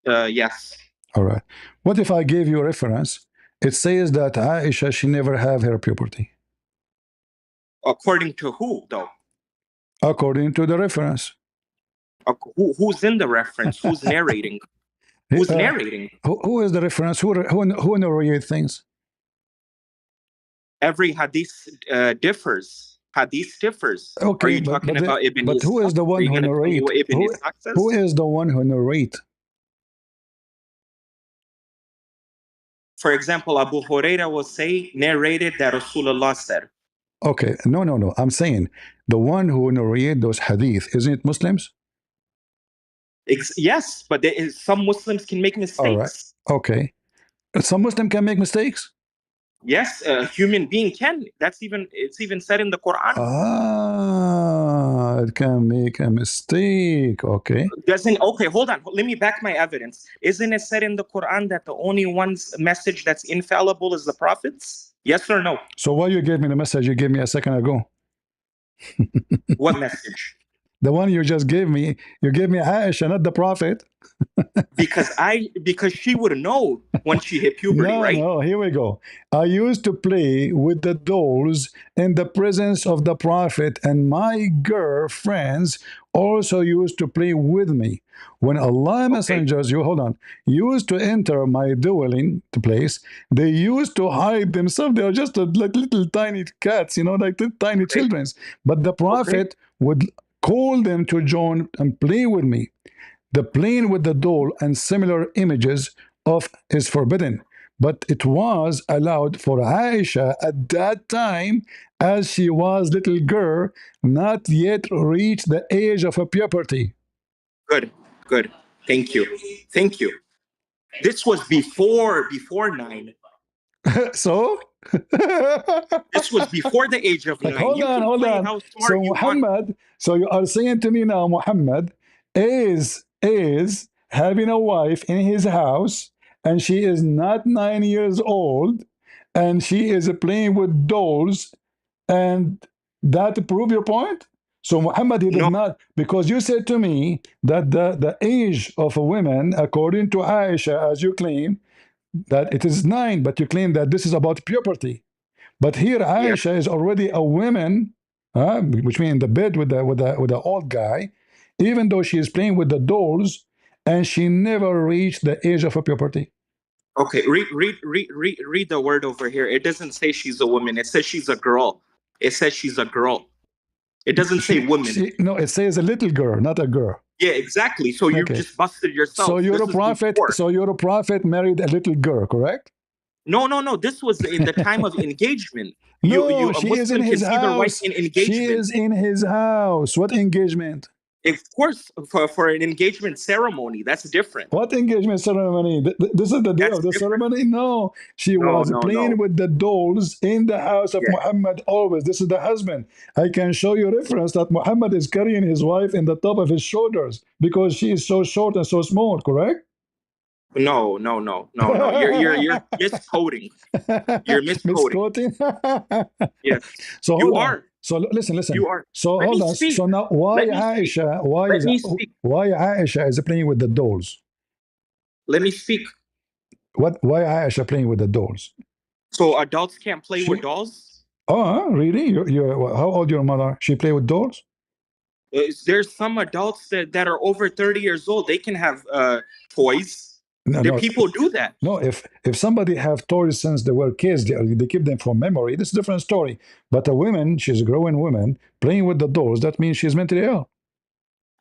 Yes. All right. What if I gave you a reference? It says that Aisha, she never have her puberty. According to who, though? According to the reference. Who's in the reference? Who's narrating? Who's narrating? Who is the reference? Who narrates things? Every hadith differs. Hadith differs. Are Okay, you talking about Ibn but who Ishaq? is the Are one you who going to tell me narrate? what Ibn Ishaq Who says? is the one who narrate? For example, Abu Huraira will say, narrated that Rasulullah said. Okay, no. I'm saying the one who narrate those hadith, isn't it Muslims? Yes, but some Muslims can make All right. mistakes. Okay. Some Muslim can make mistakes. Yes, a human being can. It's even said in the Quran. Ah, it can make a mistake. Okay. Doesn't okay, hold on. Let me back my evidence. Isn't it said in the Quran that the only one's message that's infallible is the prophets? Yes or no? So why you gave me the message you gave me a second ago? What message? The one you just gave me, you gave me Aisha, not the Prophet. Because she would know when she hit puberty, right? No, here we go. I used to play with the dolls in the presence of the Prophet, and my girlfriends also used to play with me. When Allah messengers, you hold on, used to enter my dwelling place, they used to hide themselves. They are just like little tiny cats, like the tiny children. But the Prophet would call them to join and play with me. The playing with the doll and similar images of is forbidden, but it was allowed for Aisha at that time as she was little girl, not yet reached the age of a puberty. Good. Thank you. This was before 9. So This was before the age of like 9. You can hold play on. how So smart you want. Muhammad, so you are saying to me now, Muhammad is having a wife in his house, and she is not 9 years old, and she is playing with dolls, and that prove your point? So Muhammad, he did No, not, because you said to me that the age of a woman, according to Aisha, as you claim, that it is 9, but you claim that this is about puberty. But here yeah. Aisha is already a woman, which means in the bed with the old guy, even though she is playing with the dolls, and she never reached the age of a puberty. Okay, read the word over here. It doesn't say she's a woman. It says she's a girl. It says she's a girl. It doesn't say woman. No, it says a little girl, not a girl. Yeah, exactly. So you Okay. just busted yourself. So you're This a is prophet. before. So you're a prophet married a little girl, correct? No. This was in the time of engagement. No, A she is in Muslim can his see their wife house. in She engagement. is in his house. What engagement? Of course, for an engagement ceremony, that's different. What engagement ceremony? This is the day That's of the different. ceremony? No, she was playing No. with the dolls in the house of Yeah. Muhammad always. This is the husband. I can show you reference that Muhammad is carrying his wife in the top of his shoulders because she is so short and so small, correct? No. You're misquoting. You're misquoting. Misquoting. Yes, So you hold on. are. So listen. You are. So Let hold me on. speak. So now, why Let me speak. Aisha? Let me speak. Why Aisha is playing with the dolls? Let me speak. What? Why Aisha playing with the dolls? So adults can't play She. with dolls? Oh, really? How old your mother? She play with dolls? There's some adults that are over 30 years old. They can have toys. No, There no, people do that. no. If somebody have toys since they were kids, they keep them for memory. This is a different story. But a woman, she's a growing woman playing with the dolls. That means she's mentally ill.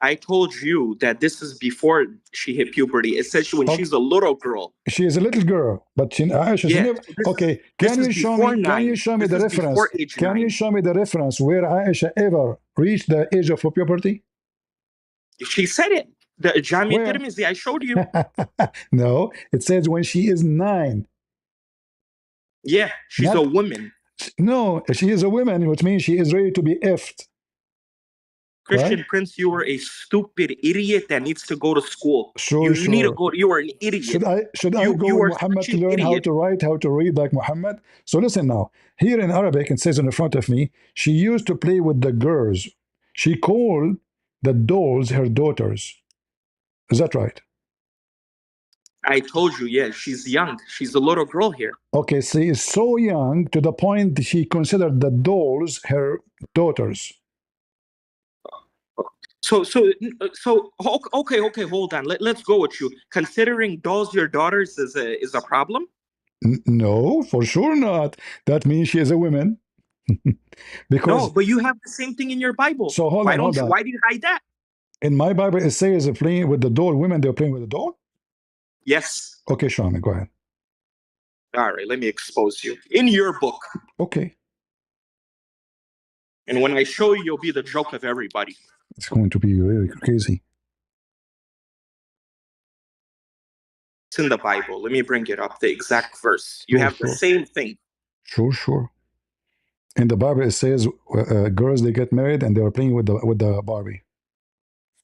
I told you that this is before she hit puberty. It says when Oh, she's a little girl. she is a little girl, but Aisha, she Yeah, never. so this is Okay, this can is you show before me? Can you 9. show me This the is reference? before age Can you 9. show me the reference where Aisha ever reached the age of puberty? She said it. The Jamia Where? Tirmizi, I showed you. No, it says when she is 9. Yeah, she's a Not woman. no, she is a woman, which means she is ready to be effed, right? Christian Prince, you are a stupid idiot that needs to go to school. Sure, You need to sure. go. You are an idiot. Should I go You with are such Muhammad to an learn how idiot. to write, how to read like Muhammad? So listen now. Here in Arabic, it says in front of me, she used to play with the girls. She called the dolls her daughters. Is that right? I told you, yeah, she's young. She's a little girl here. Okay, she is so young to the point she considered the dolls her daughters. Okay, hold on. Let's go with you. Considering dolls your daughters is a problem? No, for sure not. That means she is a woman. No, Because, but you have the same thing in your Bible. so hold on, hold on. Why do you hide that? In my Bible, it says playing with the doll. Women, they're playing with the doll. Yes. Okay, show me. Go ahead. All right, let me expose you. In your book. Okay. And when I show you, you'll be the joke of everybody. It's going to be really crazy. It's in the Bible. Let me bring it up, the exact verse. You Sure, have the sure. same thing. Sure. In the Bible, it says girls they get married and they were playing with the Barbie.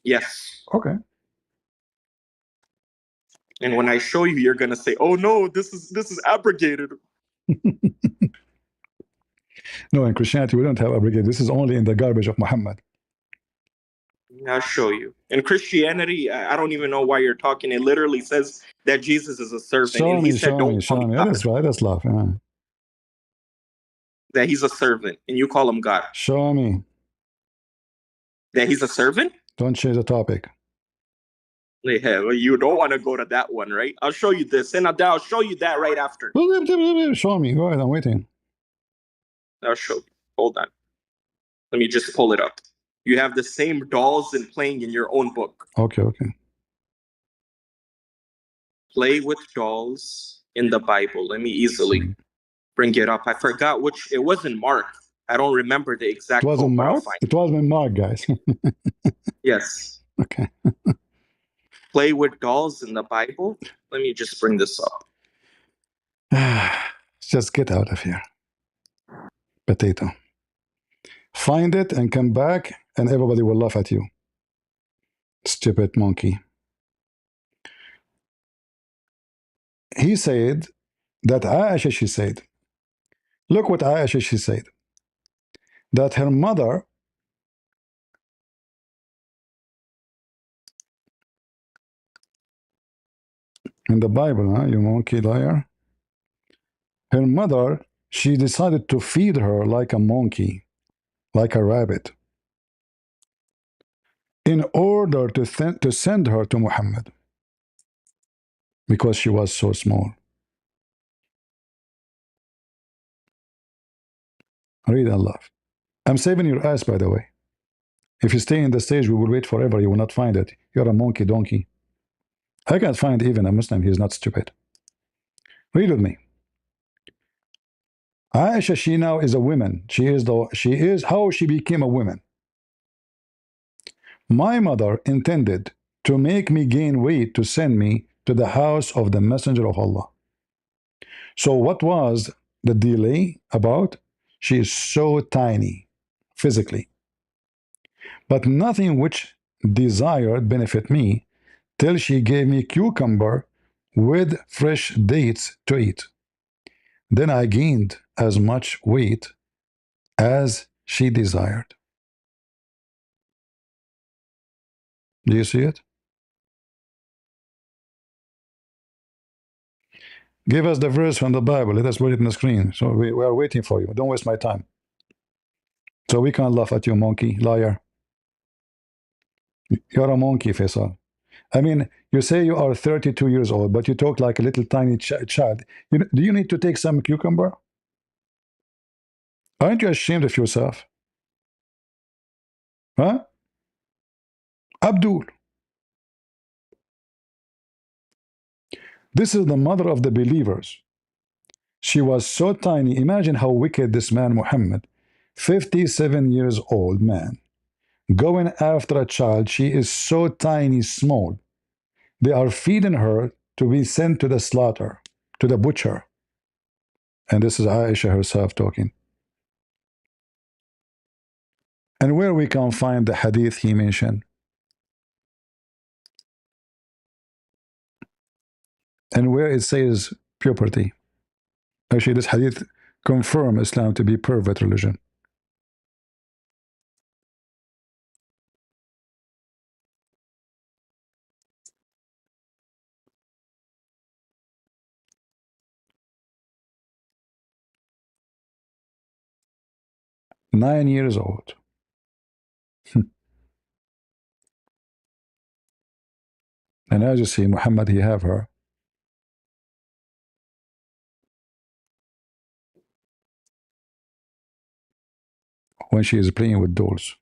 Yes. Okay. And when I show you, you're gonna say, "Oh no, this is abrogated." No, in Christianity we don't have abrogate. This is only in the garbage of Muhammad. I'll show you. In Christianity, I don't even know why you're talking. It literally says that Jesus is a servant, and he said, "Don't call me Show me. God." That's right. That's love. Yeah. That he's a servant, and you call him God. Show me. That he's a servant. Don't change the topic. Yeah, well, you don't want to go to that one, right? I'll show you this, and I'll show you that right after. Show me. Go ahead. I'm waiting. I'll show you. Hold on. Let me just pull it up. You have the same dolls and playing in your own book. Okay. Play with dolls in the Bible. Let me easily bring it up. I forgot which. It wasn't Mark. I don't remember the exact It wasn't quote, but I'll Mark. find It wasn't Mark, guys. Yes. Okay. Play with dolls in the Bible. Let me just bring this up. Just get out of here. Potato. Find it and come back, and everybody will laugh at you. Stupid monkey. He said that Aisha, she said, look what Aisha, she said, that her mother, in the Bible, huh, you monkey liar, her mother, she decided to feed her like a monkey, like a rabbit, in order to send her to Muhammad, because she was so small. Read Allah. I'm saving your ass, by the way. If you stay in the stage, we will wait forever. You will not find it. You're a monkey donkey. I can't find even a Muslim. He is not stupid. Read with me. Aisha, she now is a woman. She is how she became a woman. My mother intended to make me gain weight to send me to the house of the Messenger of Allah. So what was the delay about? She is so tiny physically, but nothing which desired benefit me till she gave me cucumber with fresh dates to eat. Then I gained as much weight as she desired. Do you see it? Give us the verse from the Bible. Let us put it on the screen. So we are waiting for you. Don't waste my time. So we can't laugh at you, monkey, liar. You're a monkey, Faisal. I mean, you say you are 32 years old, but you talk like a little tiny child. Do you need to take some cucumber? Aren't you ashamed of yourself? Huh? Abdul. This is the mother of the believers. She was so tiny. Imagine how wicked this man, Muhammad, 57 years old man, going after a child. She is so tiny, small. They are feeding her to be sent to the slaughter, to the butcher. And this is Aisha herself talking. And where we can find the hadith he mentioned. And where it says puberty. Actually, this hadith confirms Islam to be pervert religion. Nine years old. And as you see, Muhammad, he have her. When she is playing with dolls.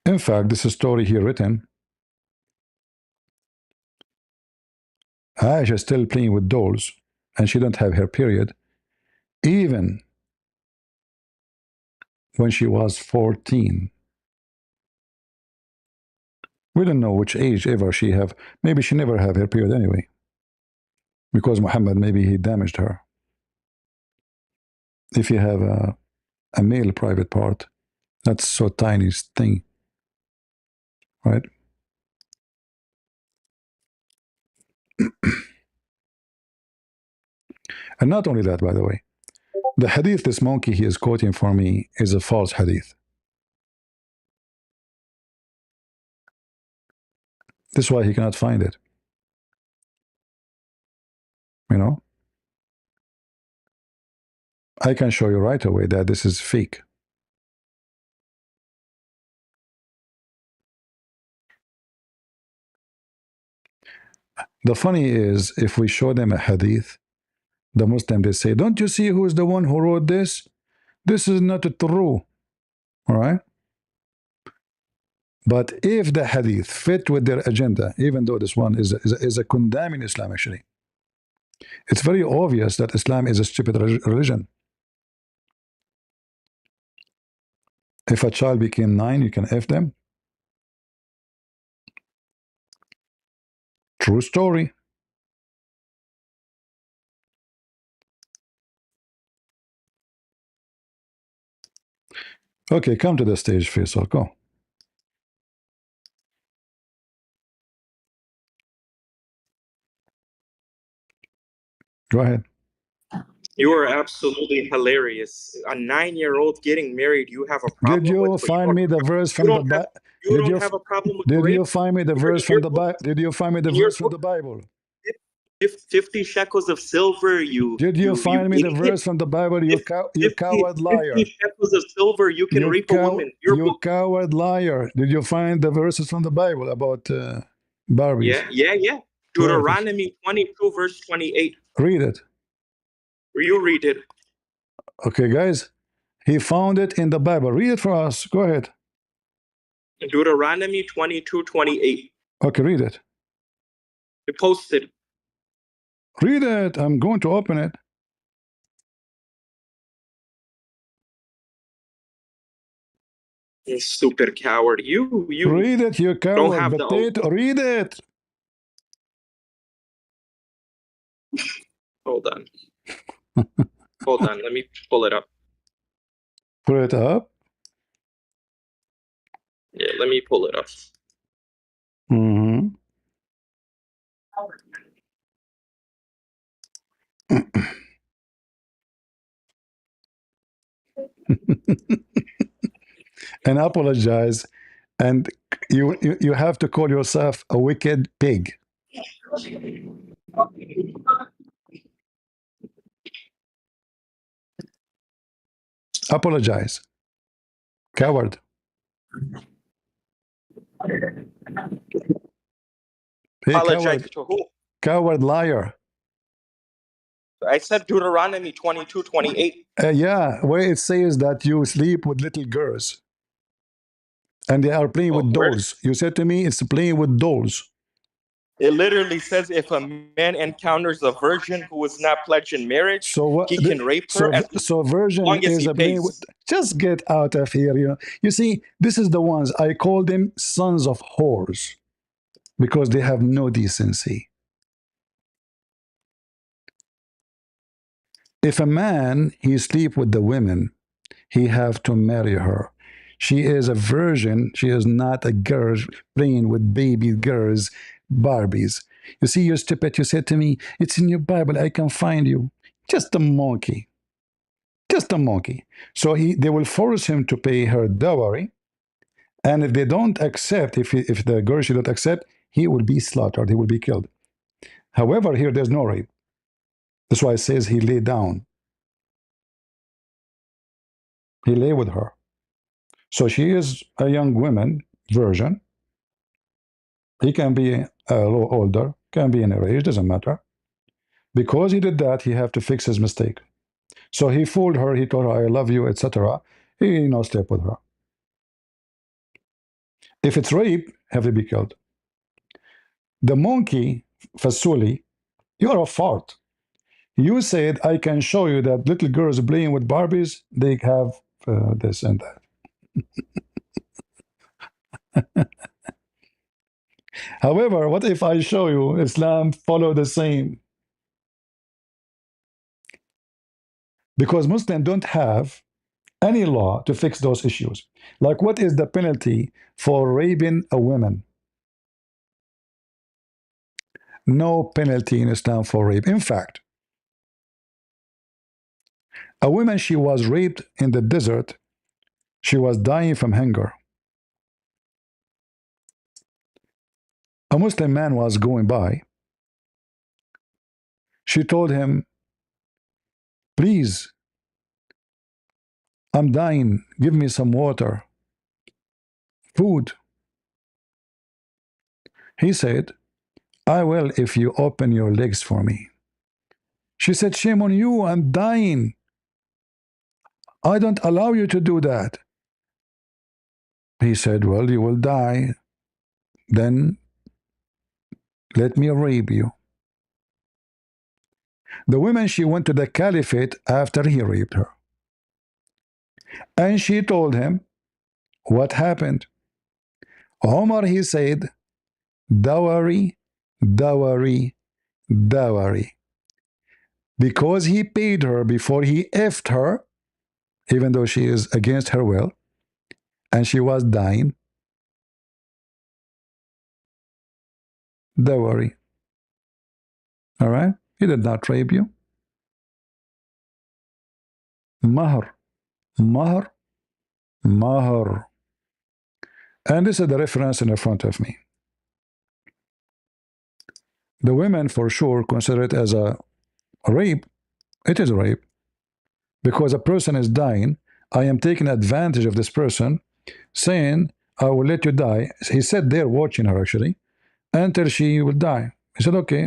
In fact, this is a story here written. Aisha is still playing with dolls, and she don't have her period, even when she was 14. We don't know which age ever she have. Maybe she never have her period anyway. Because Muhammad, maybe he damaged her. If you have a male private part, that's so tiny thing, right? And not only that, by the way, the hadith this monkey he is quoting for me is a false hadith. This is why he cannot find it. You know? I can show you right away that this is fake. The funny is, if we show them a hadith, the Muslim, they say, don't you see who is the one who wrote this? This is not true. All right? But if the hadith fit with their agenda, even though this one is a condemning Islam, actually, it's very obvious that Islam is a stupid religion. If a child became 9, you can F them. True story. Okay, come to the stage, Faisal. Go. Go ahead. You are absolutely hilarious. A 9-year-old getting married, you have a problem Did you with, but find me the verse from the Bible? you don't have a problem with Did rape? you find me the verse from the Bible? Did you find me the verse from the Bible? 50 shekels of silver, Did you find me the verse from the Bible? You coward liar. 50 shekels of silver, you can rape a woman. You coward liar. Did you find the verses from the Bible about Barbies? Yeah. Deuteronomy 22, verse 28. Read it. You read it. Okay, guys. He found it in the Bible. Read it for us. Go ahead. Deuteronomy 22, 28. Okay, read it. You posted. Read it. I'm going to open it. You stupid coward. You read it, you coward. don't have Potato. Read it. Hold on. Hold on. Let me pull it up. Pull it up. Yeah, let me pull it up. Mm-hmm. And apologize. And you have to call yourself a wicked pig. Apologize. Coward. Hey, Apologize coward. to who? Coward liar. I said Deuteronomy 22:28. Yeah, where it says that you sleep with little girls and they are playing Oh, with where? dolls. You said to me it's playing with dolls. It literally says if a man encounters a virgin who is not pledged in marriage, So what? he can rape her as So virgin long as is he a playing with. pays. Just get out of here. You see, this is the ones I call them sons of whores because they have no decency. If a man he sleep with the women, he have to marry her. She is a virgin. She is not a girl playing with baby girls, Barbies. You see, you stupid. You said to me, "It's in your Bible. I can find you." Just a monkey. Just a monkey. So they will force him to pay her dowry, and if they don't accept, if the girl she don't accept, he will be slaughtered. He will be killed. However, here there's no rape. That's why it says he lay down. He lay with her. So she is a young woman, virgin. He can be a little older, can be in her age, doesn't matter. Because he did that, he have to fix his mistake. So he fooled her. He told her, "I love you," etc. He slept with her. If it's rape, have to be killed. The monkey, Fasuli, you're a fart. You said I can show you that little girls playing with Barbies, they have this and that. However, what if I show you Islam follow the same? Because Muslims don't have any law to fix those issues. Like, what is the penalty for raping a woman? No penalty in Islam for rape. In fact, a woman, she was raped in the desert. She was dying from hunger. A Muslim man was going by. She told him, "Please, I'm dying. Give me some water, food." He said, "I will if you open your legs for me." She said, "Shame on you. I'm dying. I don't allow you to do that." He said, "Well, you will die. Then let me rape you." The woman, she went to the caliphate after he raped her. And she told him what happened. Omar, he said, "Dowry, dowry, dowry." Because he paid her before he effed her, even though she is against her will, and she was dying. Dowry. All right? He did not rape you. Mahr. Mahr. Mahr. And this is the reference in front of me. The women, for sure, consider it as a rape. It is a rape. Because a person is dying, I am taking advantage of this person, saying, "I will let you die." He said they're watching her actually, until she will die. He said, "Okay,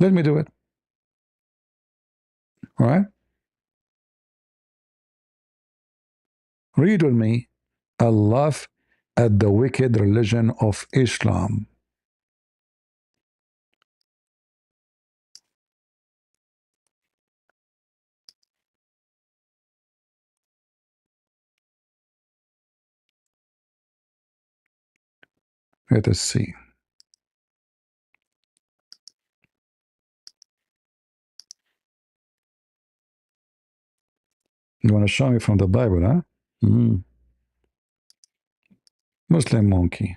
let me do it." All right? Read with me. Allah at the wicked religion of Islam. Let us see. You want to show me from the Bible, huh? Mm. Muslim monkey.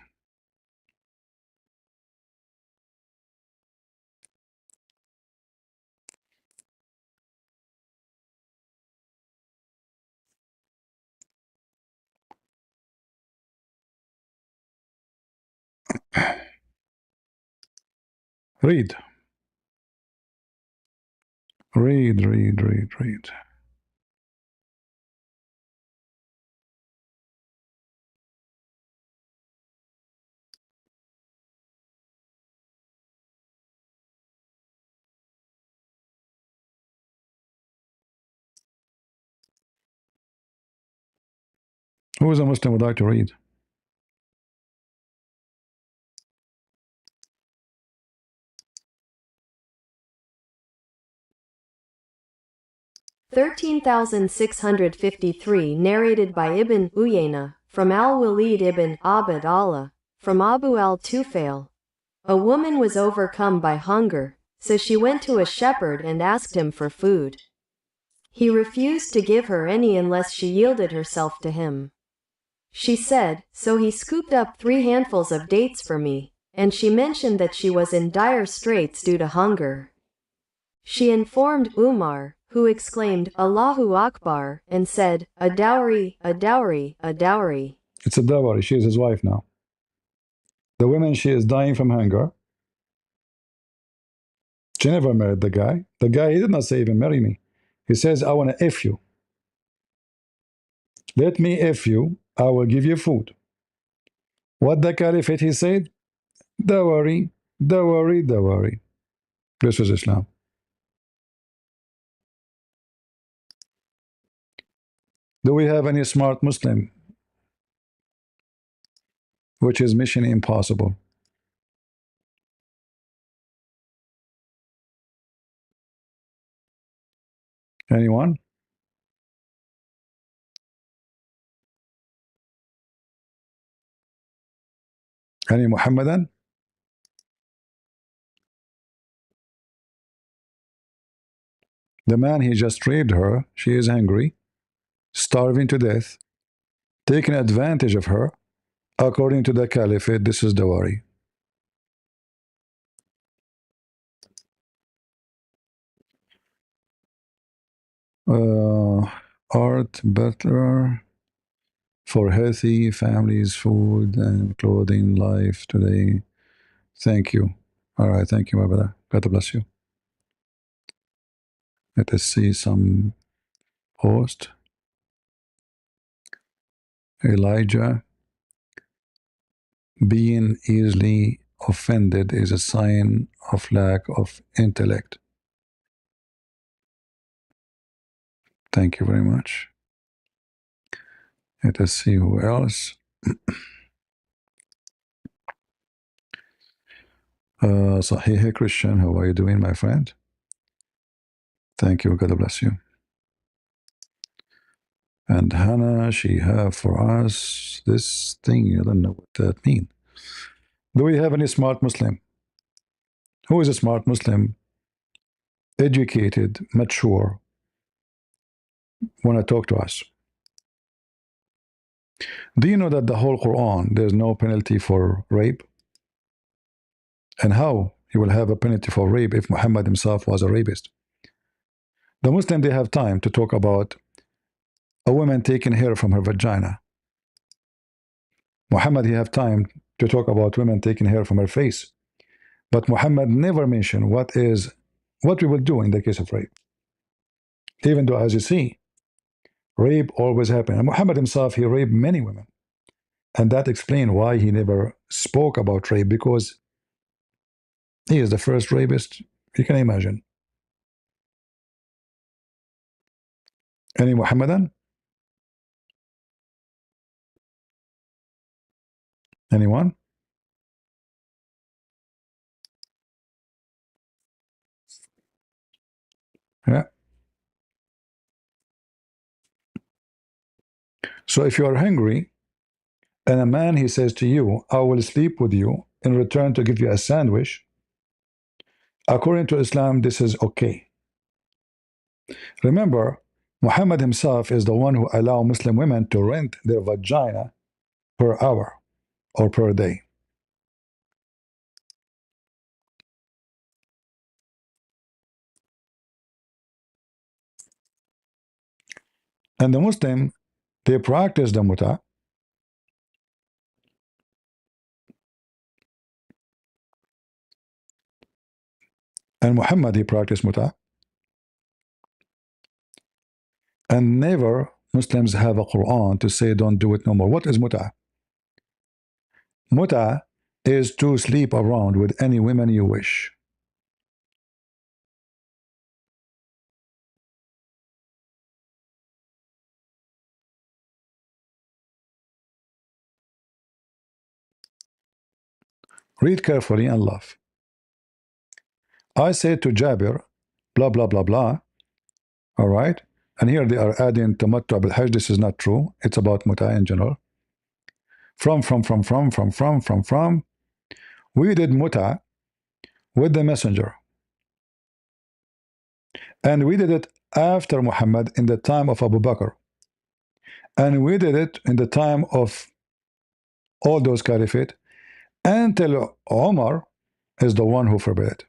Read. Read, read, read, read. Who is a Muslim would like to read? (13,653) narrated by Ibn Uyayna, from al-Walid ibn Abd Allah, from Abu al-Tufail. A woman was overcome by hunger, so she went to a shepherd and asked him for food. He refused to give her any unless she yielded herself to him. She said, so he scooped up 3 handfuls of dates for me, and she mentioned that she was in dire straits due to hunger. She informed Umar, who exclaimed, Allahu Akbar, and said, a dowry, a dowry, a dowry. It's a dowry. She is his wife now. The woman, she is dying from hunger. She never married the guy. The guy, he did not say even marry me. He says, I want to F you. Let me F you. I will give you food. What the caliphate, he said? Dowry, dowry, dowry. This is Islam. Do we have any smart Muslim? Which is mission impossible. Anyone? Any Muhammadan? The man, he just raped her. She is angry, starving to death, taking advantage of her. According to the caliphate, this is dowry. Art better for healthy families, food and clothing, life today. Thank you. All right, thank you, my brother. God bless you. Let us see some post. Elijah, being easily offended is a sign of lack of intellect. Thank you very much. Let us see who else. Sahih Christian, how are you doing, my friend? Thank you. God bless you. And Hannah, she have for us this thing. I don't know what that means. Do we have any smart Muslim? Who is a smart Muslim? Educated, mature, want to talk to us. Do you know that the whole Quran, there's no penalty for rape? And how he will have a penalty for rape if Muhammad himself was a rapist? The Muslim, they have time to talk about a woman taking hair from her vagina. Muhammad, he have time to talk about women taking hair from her face. But Muhammad never mentioned what we will do in the case of rape. Even though, as you see, rape always happened. And Muhammad himself, he raped many women. And that explains why he never spoke about rape, because he is the first rapist you can imagine. Any Muhammadan? Anyone? Yeah. So if you are hungry and a man, he says to you, I will sleep with you in return to give you a sandwich, according to Islam, this is okay. Remember, Muhammad himself is the one who allowed Muslim women to rent their vagina per hour. or per day. And the Muslim, they practice the muta. And Muhammad, he practiced muta. And never Muslims have a Quran to say don't do it no more. What is muta? Muta is to sleep around with any women you wish. Read carefully and laugh. I said to Jabir, blah, blah, blah, blah. All right. And here they are adding tamattu bil hajj. This is not true. It's about muta in general. From. We did muta with the messenger. And we did it after Muhammad in the time of Abu Bakr. And we did it in the time of all those caliphate until Omar is the one who forbade it.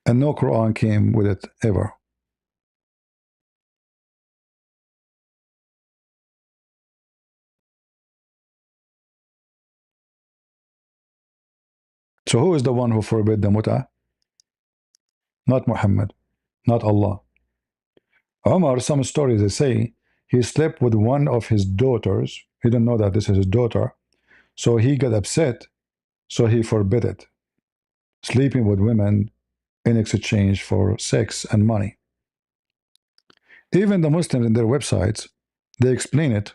And no Quran came with it ever. So who is the one who forbade the muta? Not Muhammad, not Allah. Omar, some stories they say he slept with one of his daughters. He didn't know that this is his daughter. So he got upset. So he forbade it. Sleeping with women in exchange for sex and money. Even the Muslims in their websites, they explain it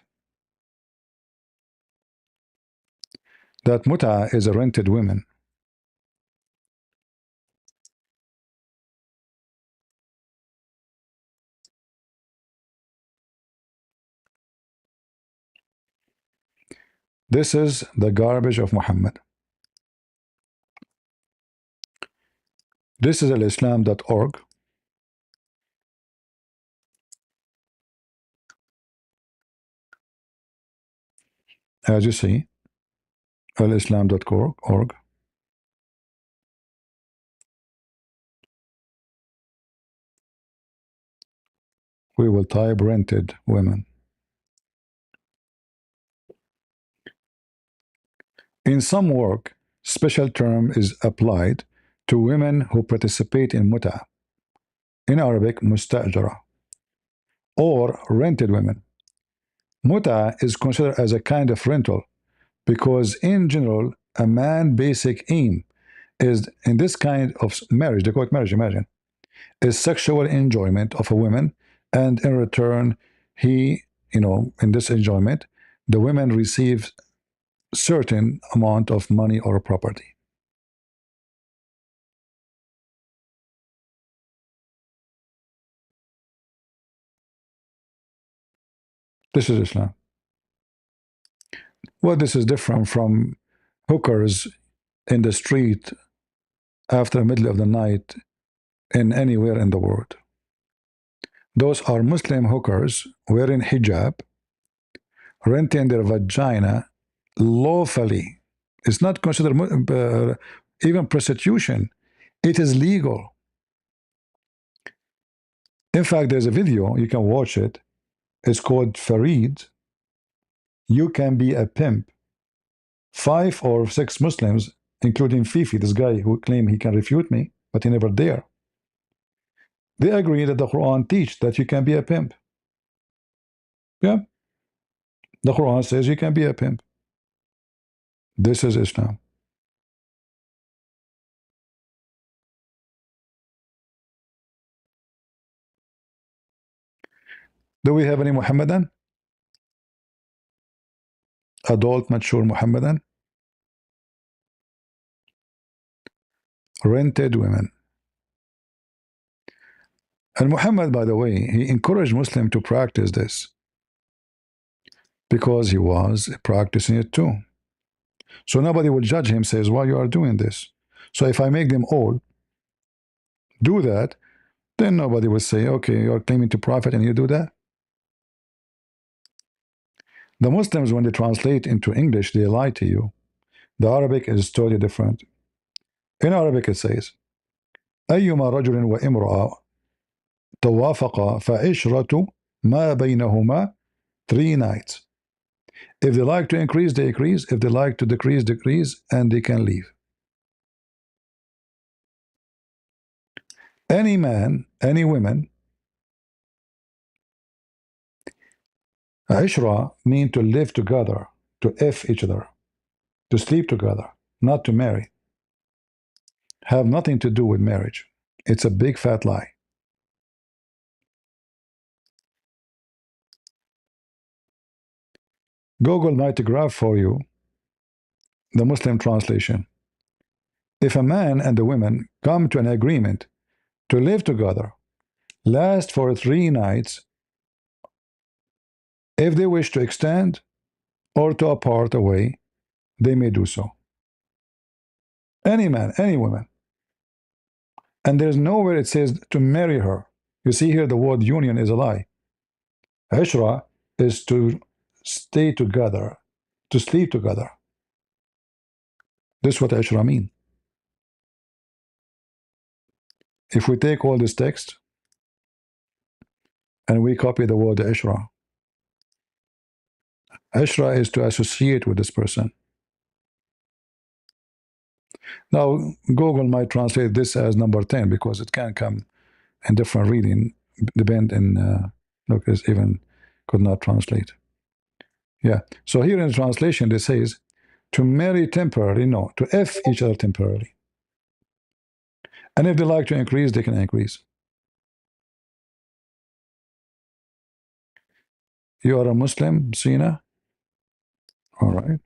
that muta is a rented woman. This is the garbage of Muhammad. This is alislam.org. As you see, alislam.org. We will type rented women. In some work, special term is applied to women who participate in muta. In Arabic, mustajara, or rented women. Muta is considered as a kind of rental because in general, a man's basic aim is in this kind of marriage, they call it marriage, imagine, is sexual enjoyment of a woman, and in return, he, in this enjoyment, the women receive certain amount of money or property. This is Islam. Well, this is different from hookers in the street after the middle of the night in anywhere in the world. Those are Muslim hookers wearing hijab, renting their vagina lawfully. It's not considered even prostitution. It is legal. In fact, there's a video, you can watch it. It's called Farid. You can be a pimp. 5 or 6 Muslims, including Fifi, this guy who claimed he can refute me, but he never dare. They agree that the Quran teaches that you can be a pimp. Yeah. The Quran says you can be a pimp. This is Islam. Do we have any Muhammadan? Adult, mature Muhammadan? Rented women. And Muhammad, by the way, he encouraged Muslims to practice this because he was practicing it too. So nobody will judge him, says, why you are doing this? So if I make them all do that, then nobody will say, okay, you're claiming to profit and you do that. The Muslims, when they translate into English, they lie to you. The Arabic is totally different. In Arabic, it says, أيما رجل وامرأة توافقا فعشرة ما بينهما 3 nights. If they like to increase, they increase. If they like to decrease, decrease, and they can leave. Any man, any woman, Ishra mean to live together, to F each other, to sleep together, not to marry. Have nothing to do with marriage. It's a big fat lie. Google might graph for you the Muslim translation. If a man and a woman come to an agreement to live together, last for 3 nights, if they wish to extend or to apart away, they may do so. Any man, any woman. And there's nowhere it says to marry her. You see here the word union is a lie. Ishra is to stay together, to sleep together. This is what Ishra mean. If we take all this text and we copy the word Ishra, Ishra is to associate with this person. Now, Google might translate this as number 10 because it can come in different reading, depend in, look, it's even could not translate. Yeah, so here in the translation, it says, to marry temporarily, no, to F each other temporarily. And if they like to increase, they can increase. You are a Muslim, Sina? All right.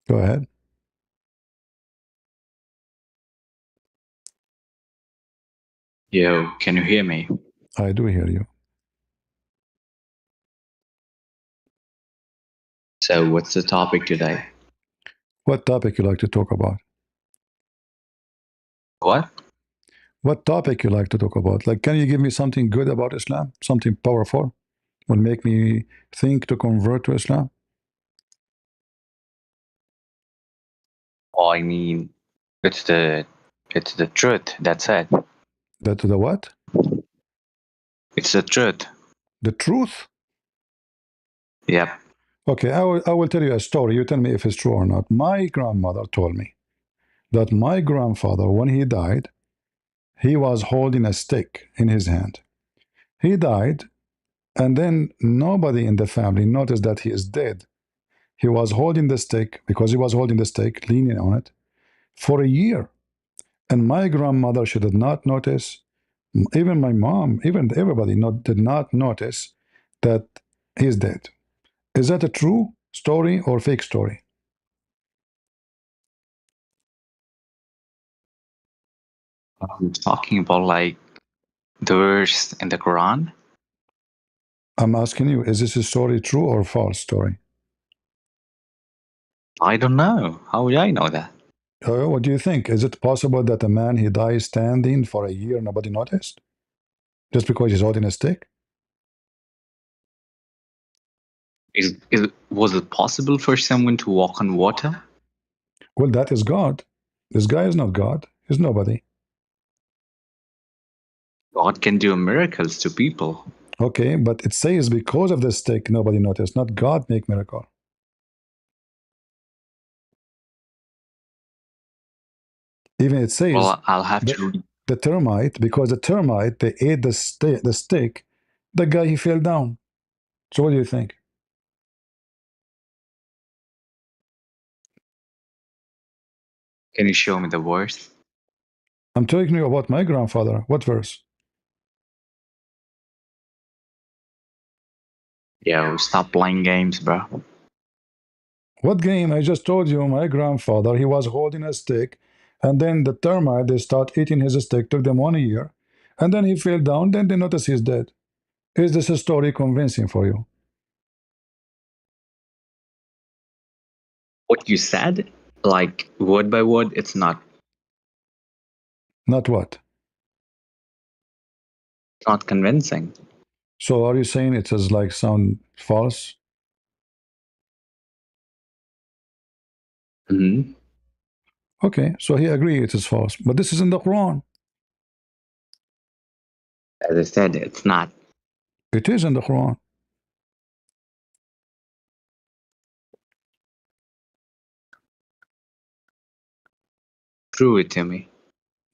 Go ahead. Yo, can you hear me? I do hear you. So, what's the topic today? What topic you like to talk about? What? What topic you like to talk about? Like, can you give me something good about Islam? Something powerful? Will make me think to convert to Islam? Oh, I mean, it's the it's the truth. That's it. The what? It's the truth. The truth? Yep. Okay, I will tell you a story. You tell me if it's true or not. My grandmother told me that my grandfather, when he died, he was holding a stick in his hand. He died, and then nobody in the family noticed that he is dead. He was holding the stick, because he was holding the stick, leaning on it, for a year. And my grandmother, she did not notice. Even my mom, even everybody did not notice that he's dead. Is that a true story or fake story? I'm talking about like the verse in the Quran. I'm asking you, is this a story true or false story? I don't know. How would I know that? What do you think? Is it possible that a man he dies standing for a year, nobody noticed? Just because he's holding a stick? Was it possible for someone to walk on water? Well, that is God. This guy is not God. He's nobody. God can do miracles to people. Okay, but it says because of the stick, nobody noticed. Not God make miracle. Even it says Well, I'll have the, to. the termite, because the termite, they ate the stick, the guy, he fell down. So what do you think? Can you show me the verse? I'm telling you about my grandfather. What verse? Yo, stop playing games, bro. What game? I just told you my grandfather, he was holding a stick, and then the termite, they start eating his stick, took them 1 year, and then he fell down, then they notice he's dead. Is this a story convincing for you? What you said, like word by word, it's not. Not what? Not convincing. So are you saying it is like sound false? Hmm. Okay, so he agree it is false, but this is in the Quran. As I said, it's not. It is in the Quran. Prove it to me.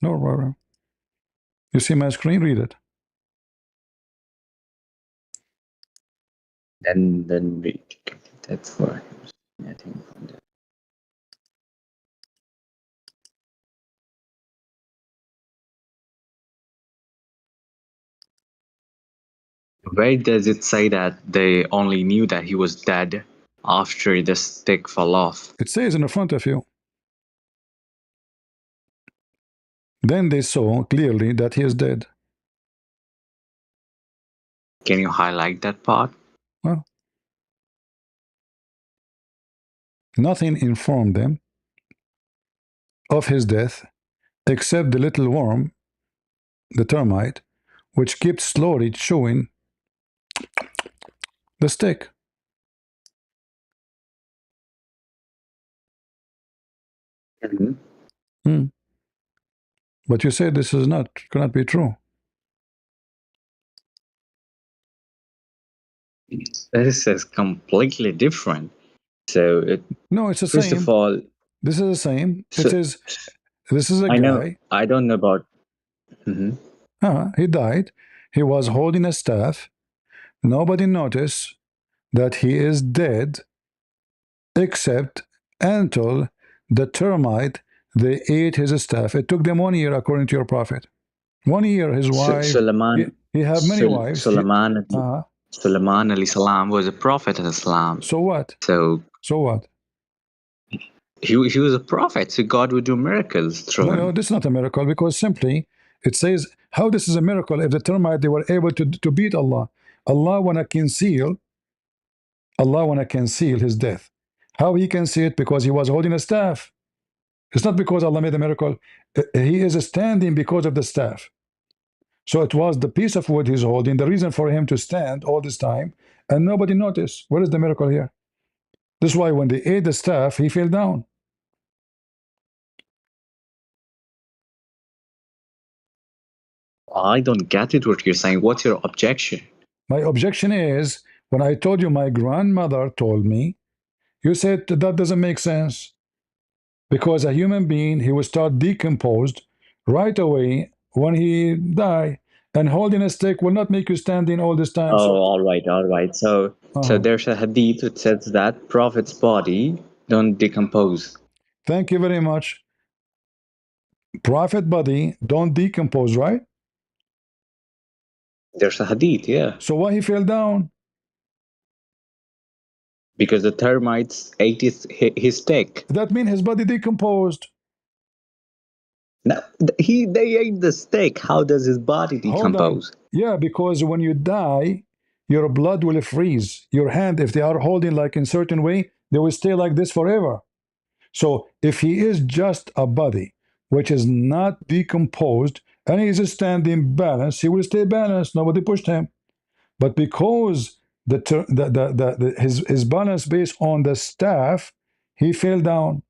No, brother. You see my screen? Read it. Then we that's for I think. Where does it say that they only knew that he was dead after the stick fell off? It says in front of you. Then they saw clearly that he is dead. Can you highlight that part? Well, nothing informed them of his death except the little worm, the termite, which kept slowly chewing the stick. Mm-hmm. Hmm. But you said this is not cannot be true. This is completely different. So it No, it's the first of same. all, This is the same. It so says this is a I know guy. I don't know about. Mhm. He died. He was holding a staff. Nobody noticed that he is dead except until the termite they ate his staff. It took them 1 year according to your prophet. 1 year, his wife. He, Suleiman he have many wives. Suleiman Uh, Suleiman alayhi salam was a prophet in Islam. so what? So So what? he was a prophet, so God would do miracles through No, him. this is not a miracle because simply it says how this is a miracle if the termite they were able to beat Allah. Allah wanna conceal. Allah wanna conceal his death. How he can see it? Because he was holding a staff. It's not because Allah made a miracle. He is standing because of the staff. So it was the piece of wood he's holding, the reason for him to stand all this time, and nobody noticed. What is the miracle here? This is why when they ate the staff, he fell down. I don't get it what you're saying. What's your objection? My objection is when I told you my grandmother told me, you said that doesn't make sense because a human being he will start decomposed right away when he die, and holding a stick will not make you standing all this time. Oh, So, all right, all right. So there's a hadith that says that prophet's body don't decompose. thank you very much. Prophet body don't decompose, right? There's a hadith, yeah, So why he fell down? because the termites ate his stick. That means his body decomposed. No, they ate the stick. How does his body Hold on. decompose? Yeah, because when you die, your blood will freeze. Your hand, if they are holding like in certain way, they will stay like this forever. So if he is just a body which is not decomposed and he is standing balanced, he will stay balanced. Nobody pushed him. But because his balance based on the staff, he fell down.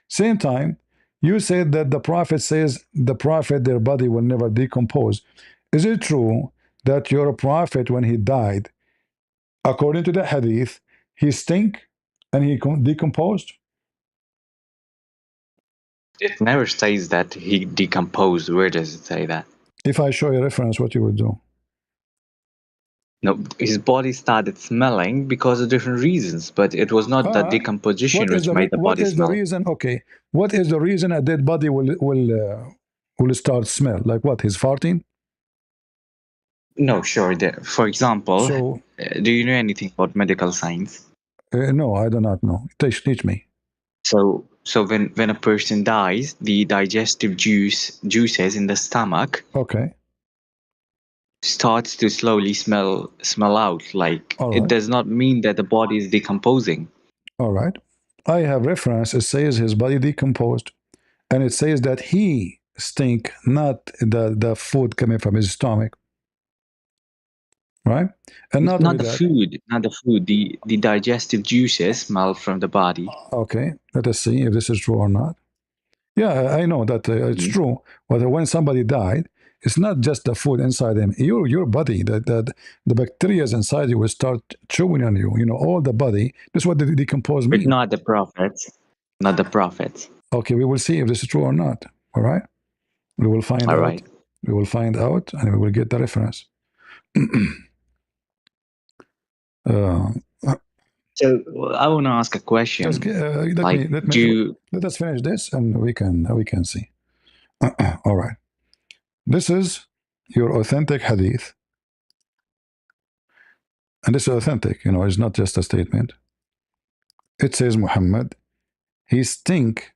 Same time, you said that the prophet says the prophet, their body will never decompose. Is it true that your prophet, when he died, according to the hadith, he stink and he decomposed? It never says that he decomposed. Where does it say that? If I show you a reference, what you would do? No, his body started smelling because of different reasons, but it was not that decomposition which made the What body is the smell. reason? Okay, what is the reason a dead body will start smell? Like what? He's farting. No, sure. For example, So do you know anything about medical science? no, I do not know. Teach me. So when a person dies, the digestive juices in the stomach Okay. starts to slowly smell out. Like All it right. does not mean that the body is decomposing. All right. I have reference. It says his body decomposed, and it says that he stink, not the food coming from his stomach. right? And not only Not the that. food, not the food. The digestive juices smell from the body. Okay, let us see if this is true or not. Yeah, I know that it's true. But when somebody died, it's not just the food inside him. Your body, the bacteria inside you will start chewing on you. You know, all the body. This is what the decompose But mean. not the prophets. Not the prophets. Okay, we will see if this is true or not. All right, we will find All out. right. We will find out, and we will get the reference. uh, So I want to ask a question. just like, let us finish this, and we can see. All right, this is your authentic hadith. And this is authentic, you know, it's not just a statement. It says Muhammad, he stink,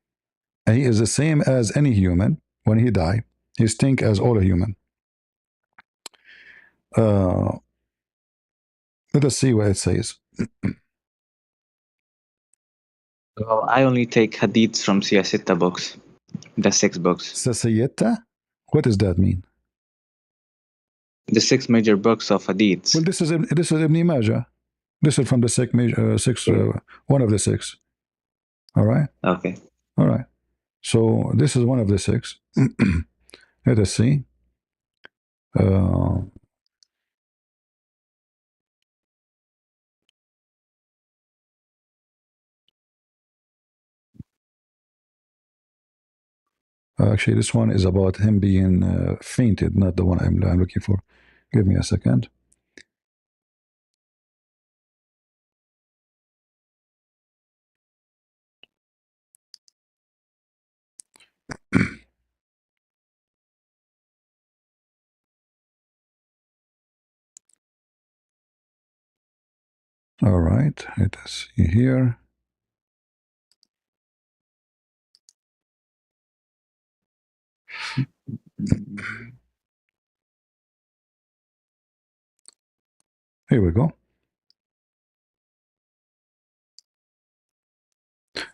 and he is the same as any human when he die. He stink as all a human. Uh, let us see what it says. Well, I only take hadiths from Siyasita books, the 6 books. Sasiyetta? What does that mean? The 6 major books of hadiths. Well, this is Ibn Majah. This is from the one of the 6. All right? Okay. All right. So this is one of the 6. Let us see. Actually, this one is about him being fainted, not the one I'm looking for. Give me a second. All right, let us see here. Here we go.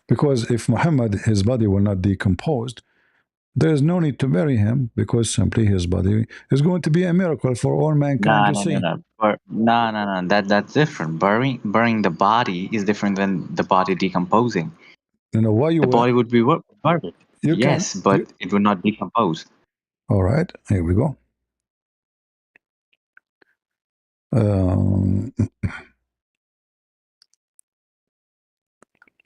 Because if Muhammad, his body will not decomposed, there is no need to bury him because simply his body is going to be a miracle for all mankind to see. No. That's different. Burying the body is different than the body decomposing. You know why you the body would be buried. Yes, but it would not decompose. All right, here we go.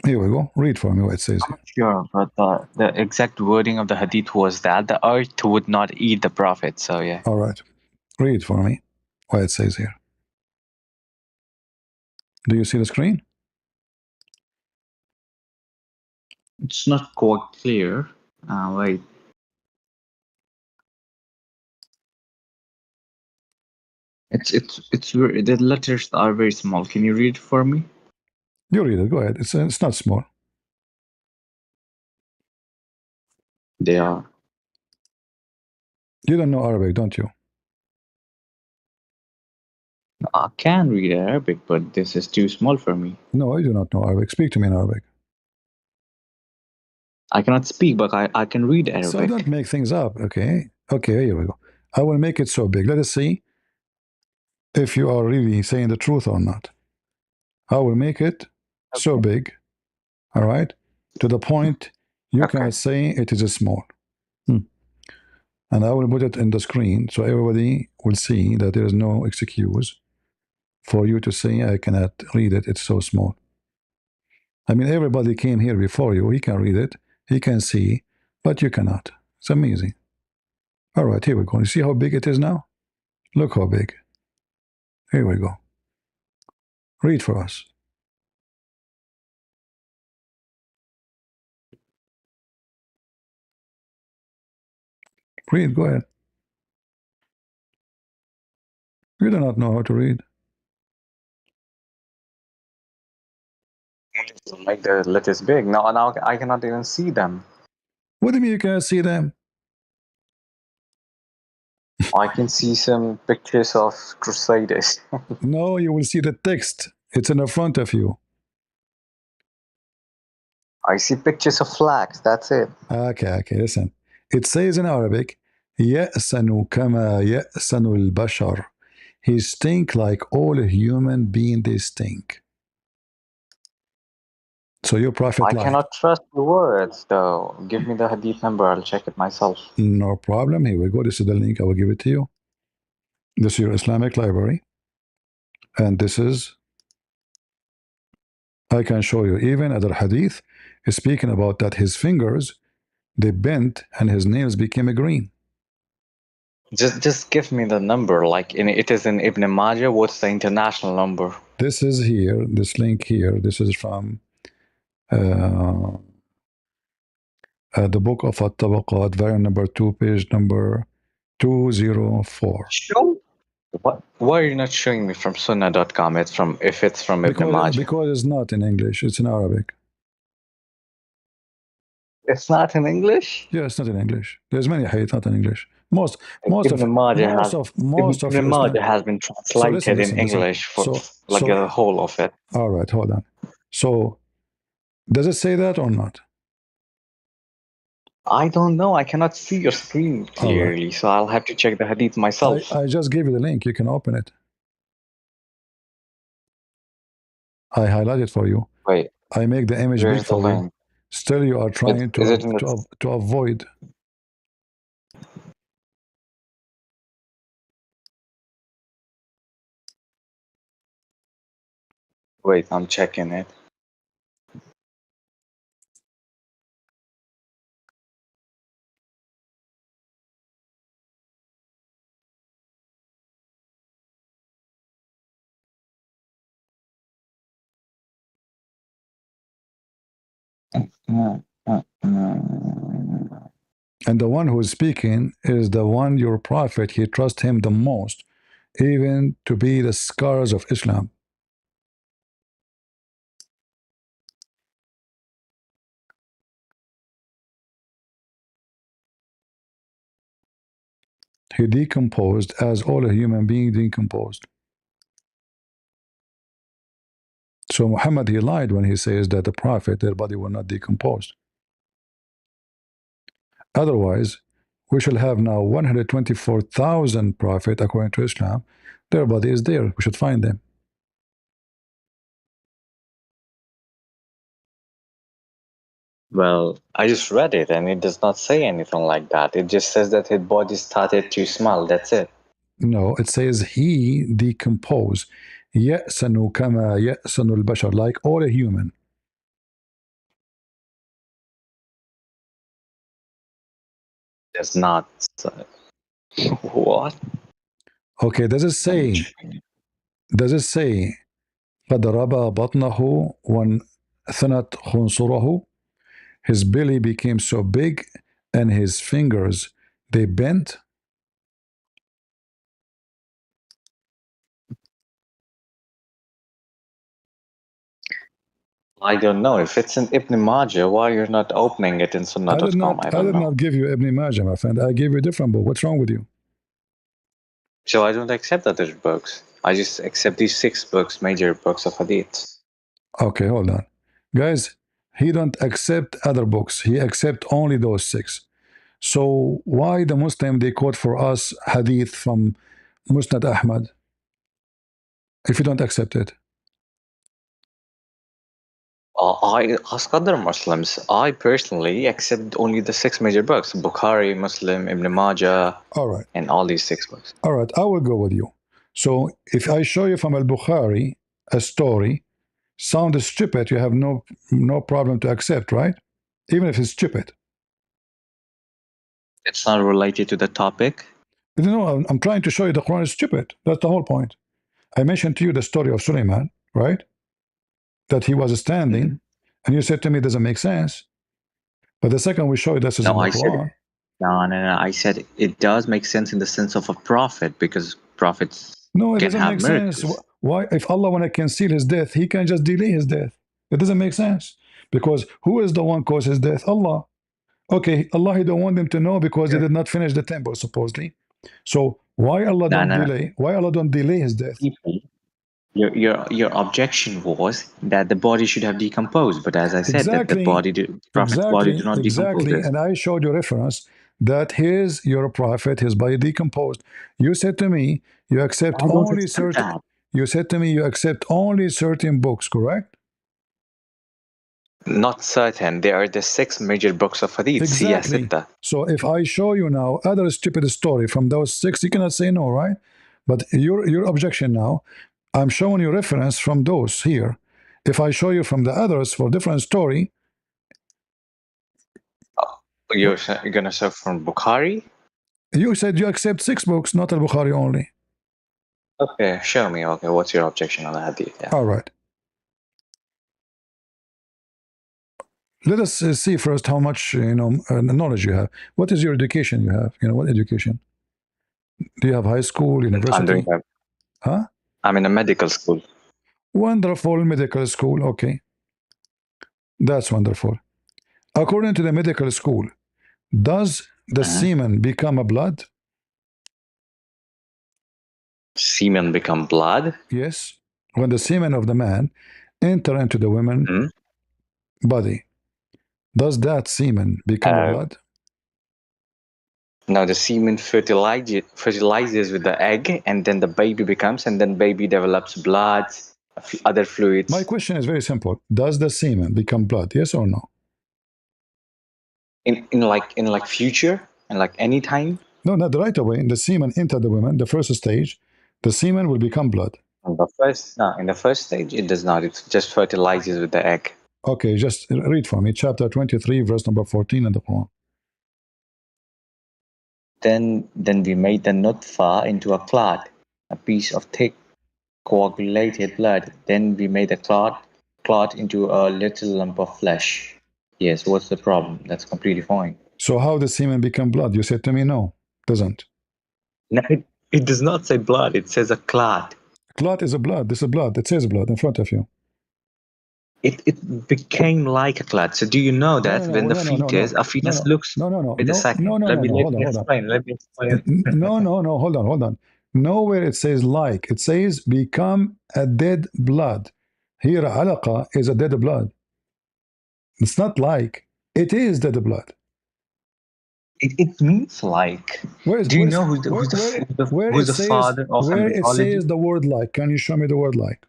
Here we go. Read for me what it says here. Sure, but the exact wording of the hadith was that the earth would not eat the prophet. So yeah. All right, read for me what it says here. Do you see the screen? It's not quite clear. Wait. It's the letters are very small. Can you read it for me? You read it. Go ahead. It's not small. They are. You don't know Arabic, don't you? I can read Arabic, but this is too small for me. No, I do not know Arabic. Speak to me in Arabic. I cannot speak, but I can read Arabic. So don't make things up, okay? Okay, here we go. I will make it so big. Let us see if you are really saying the truth or not. I will make it so big, all right, to the point you cannot say it is small. And I will put it in the screen so everybody will see that there is no excuse for you to say I cannot read it, it's so small. I mean, everybody came here before you. He can read it, he can see, but you cannot. It's amazing. All right, here we go. You see how big it is now? Look how big. Here we go. Read for us. Read, go ahead. You do not know how to read. Make the letters big. Now I cannot even see them. What do you mean you cannot see them? I can see some pictures of crusaders. No, you will see the text. It's in the front of you. I see pictures of flags. That's it. Okay, listen. It says in Arabic, يأسن كما يأسن البشر. he stink like all human beings they stink. So your prophet I lied. cannot trust the words, though. Give me the hadith number. I'll check it myself. No problem. Here we go. This is the link. I will give it to you. This is your Islamic library. And this is, I can show you, even other hadith is speaking about that his fingers, they bent and his nails became green. Just give me the number. Like it is in Ibn Majah. What's the international number? This is here, this link here. This is from the book of At-Tabaqat, volume number 2, page number 204. Show. What? Why are you not showing me from Sunnah.com? It's from Ibn Majah. Because it's not in English, it's in Arabic. It's not in English? Yeah, it's not in English. There's many hadith not in English. Most Ibn Majah has been translated in English for the whole of it. All right, hold on. So does it say that or not? I don't know. I cannot see your screen clearly, so I'll have to check the hadith myself. I just gave you the link. You can open it. I highlight it for you. Wait. I make the image big for you. Still, you are trying to avoid. Wait, I'm checking it. And the one who is speaking is the one, your prophet, he trusts him the most, even to be the scars of Islam. He decomposed as all a human being decomposed. So Muhammad, he lied when he says that the prophet, their body will not decompose. Otherwise, we shall have now 124,000 prophets according to Islam. Their body is there. We should find them. Well, I just read it and it does not say anything like that. It just says that his body started to smell. That's it. No, it says he decomposed. يَأْسَنُ كَمَا يَأْسَنُ الْبَشَرِ, like all a human. It's not. What? Okay, does it say قَدْ رَبَى بَطْنَهُ وَانْثَنَتْ خُنْصُرَهُ? His belly became so big and his fingers, they bent? I don't know. If it's in Ibn Majah, why you're not opening it in Sunnah.com? I did not give you Ibn Majah, my friend. I gave you a different book. What's wrong with you? So I don't accept other books. I just accept these 6 books, major books of hadith. Okay, hold on. Guys, he don't accept other books. He accept only those 6. So why the Muslim, they quote for us hadith from Musnad Ahmad if you don't accept it? I ask other Muslims. I personally accept only the 6 major books: Bukhari, Muslim, Ibn Majah, all right, and all these 6 books. All right, I will go with you. So if I show you from Al-Bukhari a story, sounds stupid, you have no problem to accept, right? Even if it's stupid. It's not related to the topic. No, I'm trying to show you the Quran is stupid. That's the whole point. I mentioned to you the story of Suleiman, right? That he was standing, and you said to me, it doesn't make sense. But the second we show you this is in the Quran. No. I said it does make sense in the sense of a prophet, because prophets it can doesn't have make miracles. sense. Why, if Allah want to conceal his death, he can just delay his death. It doesn't make sense. Because who is the one cause his death? Allah. Okay, Allah, he don't want them to know because they did not finish the temple, supposedly. So why Allah don't delay? Why Allah don't delay his death? Your objection was that the body should have decomposed, but as I said, that the prophet's body did not decompose. And I showed you reference that your prophet, his body decomposed. You said to me, you accept I don't only accept certain. that. You said to me, you accept only certain books, correct? Not certain. They are the 6 major books of Hadith. Exactly. Sitta. So if I show you now other stupid story from those 6, you cannot say no, right? But your objection now, I'm showing you reference from those here. If I show you from the others for different story, You're gonna serve from Bukhari? you said you accept 6 books, not al-Bukhari only. Okay, show me. Okay, what's your objection on the Hadith? Yeah. All right. Let us see first how much knowledge you have. What is your education you have? What education? Do you have high school, I'm doing university? that. Huh? I'm in a medical school. Wonderful, medical school. Okay. That's wonderful. According to the medical school, does the Mhm. semen become a blood? Semen become blood? Yes. When the semen of the man enter into the woman Mhm. body, does that semen become a Uh, blood? Now the semen fertilizes with the egg, and then the baby becomes, and then baby develops blood, other My fluids. question is very simple. Does the semen become blood? Yes or no? In future, and like any time. No, not right away. The semen enter the woman, the first stage, the semen will become blood. In the first stage, it does not. It just fertilizes with the egg. Okay, just read for me chapter 23, verse number 14 in the Quran. Then we made the nutfa into a clot, a piece of thick coagulated blood. Then we made the clot into a little lump of flesh. Yes, what's the problem? That's completely fine. So how does semen become blood? You said to me no, doesn't. No, it does not say blood. It says a clot. Clot is a blood. This is blood. It says blood in front of you. It became like a clot. So do you know No, that no, when no, the no, no, no, fetus, no, a no, fetus no, looks? no, no, no, Wait a no, second. no, no, no, no. Let Hold on, me hold on. explain. Let me explain. No, no, no. Hold on, hold on. Nowhere it says like. It says become a dead blood. Here, alaqa is a dead blood. It's not like. It is dead blood. It means like. Do you know who's the father of where it embryology? says the word like? Can you show me the word like?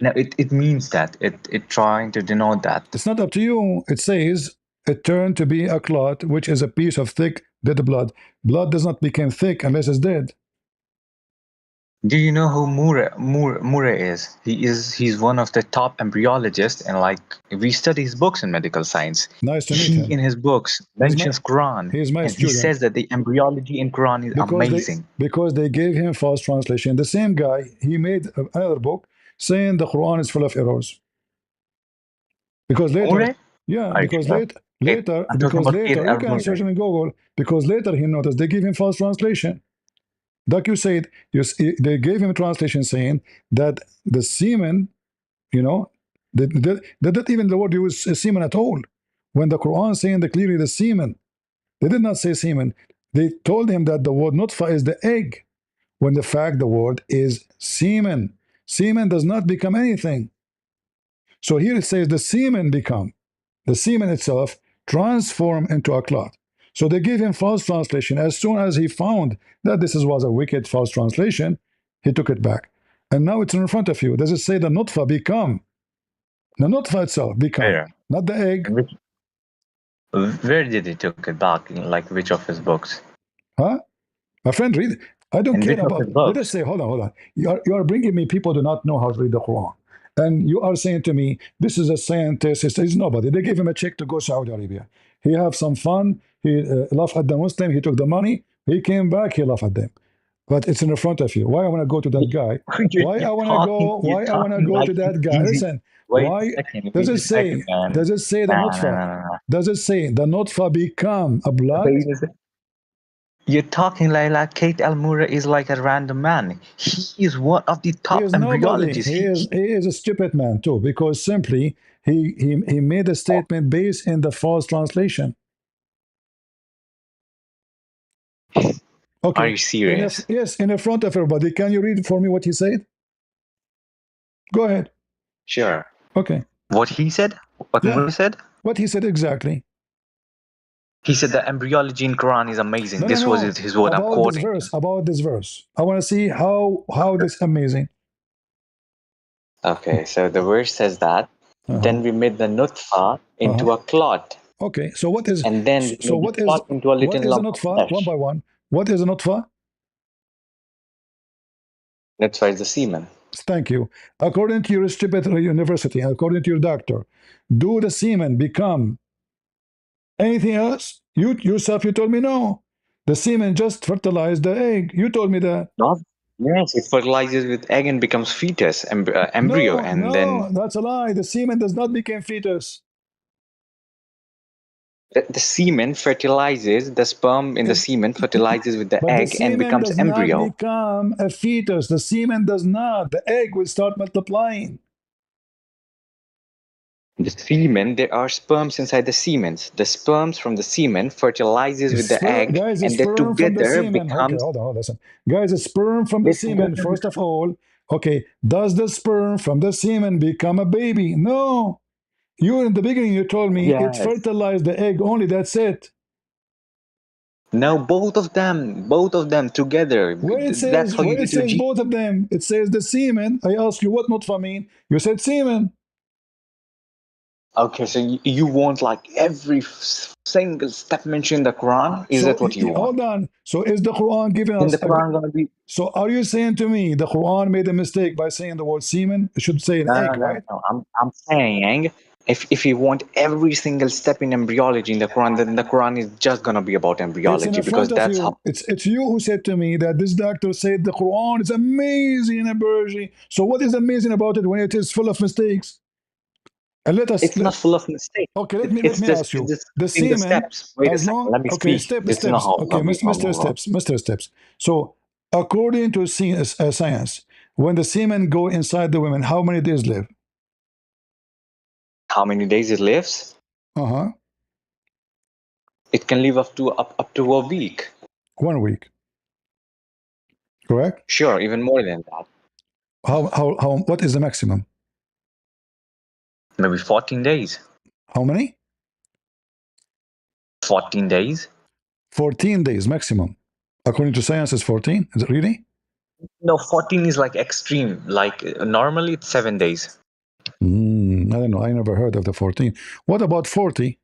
No, it means that it trying to denote that. It's not up to you. It says it turned to be a clot, which is a piece of thick dead blood. Blood does not become thick unless it's dead. Do you know who Murray is? He's one of the top embryologists, and like we study his books in medical science. Nice to meet He him. in his books He's my mentions Quran, he's my and he student says that the embryology in Quran is amazing. because they gave him false translation. The same guy, he made another book saying the Quran is full of errors. Because later, Murray? yeah, Are you sure? I'm talking about Kate you can Murray. search him in Google. Because later he noticed they gave him false translation. Like you said, they gave him a translation saying that the semen, they didn't even the word use semen at all. When the Quran saying that clearly the semen, they did not say semen. They told him that the word nutfa is the egg, when the fact the word is semen. Semen does not become anything. So here it says the semen itself transform into a clot. So they gave him false translation. As soon as he found that this was a wicked false translation, he took it back. And now it's in front of you. Does it say the nutfa become? The nutfa itself become, Where? not the egg. Where did he took it back? In like which of his books? Huh? My friend, read. I don't In care which of his about. Let us books? say, hold on, hold on. You are bringing me people who do not know how to read the Quran, and you are saying to me, this is a scientist. He's nobody. They gave him a check to go Saudi Arabia. He have some fun. He laughed at the Muslim. He took the money. He came back. He laughed at them. But it's in front of you. Why I want to go to that guy? Why I want to go? You're Why I want to talking go like to it's that guy? easy. Listen. Wait a Why second. does Wait it a second, say? man. Does it say the Nah, nah, nutfa? nah, nah, nah. Does it say the nutfa become a blood? Wait a second. You're talking like Kate Almura is like a random man. He is one of the He top is nobody. embryologists. He is a stupid man too, because simply he made a statement based in the false translation. Are Okay. you serious? Yes, in the front of everybody. Can you read for me what he said? Go ahead. Sure. Okay. What he said? What Yeah. Mura said? What he said exactly. He said the embryology in Quran is amazing. No, no, This was no. his word. I'm About this quoting. verse. About this verse. I want to see how this amazing. Okay, so the verse says that then we made the nutfa into a clot, Okay. So what is and then we so made the what is clot into a little what is a lump of nutfa? One flesh. by one. What is a nutfa? Nutfa is the semen. Thank you. According to your stupid university, according to your doctor, do the semen become anything else? You yourself, you told me no. The semen just fertilized the egg. You told me that. Not Yes, it fertilizes with egg and becomes fetus, embryo, No, and then no, that's a lie. The semen does not become fetus. the semen fertilizes, the sperm in the It, semen fertilizes with the but the egg and semen becomes does not embryo. become a fetus. The semen does not. The egg will start multiplying. The semen, there are sperms inside the semen. The sperms from the semen fertilizes with the egg, Guys, a and they sperm from the together semen. Okay, becomes. hold on, listen. Guys, a sperm from the They semen, together first of all, okay, does the sperm from the semen become a baby? No. You, in the beginning, you told me it Yes. fertilized the egg only. That's it. No, both of them together. That's how you Where it get your says G. both of them, it says the semen. I asked you what nutfa mean. You said semen. Okay, so you want like every single step mentioned in the Quran? Is So that what you hold want? on. So is the Quran giving In us the a? Quran gonna be So are you saying to me the Quran made a mistake by saying the word semen? It should say an no, egg, no, no, right? no. I'm saying if you want every single step in embryology in the Quran, then the Quran is just gonna be about It's in embryology the because front of that's you. how. It's you who said to me that this doctor said the Quran is amazing in biology. So what is amazing about it when it is full of mistakes? And It's not full of mistakes. okay. It's Let me just ask it's you. just The in the semen, steps. Wait a as second, long let me okay, speak. step This is not steps. how Okay, long. Mr. Steps, Mr. Steps. So according to science, when the semen go inside the women, how many days live? How many days it lives? Uh-huh. It can live up to a week. 1 week. Correct? Sure, even more than that. How what is the maximum? Maybe 14 days. How many? 14 days? 14 days maximum. According to science, is 14. Is it really? No, 14 is like extreme. Like normally it's 7 days. I don't know. I never heard of the 14. What about 40?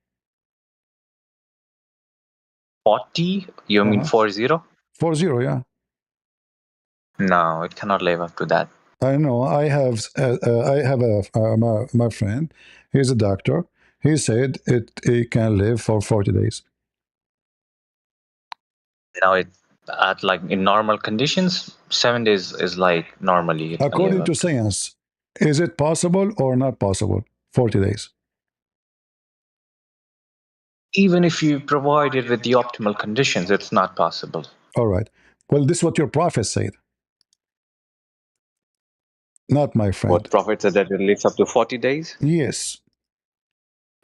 40? You mean Uh-huh. 40? 40, yeah. No, it cannot live up to that. I know. I have my friend. He's a doctor. He said it can live for 40 days. Now it at like in normal conditions, 7 days is like normally it can live According to up to. science, is it possible or not possible? 40 days. Even if you provide it with the optimal conditions, it's not possible. All right. Well, this is what your prophet said, not my friend. What Prophet said that it lives up to 40 days? Yes.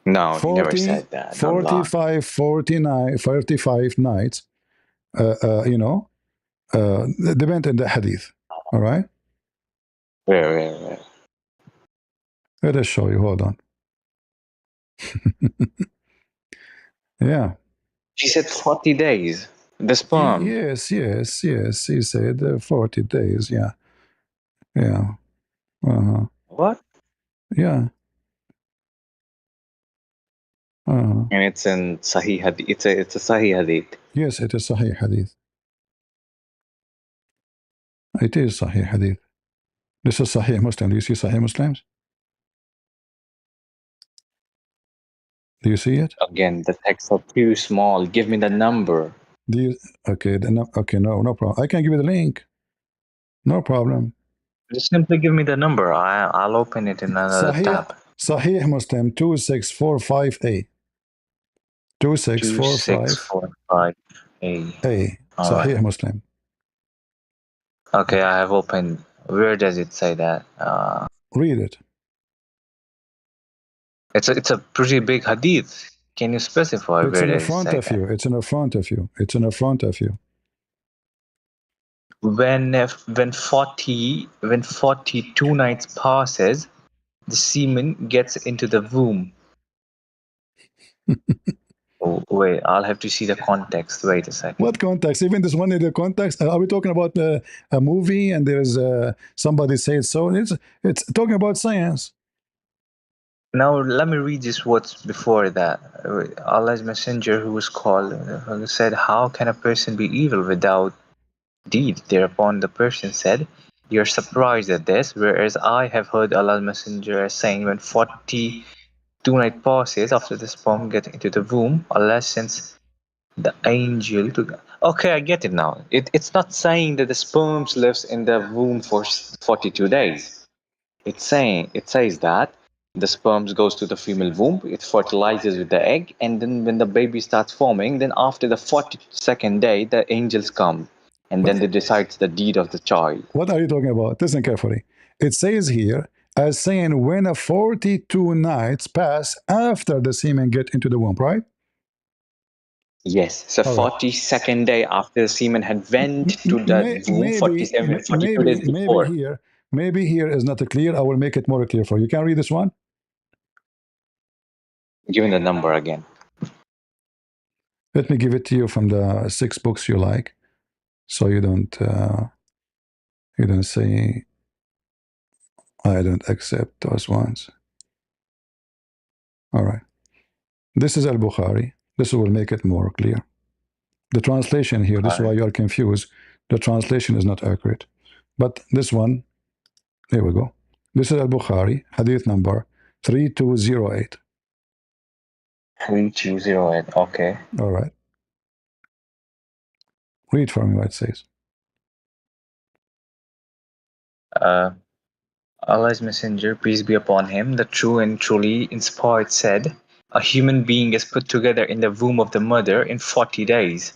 No, he never 40, said that. Don't lie. 45, 49, 45 nights, you know, depend on the hadith. All right. Where? Let us show you. Hold on. Yeah. She said 40 days. The sperm. Yes. He said 40 days. Yeah. Yeah. Uh-huh. What? Yeah. Uh-huh. And it's in Sahih Hadith. It's a Sahih Hadith. Yes, it is Sahih Hadith. It is Sahih Hadith. This is Sahih Muslim. Do you see Sahih Muslims? Do you see it? Again, the texts are too small. Give me the number. Do you? Okay. Then, okay. No problem. I can give you the link. No problem. Just simply give me the number. I'll open it in another Sahih tab. Sahih Muslim 2645A. 2645A. 2645A. All right. Sahih Muslim. Okay, I have opened. Where does it say that? Read it. It's a pretty big hadith. Can you specify It's where in the does it front say of that? you. It's in the front of you. It's in the front of you. When 42 nights passes, the semen gets into the womb. Oh, wait, I'll have to see the context. Wait a second. What context? Even this one in the context. Are we talking about a movie and there's somebody said so? It's talking about science. Now let me read just what's before that. Allah's messenger who was called who said, "How can a person be evil without deed?" Thereupon the person said, "You're surprised at this, whereas I have heard Allah's messenger saying, when 42 night passes after the sperm get into the womb, Allah sends the angel to." Okay, I get it now. It's not saying that the sperms lives in the womb for 42 days. It says that the sperms goes to the female womb, it fertilizes with the egg, and then when the baby starts forming, then after the 42nd day, the angels come, and then they decide the deed of the child. What are you talking about? Listen carefully. It says here, as saying when a 42 nights pass after the semen get into the womb, right? Yes, so All right. 42nd day after the semen had went to the womb, 42 days before. Maybe here is not clear. I will make it more clear for you. You can read this one? Give me the number again. Let me give it to you from the 6 books you like, so you don't say I don't accept those ones. All right. This is Al-Bukhari. This will make it more clear. The translation here, this is why you are confused. The translation is not accurate. But this one, here we go. This is Al-Bukhari, hadith number 3208. 3208, okay. All right. Read for me what it says. Allah's messenger, peace be upon him, the true and truly inspired, said, "A human being is put together in the womb of the mother in 40 days.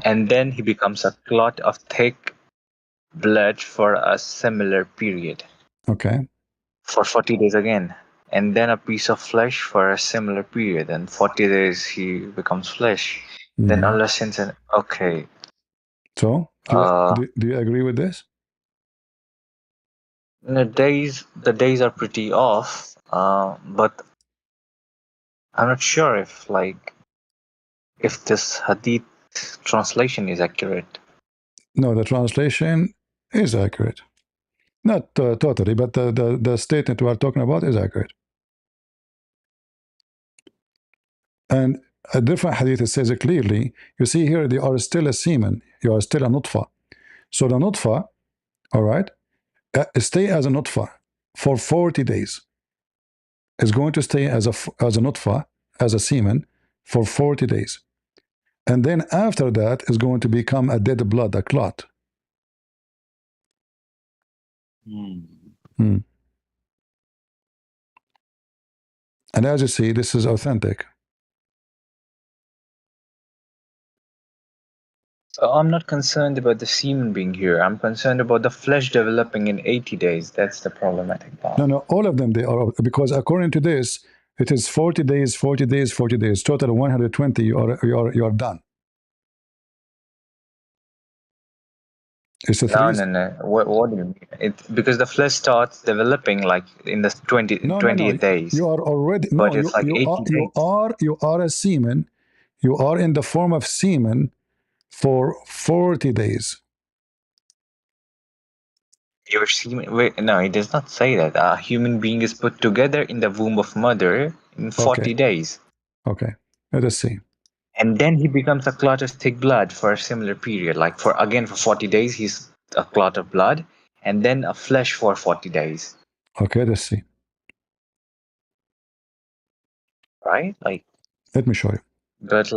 And then he becomes a clot of thick blood for a similar period." Okay. For 40 days again. And then a piece of flesh for a similar period. And 40 days he becomes flesh. Then Allah sends an... Okay. So, do you agree with this? The days are pretty off, but I'm not sure if this hadith translation is accurate. No, the translation is accurate. Not totally, but the statement we are talking about is accurate. And a different hadith, it says it clearly. You see here, they are still a semen. You are still a nutfa. So the nutfa, all right, stay as a nutfa for 40 days. It's going to stay as a nutfa, as a semen, for 40 days. And then after that, it's going to become a dead blood, a clot. And as you see, this is authentic. So I'm not concerned about the semen being here. I'm concerned about the flesh developing in 80 days. That's the problematic part. No, all of them, they are, because according to this, it is 40 days, 40 days, 40 days, total 120, you are done. It's a No. What do you mean? Because the flesh starts developing like in the 20th days. You are already, but it's like 80 days. You are a semen. You are in the form of semen for 40 days. Your semen, wait, no, it does not say that. A human being is put together in the womb of mother in 40 days. Okay, let us see. And then he becomes a clot of thick blood for a similar period. Like for 40 days, he's a clot of blood, and then a flesh for 40 days. Okay, let's see. Right? Let me show you. But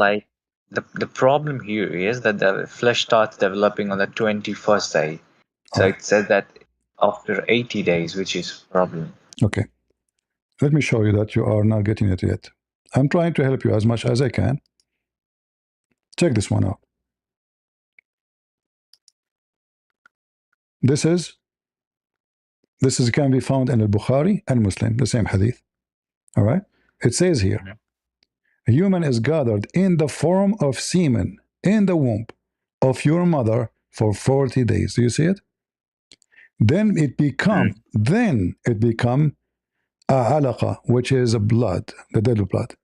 the problem here is that the flesh starts developing on the 21st day. So it says that after 80 days, which is a problem. Okay. Let me show you that you are not getting it yet. I'm trying to help you as much as I can. Check this one out. This can be found in Al-Bukhari and Muslim, the same hadith. All right? It says here, a human is gathered in the form of semen in the womb of your mother for 40 days. Do you see it? Then it become a alaqa, which is a blood, the dead blood.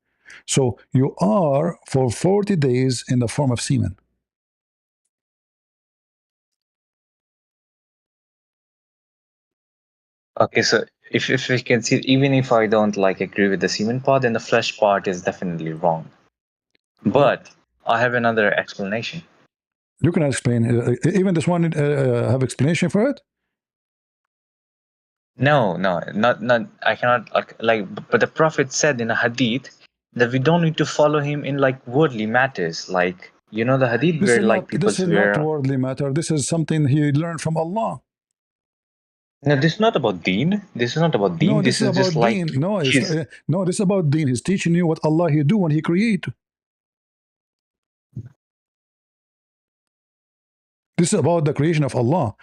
So you are for 40 days in the form of semen. Okay, so if we can see, even if I don't like agree with the semen part, then the flesh part is definitely wrong. But I have another explanation. You can explain. Even this one have explanation for it. No, not. I cannot like. But the Prophet said in a hadith that we don't need to follow him in like worldly matters. Like you know the hadith This where is like not. people This is not swear. worldly matter. This is something he learned from Allah. No, this is not about deen. This is not about No, deen. this This is is just about like deen. No, it's his. no. This is about deen. He's teaching you what Allah he do when He create. This is about the creation of Allah.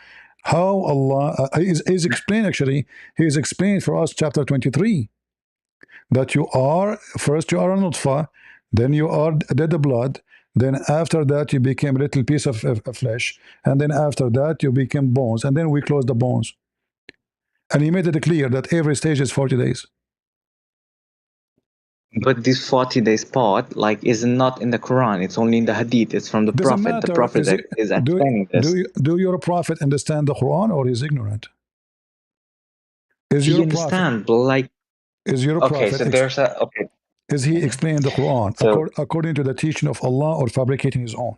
How Allah is explained actually. He is explained for us chapter 23 that you are first you are a nutfa, then you are dead blood, then after that you became a little piece of flesh, and then after that you became bones, and then we close the bones. And he made it clear that every stage is 40 days. But this 40 days part like is not in the Quran. It's only in the hadith. It's from the Doesn't Prophet. The matter. Prophet Is it is do explaining this. your prophet understand the Quran, or is ignorant? Is He your prophet understand, but like is your okay, prophet so there's a okay. is he Mhm. explaining the Quran So according to the teaching of Allah, or fabricating his own?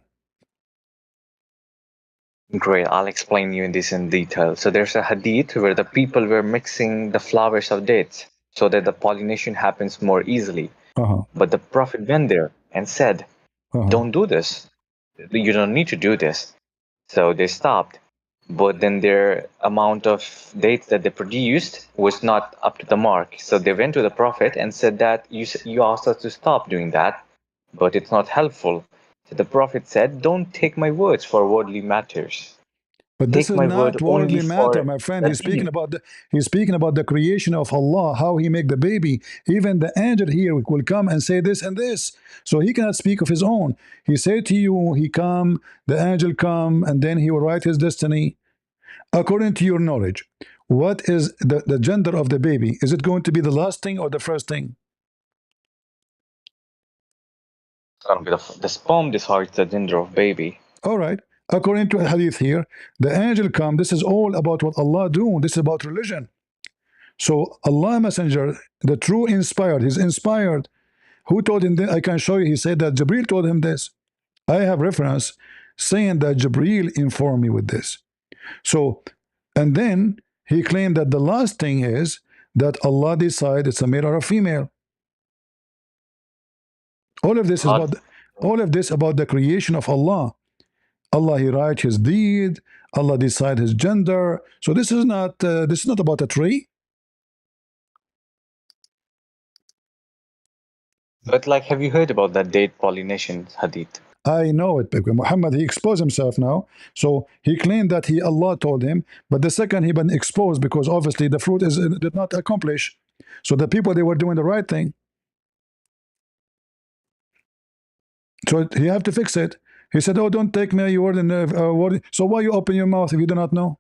great, I'll explain you this in detail. So there's a hadith where the people were mixing the flowers of dates so that the pollination happens more easily. Uh-huh. But the Prophet went there and said, Uh-huh. don't do this. You don't need to do this. So they stopped. But then their amount of dates that they produced was not up to the mark. So they went to the Prophet and said that you asked us to stop doing that, but it's not helpful. So the Prophet said, don't take my words for worldly matters. But this Take is my word not only worldly matter, for my friend. the He's deen. speaking about the creation of Allah, how He make the baby. Even the angel here will come and say this and this. So he cannot speak of his own. He said to you, he come, the angel come, and then he will write his destiny according to your knowledge. What is the gender of the baby? Is it going to be the last thing or the first thing? It's gonna be the sperm decides the gender of baby. All right. According to a hadith here, the angel come. This is all about what Allah do. This is about religion. So Allah Messenger, the true inspired, he's inspired. Who told him this? I can show you. He said that Jibril told him this. I have reference saying that Jibril informed me with this. So, and then he claimed that the last thing is that Allah decide it's a male or a female. All of this is God, about the creation of Allah. Allah he write his deed. Allah decide his gender. So this is not about a tree. but like, have you heard about that date pollination hadith? I know it because Muhammad he exposed himself now. So he claimed that he Allah told him, but the second he been exposed because obviously the fruit is did not accomplish. So the people they were doing the right thing. So he have to fix it. He said, "Oh, don't take me your word and word." So why you open your mouth if you do not know?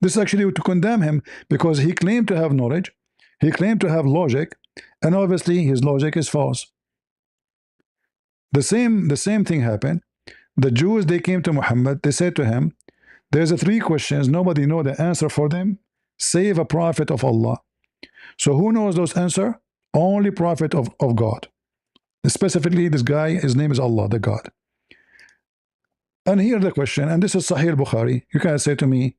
This is actually to condemn him because he claimed to have knowledge, he claimed to have logic, and obviously his logic is false. The same thing happened. The Jews they came to Muhammad. They said to him, "There's a three questions. Nobody know the answer for them, save a prophet of Allah." So who knows those answer? Only prophet of God. Specifically, this guy, his name is Allah, the God. And here the question, and this is Sahih Bukhari. You can say to me,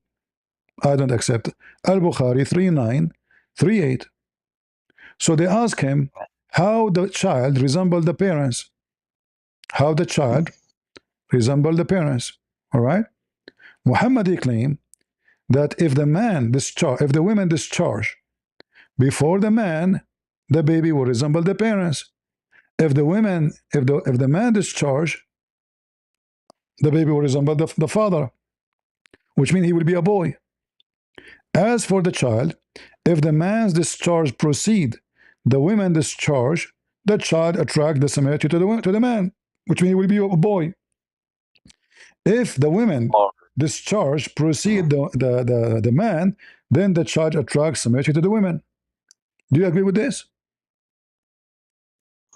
I don't accept Al Bukhari 3938. So they ask him how the child resembled the parents. How the child resembled the parents. All right. Muhammad he claimed that if the women discharge before the man, the baby will resemble the parents. If the man discharge, the baby will resemble the father, which means he will be a boy. As for the child, if the man's discharge proceed, the women discharge, the child attract the similarity to the man, which means he will be a boy. If the women Or discharge proceed the man, then the child attracts similarity to the women. Do you agree with this?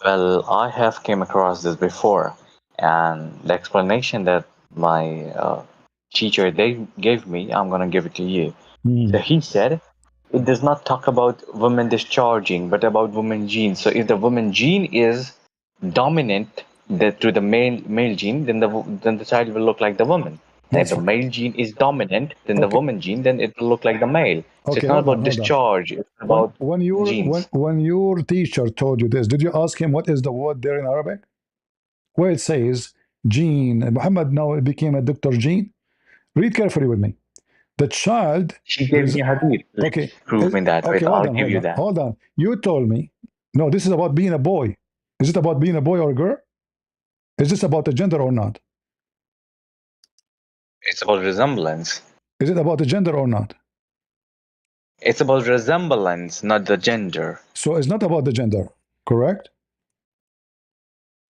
Well, I have came across this before, and the explanation that my teacher they gave me, I'm gonna give it to you. So he said it does not talk about women discharging, but about women genes. So if the woman gene is dominant to the male gene, then the child will look like the woman. And if That's the right. male gene is dominant than the Okay. woman gene, then it will look like the male. So Okay. it's not Hold on. about Hold on. discharge; it's When about when your genes. when your teacher told you this, did you ask him what is the word there in Arabic? Where it says Gene, Muhammad now became a Dr. Gene. Read carefully with me. The child, She gave me a hadith. okay, Prove me that. okay, Wait, hold I'll on, give hold you on, that. hold on. You told me, no, this is about being a boy. Is it about being a boy or a girl? Is this about the gender or not? It's about resemblance. Is it about the gender or not? It's about resemblance, not the gender. So it's not about the gender, correct?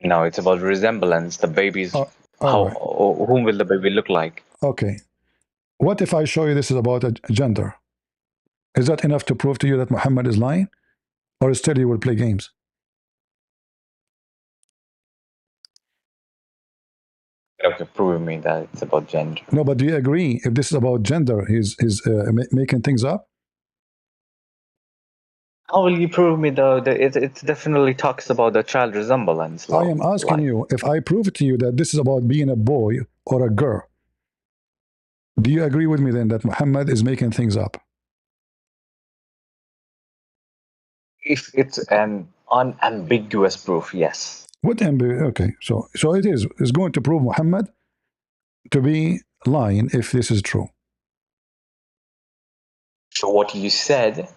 No, it's about resemblance. The baby's All right. whom will the baby look like? Okay. What if I show you this is about a gender? Is that enough to prove to you that Muhammad is lying? Or still you will play games? Okay, prove me that it's about gender. No, but do you agree if this is about gender, he's making things up? How will you prove me though? It definitely talks about the child resemblance, I am asking like you if I prove to you that this is about being a boy or a girl. Do you agree with me then that Muhammad is making things up? if it's an unambiguous proof, yes. What okay, so it is. It's going to prove Muhammad to be lying if this is true. So what you said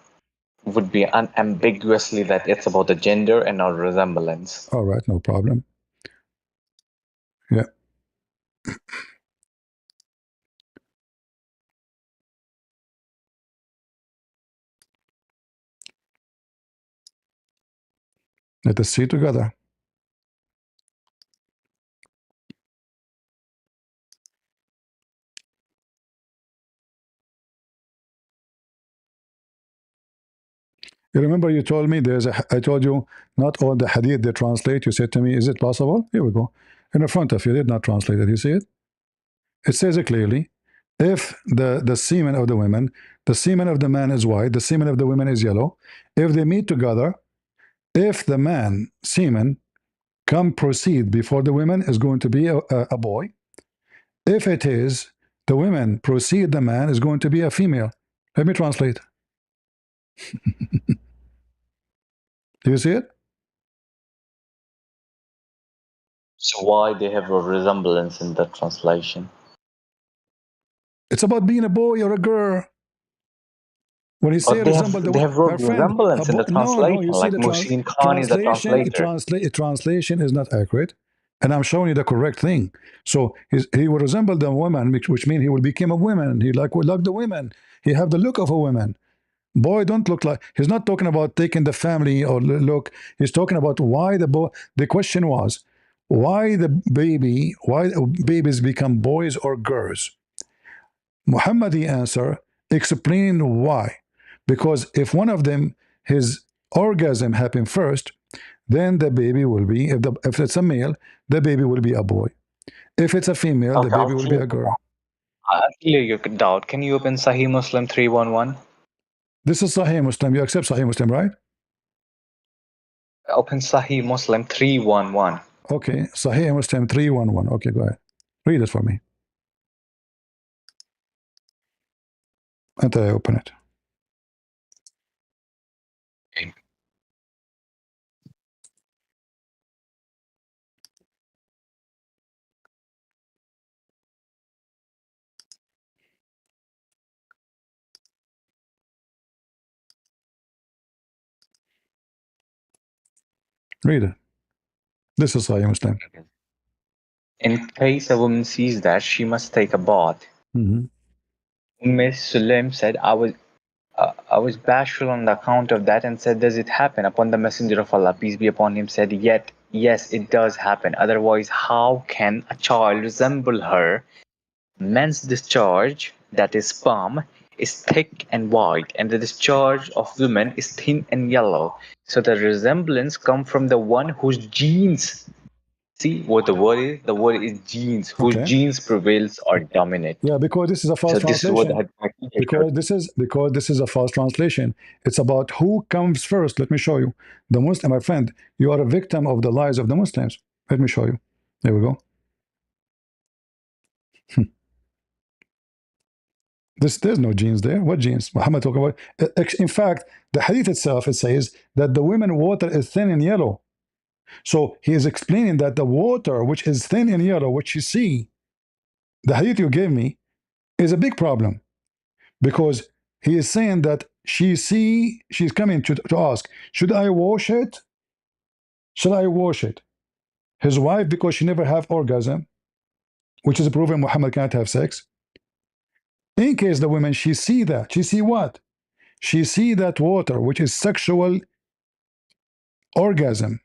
would be unambiguously that it's about the gender and not resemblance. All right, no problem. Yeah. Let us see together. You remember you told me I told you not all the hadith they translate. You said to me, is it possible? Here we go. In front of you, they did not translate it. You see it? It says it clearly. If the semen of the women, the semen of the man is white, the semen of the women is yellow. If they meet together, if the man semen come proceed before the women is going to be a boy. If it is the women proceed the man is going to be a female. Let me translate. Do you see it? So why they have a resemblance in the translation? It's about being a boy or a girl. When he Or say they resemble have they the have wrote my friend, resemblance in the no, no. translation, You see like the Musin Khan is the translation. translator. Translation is not accurate, and I'm showing you the correct thing. So he will resemble the woman, which means he will become a woman. He will like the women. He have the look of a woman. Boy don't look like. He's not talking about taking the family or look. He's talking about why the boy. The question was why babies become boys or girls. Muhammadi answer explain why. Because if one of them, his orgasm happened first, then the baby will be, if it's a male, the baby will be a boy. If it's a female, the Okay, baby will be a girl. I'll clear your doubt. Can you open Sahih Muslim 311? This is Sahih Muslim. You accept Sahih Muslim, right? Open Sahih Muslim 311. Okay, Sahih Muslim 311. Okay, go ahead. Read it for me. Until I open it. Read it. This is Sahih Muslim. In case a woman sees that, she must take a bath. Miss Sulaim said, I was bashful on the account of that and said, does it happen? Upon the Messenger of Allah, peace be upon him, said, yet, yes, it does happen. Otherwise, how can a child resemble her? Men's discharge, that is sperm, is thick and white, and the discharge of women is thin and yellow. So the resemblance comes from the one whose genes. See what the word is? The word is genes, whose Okay. genes prevails or dominate. Yeah, because this is a false So this is what translation. my teacher showed Because me. this is a false translation. It's about who comes first. Let me show you. The Muslim, my friend, you are a victim of the lies of the Muslims. Let me show you. There we go. There's no genes there. What genes? Muhammad talking about. In fact, the hadith itself, it says that the women water is thin and yellow. So he is explaining that the water which is thin and yellow, which you see, the hadith you gave me, is a big problem because he is saying that she's coming to ask, should I wash it? Should I wash it? His wife, because she never have orgasm, which is proven Muhammad can't have sex. In case the woman, she see what? She see that water, which is sexual orgasm.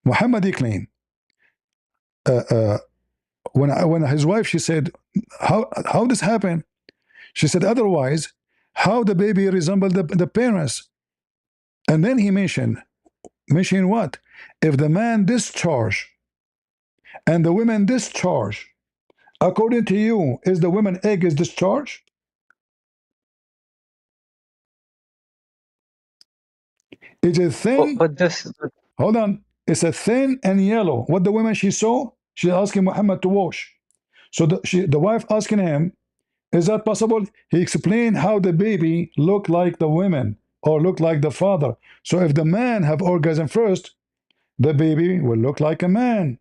Muhammad claim uh, uh, when his wife, she said, how this happen? She said, otherwise, how the baby resemble the parents? And then he mentioned what? If the man discharge and the women discharge, according to you, is the woman egg is discharged? It is thin. But this, Hold on. It's a thin and yellow. What the woman she saw, she's asking Muhammad to wash. So the wife asking him, is that possible? He explained how the baby looked like the women or looked like the father. So if the man have orgasm first, the baby will look like a man.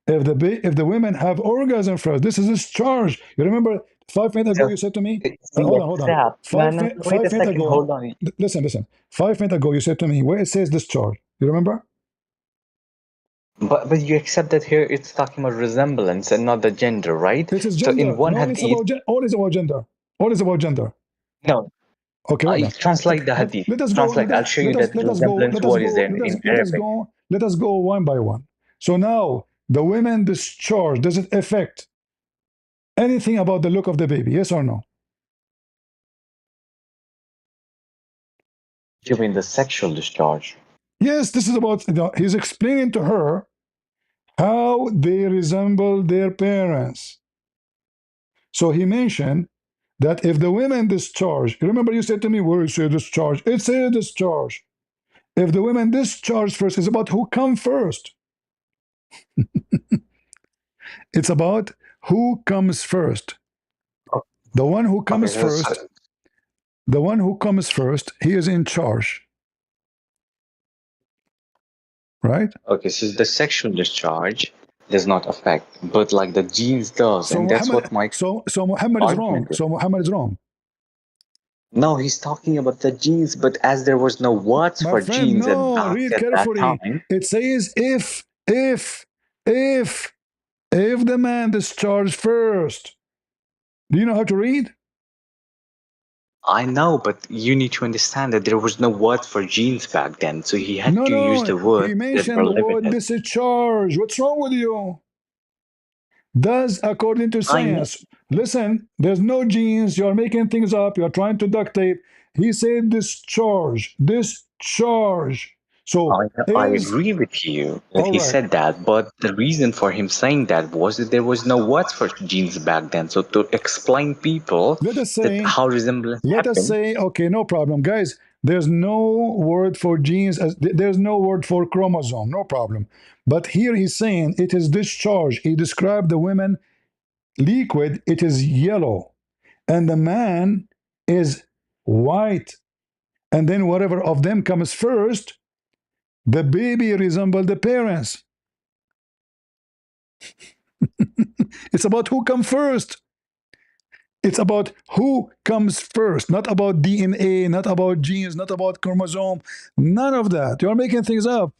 If the women have orgasm first, this is discharge. You remember 5 minutes ago so you said to me, we hold on. accept. No, no, no, wait a 5 minutes second. ago, Hold on. listen. 5 minutes ago you said to me where it says discharge. You remember? But you accept that here it's talking about resemblance and not the gender, right? It is So in gender. one No, it's hadith, about all is about gender. All is about gender. no, Okay, hold I on. translate Okay, the hadith. let us go. Translate. I'll show you that Let us go. resemblance word is in Arabic. Let us go one by one. So now the women discharge. Does it affect anything about the look of the baby? Yes or no? You mean the sexual discharge? Yes. This is about. He's explaining to her how they resemble their parents. So he mentioned that if the women discharge, remember you said to me, where is discharge? It's a discharge. If the women discharge first, it's about who come first. It's about who comes first. The one who Okay, comes first, the one who comes first, he is in charge, right? okay, so the sexual discharge does not affect, but like the genes does, So and that's Muhammad, what my so Muhammad is wrong. argument is. So Muhammad is wrong. No, he's talking about the genes, but as there was no words My for friend, genes no, read at that carefully. time. It says if, if the man discharged first. Do you know how to read? I know, but you need to understand that there was no word for genes back then, so he had No, to use no. the words He that mentioned were the word limited. discharge. What's wrong with you? Does according to I know. science. Listen, there's no genes. You're making things up. You're trying to duct tape. He said discharge. Discharge. So I is agree with you that all he right. said that, but the reason for him saying that was that there was no words for genes back then. So to explain people Let us that say, how resemblance happened, okay, no problem, guys. There's no word for genes. There's no word for chromosome. No problem. But here he's saying it is discharge. He described the women liquid. It is yellow, and the man is white. And then whatever of them comes first, the baby resemble the parents. It's about who comes first. It's about who comes first, not about DNA, not about genes, not about chromosome, none of that. You're making things up.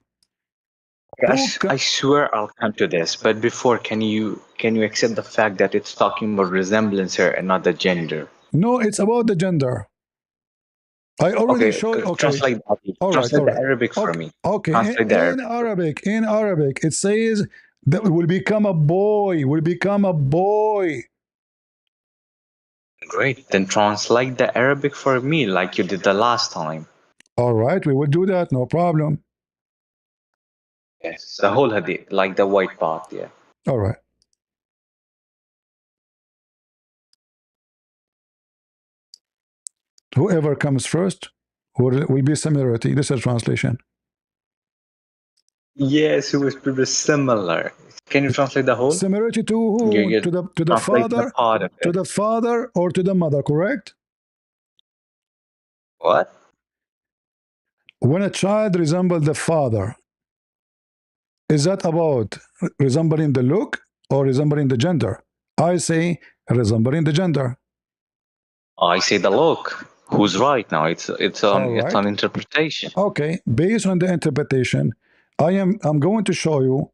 I swear I'll come to this. But before, can you accept the fact that it's talking about resemblance here and not the gender? No, it's about the gender. I already Okay, showed. Okay, translate that. all right, all Translate the right. Arabic for Okay, me. okay. Translate the Arabic. In Arabic, it says that will become a boy. Will become a boy. Great. Then translate the Arabic for me like you did the last time. All right, we will do that, no problem. Yes. The whole hadith, like the white part, yeah. All right. Whoever comes first will be similarity. This is translation. Yes, it was pretty similar. Can you translate the whole? Similarity to who? You To the translate the father, part of to it. the father, or to the mother? Correct. What? When a child resembles the father, is that about resembling the look or resembling the gender? I say resembling the gender. I say the look. Who's right now? It's All on right. interpretation. Okay. Based on the interpretation, I'm going to show you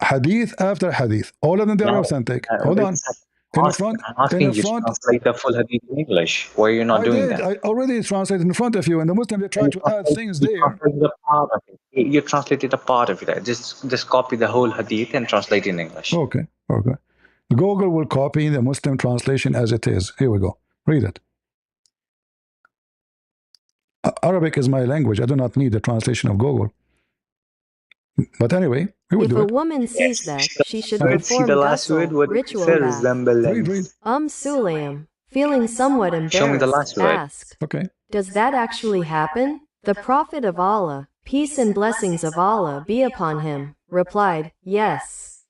hadith after hadith. All of them they are No, authentic. Hold wait a on. second. In the front, I'm in asking the you to front, translate the full hadith in English. Why are you not I doing did. that? I already translated in front of you, and the Muslim they try to add things You there. translated a part of it. You translated a part of it. Just copy the whole hadith and translate in English. Okay. Okay. Google will copy the Muslim translation as it is. Here we go. Read it. Arabic is my language. I do not need the translation of Google. But anyway, we will If do a it. woman sees that, she should Let's see the perform last word. ghusl, What did you ritual say? bath. Resemblance. Read. Sulaim, feeling somewhat Show me the embarrassed, last word. asked, Okay. "Does that actually happen?" The Prophet of Allah, peace and blessings of Allah be upon him, replied, "Yes.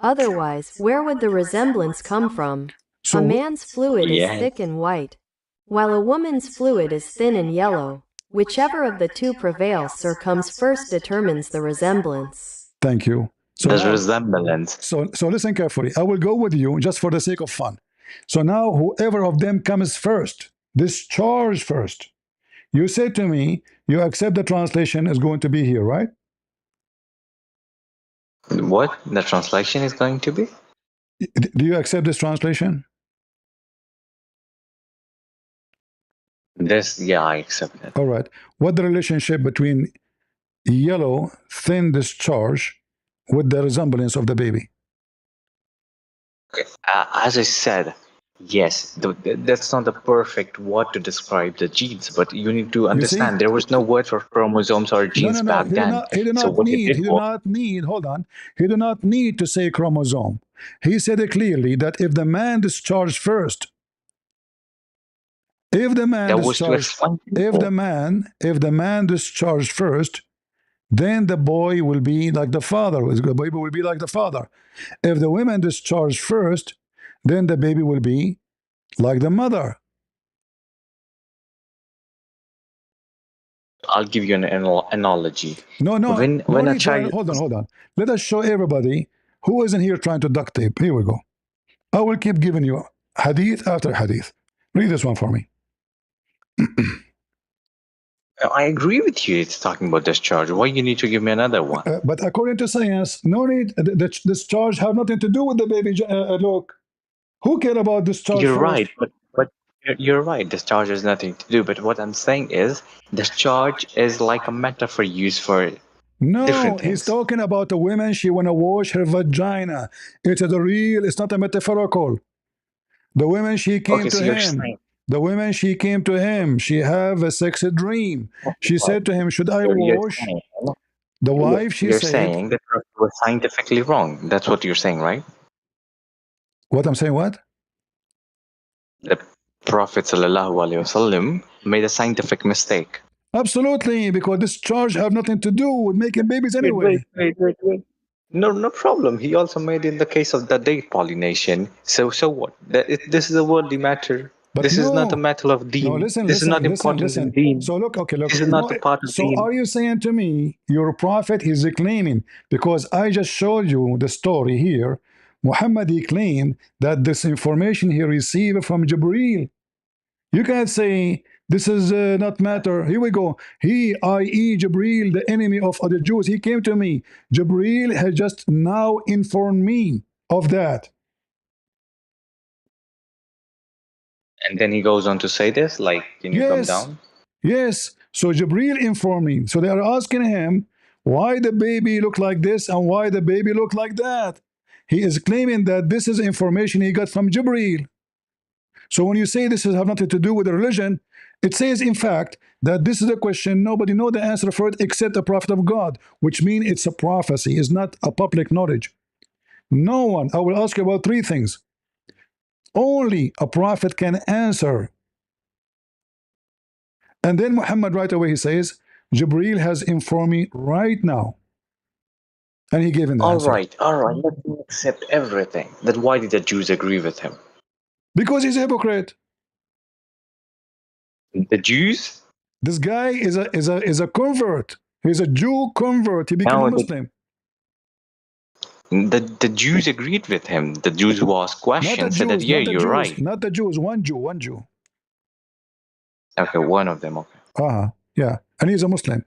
Otherwise, where would the resemblance come from? A So, man's fluid is Yes. thick and white, while a woman's fluid is thin and yellow. Whichever of the two prevails or comes first determines the resemblance." thank you. So There's now, resemblance. so listen carefully. I will go with you just for the sake of fun. So now, whoever of them comes first, discharge first. You say to me, you accept the translation is going to be here, right? What the translation is going to be? Do you accept this translation? This, yeah, I accept it. All right. What the relationship between yellow thin discharge with the resemblance of the baby? Okay. As I said, yes, that's not the perfect word to describe the genes, but you need to You see? understand there was no word for chromosomes or No, genes no, no. back then. He did So not what he need. did He did was, not need. Hold on. He did not need to say chromosome. He said it clearly that if the man discharged first, if the man that was to discharged, explain people. if the man discharged first, then the boy will be like the father. The baby will be like the father. If the woman discharged first, then the baby will be like the mother. I'll give you an analogy. No, no, no When a need for. child, Hold on. Let us show everybody who isn't here trying to duct tape. Here we go. I will keep giving you hadith after hadith. Read this one for me. I agree with you. It's talking about discharge. Why you need to give me another one? But according to science, no need. This charge have nothing to do with the baby. Look, who care about this charge You're first? right, but you're right. Discharge has nothing to do. But what I'm saying is, discharge is like a metaphor used for No, different he's things. talking about a woman. She wanna wash her vagina. It is a real. It's not a metaphorical. The woman she came Okay, to so you're him. saying The woman she came to him. She have a sexy dream. She said to him, "Should I you're wash?" saying The wife she you're said, saying that it was scientifically wrong. That's what you're saying, right? "What I'm saying? What?" The Prophet ﷺ made a scientific mistake. Absolutely, because this charge have nothing to do with making babies anyway. Wait. No, no problem. He also made in the case of the date pollination. So what? This is a worldly matter. But This is not a no, matter of no, deen. listen, This is not listen, listen, important in listen. deen. So look, okay, look. This is not No, a part of so deen. are you saying to me your prophet is claiming because I just showed you the story here? Muhammad he claimed that this information he received from Jibreel. You can't say this is not matter. Here we go. He, i.e., Jibreel, the enemy of other Jews, he came to me. Jibreel has just now informed me of that. And then he goes on to say this, like, can you come Yes, down? yes. So Jibreel informed me. So they are asking him why the baby look like this and why the baby look like that. He is claiming that this is information he got from Jibreel. So when you say this has nothing to do with the religion, it says, in fact, that this is a question nobody know the answer for it except the prophet of God, which means it's a prophecy, it's not a public knowledge. No one. I will ask you about three things. Only a prophet can answer. And then Muhammad right away he says, Jibreel has informed me right now. And he gave him the answer. All right, let me accept everything. Then why did the Jews agree with him? Because he's a hypocrite. The Jews? This guy is a convert. He's a Jew convert. He became a Muslim. The Jews agreed with him. The Jews who asked questions said that, yeah, you're right. Not the Jews. One Jew. Okay, one of them. Okay. Yeah, and he's a Muslim.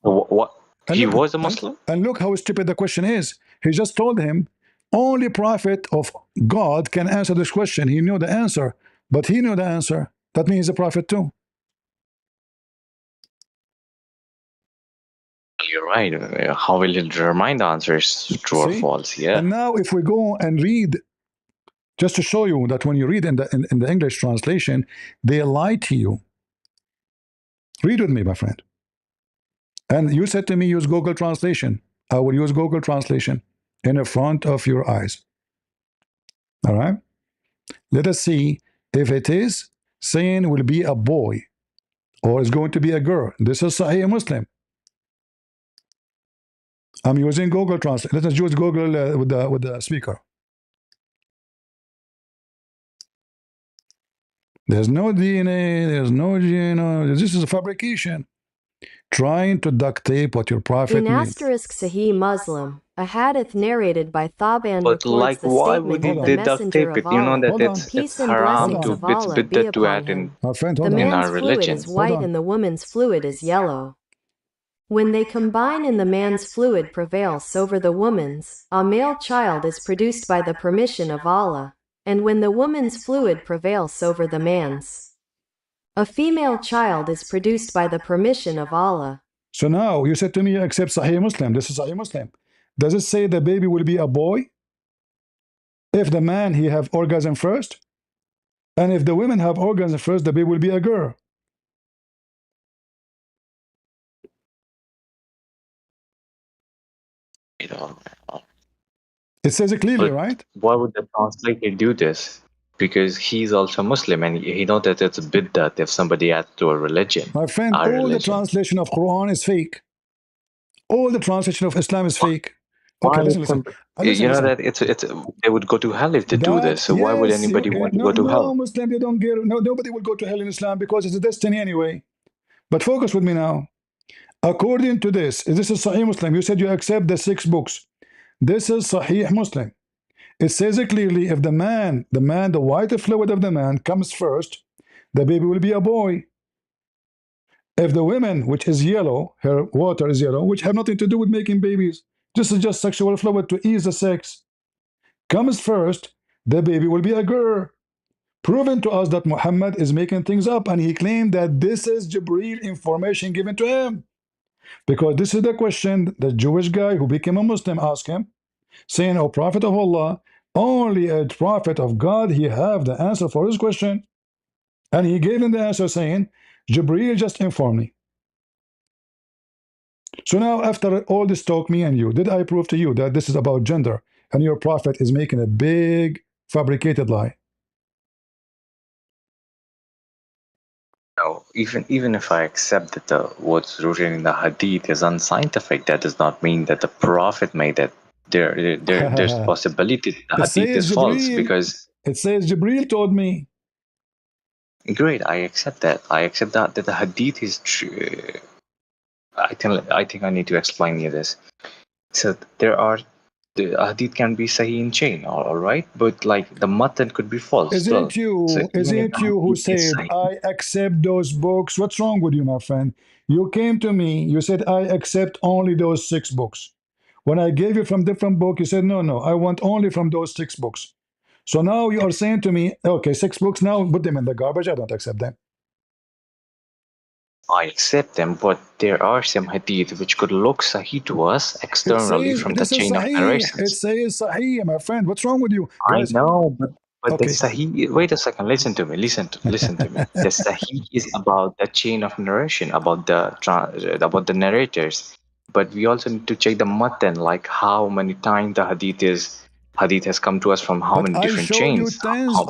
What? He was a Muslim? And look how stupid the question is. He just told him, only prophet of God can answer this question. He knew the answer, but he knew the answer. That means he's a prophet too. You're right. How will it determine the answer is true or false? Yeah. And now if we go and read, just to show you that when you read in the English translation, they lie to you. Read with me, my friend. And you said to me, use Google Translation. I will use Google Translation in the front of your eyes. All right? Let us see if it is saying will be a boy or is going to be a girl. This is Sahih Muslim. I'm using Google Translate. Let us use Google with the speaker. There's no DNA. There's no genome. This is a fabrication. Trying to duct tape what your prophet in means. asterisk Sahih Muslim, a hadith narrated by Thaban but records like, the why statement would of they the duct Messenger tape it? of You know Allah, that peace and haram blessings to of Allah be bid'ah to upon add in. him. Friend, The man's fluid religion. is white and the woman's fluid is yellow. When they combine and the man's fluid prevails over the woman's, a male child is produced by the permission of Allah, and when the woman's fluid prevails over the man's, a female child is produced by the permission of Allah. So now you said to me, accept Sahih Muslim. This is Sahih Muslim. Does it say the baby will be a boy? If the man he have orgasm first, and if the women have orgasm first, the baby will be a girl. It says it clearly, right? Why would the translator do this? Because he's also Muslim and he knows that it's a bid'ah if somebody adds to a religion. My friend, all the translation of Quran is fake. All the translation of Islam is fake. Okay, listen. You know that it's they would go to hell if they do this. So why would anybody want to go to hell? No, Muslim, you don't get it. No, nobody will go to hell in Islam because it's a destiny anyway. But focus with me now. According to this is Sahih Muslim. You said you accept the 6 books. This is Sahih Muslim. It says it clearly, if the white fluid of the man comes first, the baby will be a boy. If the women, which is yellow, her water is yellow, which have nothing to do with making babies, this is just sexual fluid to ease the sex, comes first, the baby will be a girl. Proven to us that Muhammad is making things up, and he claimed that this is Jibreel information given to him. Because this is the question the Jewish guy who became a Muslim asked him, saying, "O Prophet of Allah, only a prophet of God, he have the answer for his question." And he gave him the answer saying, Jibreel just informed me. So now after all this talk, me and you, did I prove to you that this is about gender and your prophet is making a big fabricated lie? No, even if I accept that what's written in the hadith is unscientific, that does not mean that the prophet made it. There's possibility the hadith is false because it says Jibreel told me. Great, I accept that. I accept that the hadith is true. I think I need to explain you this. So the hadith can be sahih in chain, all right, but like the matan could be false. Isn't you who said I accept those books? What's wrong with you, my friend? You came to me, you said I accept only those 6 books. When I gave you from different book, you said no, I want only from those 6 books. So now you are saying to me, okay, 6 books, now put them in the garbage. I don't accept them. I accept them, but there are some hadith which could look sahih to us externally from the chain of narrations. It says sahih, my friend. What's wrong with you? Guys, I know, but But the Okay, Sahih, wait a second, listen to me. The Sahih is about the chain of narration, about the narrators. But we also need to check the matan, like how many times the hadith has come to us from how but many I different showed you chains. tens.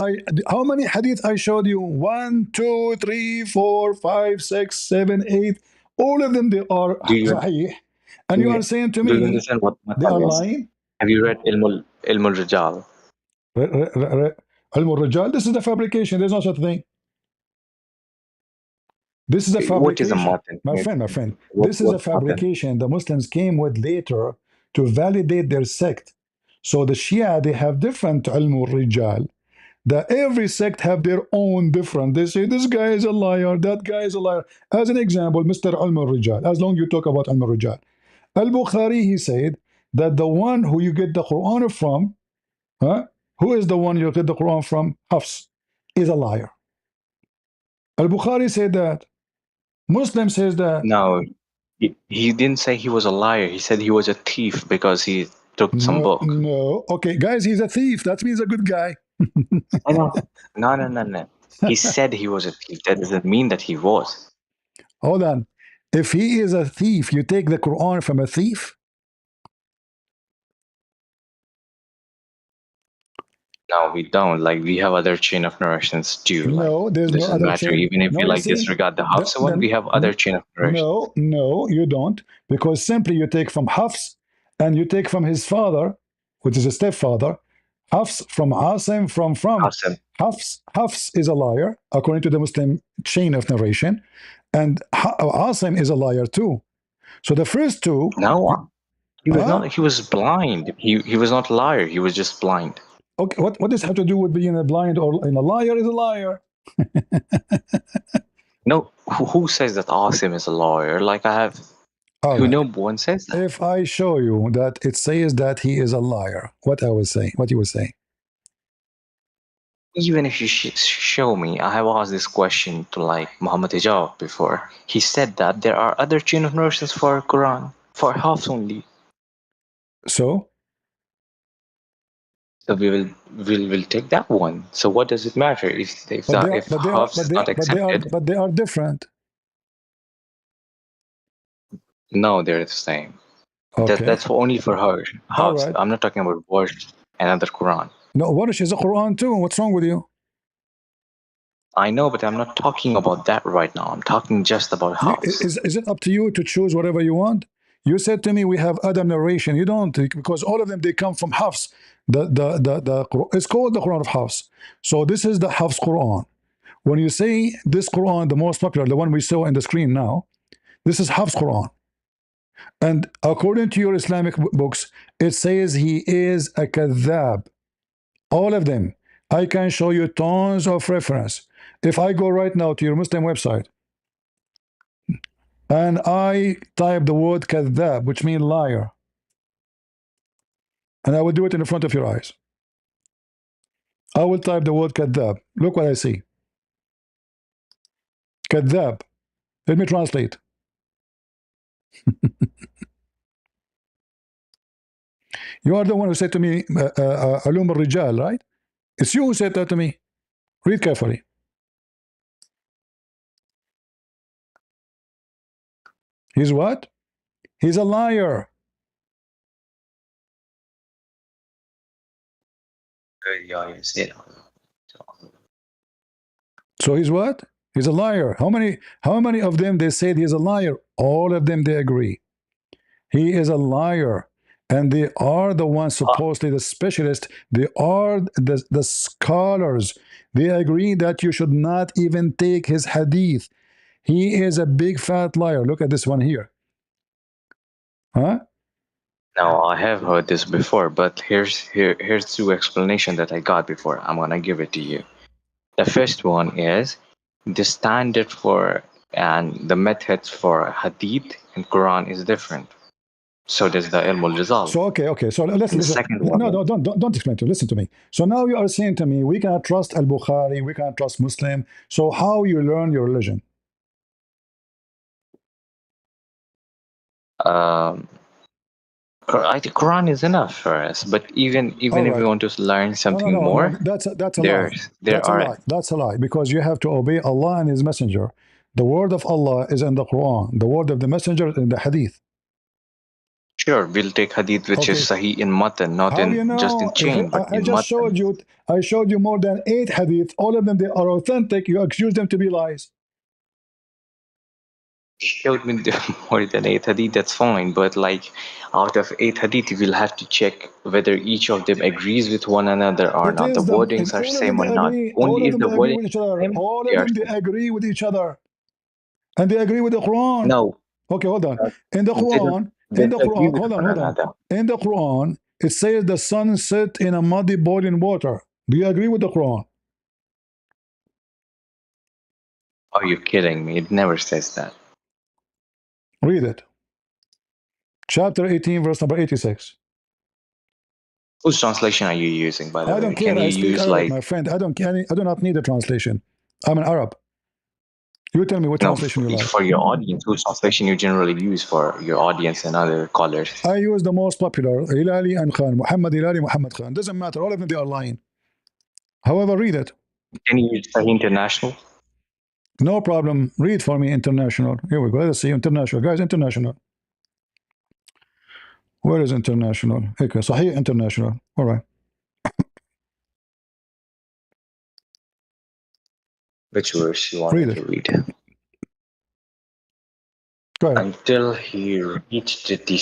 How many hadith I showed you? 1, 2, 3, 4, 5, 6, 7, 8. All of them they are Do you sahih, do and you you, are saying to do you me understand what they are matan is? lying. Have you read Ilmul Rijal? Ilm al-Rijal, this is a fabrication. There's no such thing. This is a What is a fabrication. matan? My friend, my friend. What This is a what's matan? fabrication the Muslims came with later to validate their sect. So the Shia, they have different ilm al-Rijal. Every sect have their own different. They say this guy is a liar, that guy is a liar. As an example, Mr. Ilm al-Rijal, as long you talk about Ilm al-Rijal. Al-Bukhari, he said that the one who you get the Quran from, huh? Who is the one you get the Quran from? Hafs is a liar. Al-Bukhari said that. Muslim says that. No, he didn't say he was a liar. He said he was a thief because he took some No, book. no. Okay, guys, he's a thief. That means a good guy. I know. No. He said he was a thief. That doesn't mean that he was. Hold on. If he is a thief, you take the Quran from a thief? No, we don't. Like we have other chain of narrations too. Like No, there's no doesn't other matter. chain. Even if No, we you like see, disregard the Hafsa one, we have other chain of narrations. no, you don't. Because simply you take from Hafs and you take from his father, which is a stepfather, Hafs from Asim, from Hafsa. Hafs is a liar, according to the Muslim chain of narration. And Asim is a liar too. So the first two, No, he was huh? not. He was blind. He was not a liar. He was just blind. Okay, what does have to do with being a blind or in a liar is a liar? No, who says that Asim is a lawyer? Like I have, All who right. no one says that. If I show you that it says that he is a liar, what I was saying, what you were saying. Even if you show me, I have asked this question to like Muhammad Hijab before. He said that there are other chain of narrations for Quran for Hafs only. So, So we'll take that one. So what does it matter if but the they are, if but they are, Hafs is not accepted? but they are different. No, they're the same. Okay. That's only for her All Hafs. right. I'm not talking about Warsh and other Quran. No, Warish is a Quran too. What's wrong with you? I know, but I'm not talking about that right now. I'm talking just about Hafs. Is it up to you to choose whatever you want? You said to me we have other narration. You don't, because all of them they come from Hafs. It's called the Quran of Hafs. So this is the Hafs Quran. When you say this Quran, the most popular, the one we saw in the screen now, this is Hafs Quran. And according to your Islamic books, it says he is a kadhab. All of them. I can show you tons of reference. If I go right now to your Muslim website and I type the word kadhab, which means liar, and I will do it in the front of your eyes. I will type the word kadhab. Look what I see. Kadhab. Let me translate. You are the one who said to me, Alum al-Rijal, right? It's you who said that to me. Read carefully. He's what? He's a liar. Yeah, you said. So he's what? He's a liar. How many of them they said he's a liar? All of them they agree. He is a liar. And they are the ones supposedly the specialists. They are the scholars. They agree that you should not even take his hadith. He is a big fat liar. Look at this one here. Huh? Now I have heard this before, but here's two explanation that I got before. I'm gonna give it to you. The first one is the standard for and the methods for hadith and Quran is different. So does the ilm al-rizal. So okay. So let's And the listen. second one No, is, no, don't explain to me. Listen to me. So now you are saying to me, we cannot trust Al Bukhari, we cannot trust Muslim. So how you learn your religion? um, The Quran is enough for us, but even All if we right. want to learn No, no, something no, more, no. That's a lie. there That's a are. lie. That's a lie. Because you have to obey Allah and His Messenger. The word of Allah is in the Quran. The word of the Messenger is in the Hadith. Sure, we'll take hadith which is Okay. sahih in matan, not How in you just in know? If chain, but I in just matan. showed you, I showed you more than 8 Hadith. All of them they are authentic. You accuse them to be lies. You showed me more than 8 hadith, that's fine, but like out of 8 hadith, you will have to check whether each of them agrees with one another or It not. The is them, and wordings are all of them same they or not. agree. All Only of if them the they agree wording with each is other. same, All they of are them they same. agree with each other, and they agree with the Quran. No, Okay, hold on. In the they don't, Quran, they don't agree with hold on, one hold on. another. In the Quran, it says the sun set in a muddy boiling water. Do you agree with the Quran? Are you kidding me? It never says that. Read it. Chapter 18, verse number 86. Whose translation are you using, by the I way? don't Can care. you I speak use Arabic, like, my friend. I do not need a translation. I'm an Arab. You tell me what no, translation you like. for your audience, whose translation you generally use for your audience and other callers? I use the most popular, Hilali and Khan. Muhammad Hilali, Muhammad Khan. Doesn't matter. All of them, they are lying. However, read it. Can you use Sahih International? No problem. Read for me international. Here we go. Let's see international. Guys, international. Where is international? Okay, Sahih international. All right. Which verse you want me Read to it. read? Go ahead. Until he reached the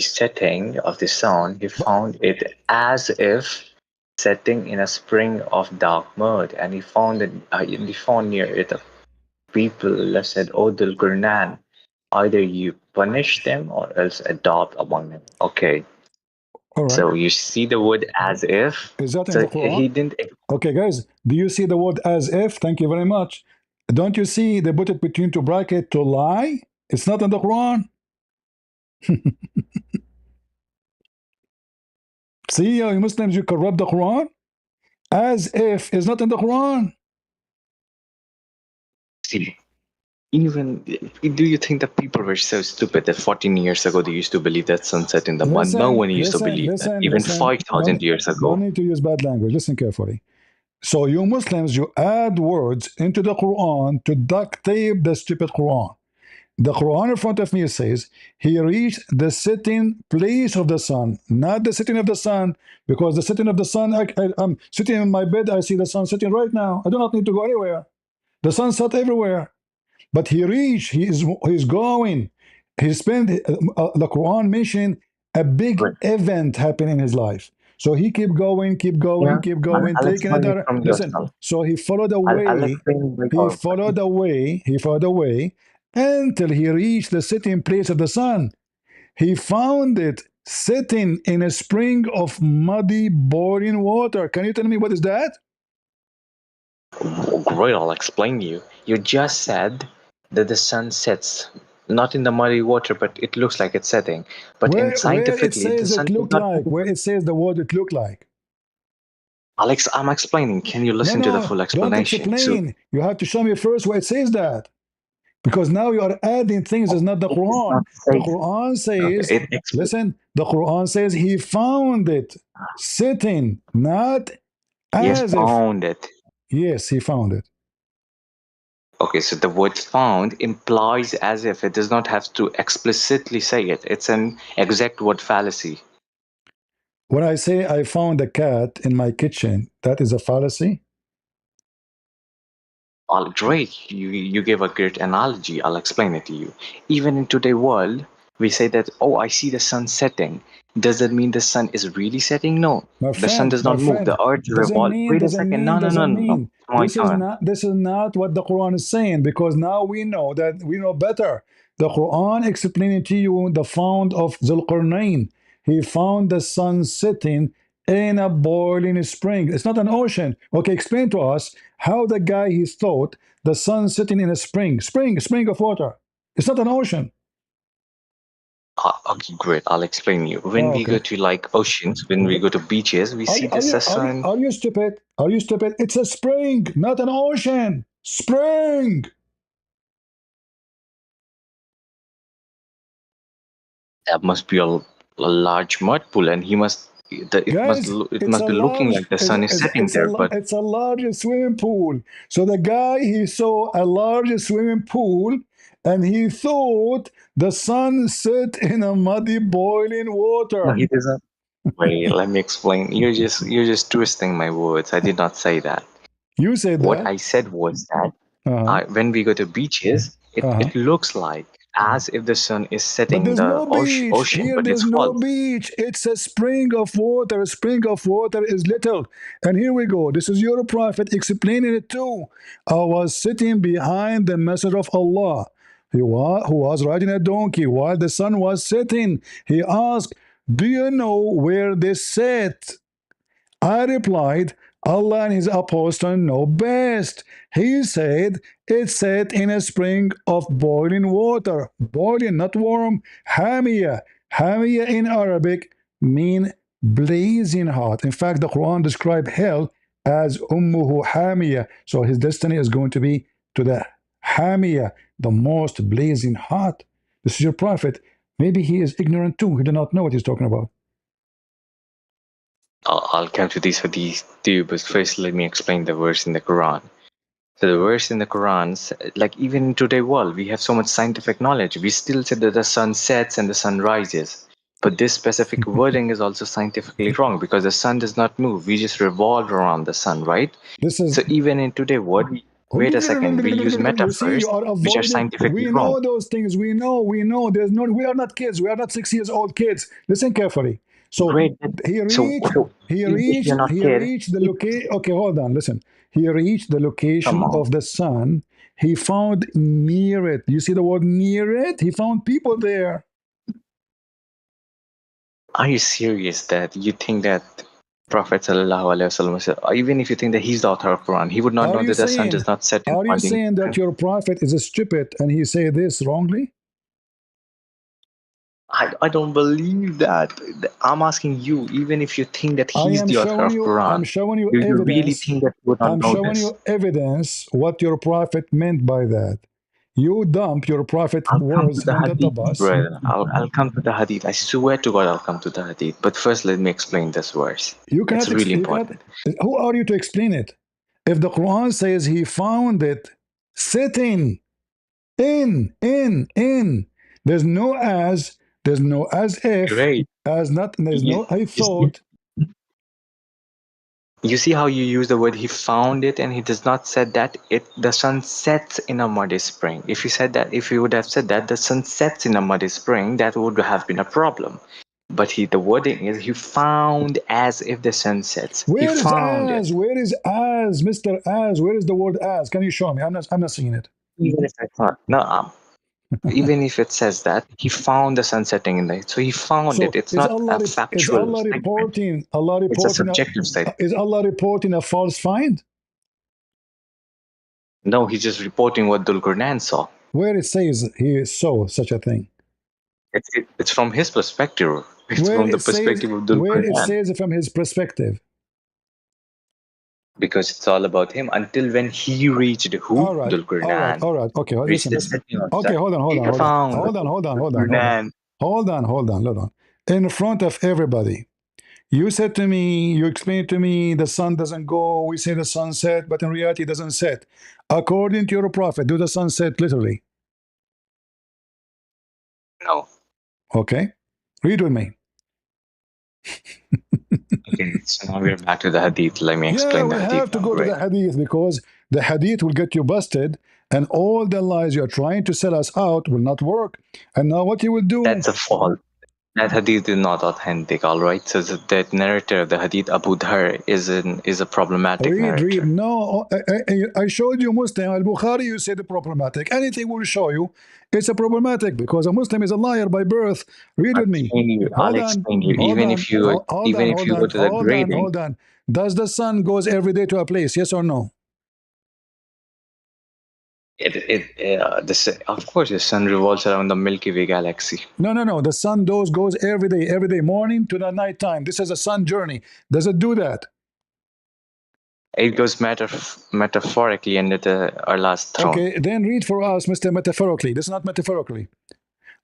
setting of the sun, he found it as if setting in a spring of dark mud, and he found near it a people said, "O Dul Qurnan, either you punish them or else adopt among them." Okay, All right. so you see the word as if. Is that in So the Quran? he didn't. Okay, guys. Do you see the word as if? Thank you very much. Don't you see they put it between two brackets to lie? It's not in the Quran. See, you Muslims, you corrupt the Quran. As if is not in the Quran. See, even do you think that people were so stupid that 14 years ago they used to believe that sunset in the mud? No Listen, one used to listen, believe that. listen, Even listen. 5,000 years Don't ago. need to use bad language. Listen carefully. So you Muslims, you add words into the Quran to duct tape the stupid Quran. The Quran in front of me says he reached the sitting place of the sun, not the sitting of the sun, because the sitting of the sun, I'm sitting in my bed, I see the sun sitting right now. I do not need to go anywhere. The sun set everywhere. But he reached, he's going. He spent the Quran mentioned a big But event happening in his life. So he yeah, keep going, I'll taking it. explain it from Listen, yourself. so he followed the I'll way, explain by your way. he followed the way until he reached the sitting place of the sun. He found it sitting in a spring of muddy, boiling water. Can you tell me what is that? Oh, great, I'll explain you. You just said that the sun sets not in the muddy water, but it looks like it's setting. But in Where it scientifically, the says sun it is looked not like, setting. where it says the word it looked like. Alex, I'm explaining. Can you No, listen to the no, full don't explanation? So explain. You have to show me first where it says that. Because now you are adding things that's not the it does Quran. not The say. Quran says, Okay, it explains. listen, the Quran says he found it sitting, not Yes, as if. found it. Yes, he found it. Okay, so the word found implies as if it does not have to explicitly say it. It's an exact word fallacy. When I say I found a cat in my kitchen, that is a fallacy. Great, you gave a great analogy. I'll explain it to you. Even in today's world, we say that, oh, I see the sun setting. Does that mean the sun is really setting? No, the sun does My not move. The friend, earth revolves. Wait a second. No, no, no, doesn't no, no. mean. It's my turn. This is not what the Quran is saying, because now we know that we know better. The Quran explaining to you the found of Zulqarnain. He found the sun sitting in a boiling spring. It's not an ocean. Okay, explain to us how the guy he thought the sun sitting in a spring of water. It's not an ocean. Okay, great. I'll explain you. When Oh, we go okay. to like oceans, when we go to beaches, we see the sun. Are you stupid? Are you stupid? It's a spring, not an ocean. Spring. That must be all. a large mud pool, and Guys, it it's must a be looking large, like the sun is setting there. But it's a large swimming pool. So the guy, he saw a large swimming pool, and he thought the sun set in a muddy boiling no, water. he doesn't. Wait, let me explain. You're just twisting my words. I did not say that. You said What that. I said was that Uh-huh. when we go to beaches, Uh-huh. it looks like as if the sun is But setting in there's the no beach. ocean, Here but there's it's no false. beach. It's a spring of water. A spring of water is little. And here we go. This is your prophet explaining it too. I was sitting behind the messenger of Allah. Who was riding a donkey while the sun was setting. He asked, do you know where this set? I replied, Allah and His Apostle know best. He said, it's set in a spring of boiling water. Boiling, not warm. Hamia. Hamia in Arabic mean blazing hot. In fact, the Quran describes hell as Ummuhu Hamia. So his destiny is going to be to the Hamia, the most blazing hot. This is your prophet. Maybe he is ignorant too. He did not know what he's talking about. I'll come to these hadith too, but first let me explain the verse in the Quran. So the verse in the Quran, like even in today's world, we have so much scientific knowledge. We still say that the sun sets and the sun rises. But this specific wording is also scientifically wrong because the sun does not move. We just revolve around the sun, right? This is So even in today's world, wait a second, we use You see, metaphors you are which are avoiding. scientifically We wrong. know those things. We know. There's no. We are not kids. We are not 6 years old kids. Listen carefully. So Great. he So, reached. so if you're not He kid, reached the location. Okay, hold on. Listen. He reached the come location on. of the sun. He found near it. You see the word near it. He found people there. Are you serious that you think that Prophet sallallahu alaihi wasallam said, even if you think that he's the author of Quran, he would not Are know you that the sun saying? does not set in Are you Monday. saying that your prophet is a stupid and he say this wrongly? I don't believe that. I'm asking you, even if you think that I he's am the author showing of you. I'm Quran, showing you do you really evidence. think that you would not I'm know showing this? you evidence what your prophet meant by that. You dump your prophet I'll come to words the under the hadith, bus. brother. I'll come to the hadith. I swear to God, I'll come to the hadith. But first, let me explain this verse. You It's cannot. really You cannot. important. Who are you to explain it? If the Quran says he found it sitting in, there's no as. There's no as if. Great. As not. There's You, no I you see, thought. you see how you use the word he found it, and he does not said that the sun sets in a muddy spring. If you said that, if you would have said that the sun sets in a muddy spring, that would have been a problem. But the wording is he found as if the sun sets. He Where is found it. as? Where is as, Mister As? Where is the word as? Can you show me? I'm not seeing it. Even if it's not, no, even if it says that he found the sun setting in the, so he found it. So It's not a is factual Allah statement. reporting It's a subjective statement. is Allah reporting a false find? No, he's just reporting what Dulgurnan saw. Where it says he saw such a thing? It's from his perspective. It's from the perspective of Where it Dulgurnan. says from his perspective. Because it's all about him until when he reached who? All right, Dulgurnan. Okay, Reached listen. the setting of Okay, sun. hold on, hold He on, hold on, found hold on, hold on, hold on, hold on, Dulgurnan. hold on. In front of everybody, you said to me, you explained to me the sun doesn't go. We say the sun set, but in reality, it doesn't set. According to your prophet, do the sun set literally? No. Okay, read with me. Okay, so now we're back to the hadith. Let me Yeah, explain we the hadith have to now. go to Great. the hadith because the hadith will get you busted and all the lies you're trying to sell us out will not work. And now what you will do? That's a fault. That hadith is not authentic, all right? So that narrator of the hadith, Abu Dhar, is a problematic Read. narrator. No, I showed you Muslim. Al-Bukhari, you said problematic. Anything will show you it's a problematic because a Muslim is a liar by birth. Read I'll with me. explain you. I'll Hold on, explain you. hold on, Even if you go to the grading, hold on. Does the sun goes every day to a place? Yes or no? of course, the sun revolves around the Milky Way galaxy. No. The sun goes every day, morning to the night time. This is a sun journey. Does it do that? It goes metaphorically under Allah's throne. Okay, then read for us, Mr. Metaphorically. This is not metaphorically.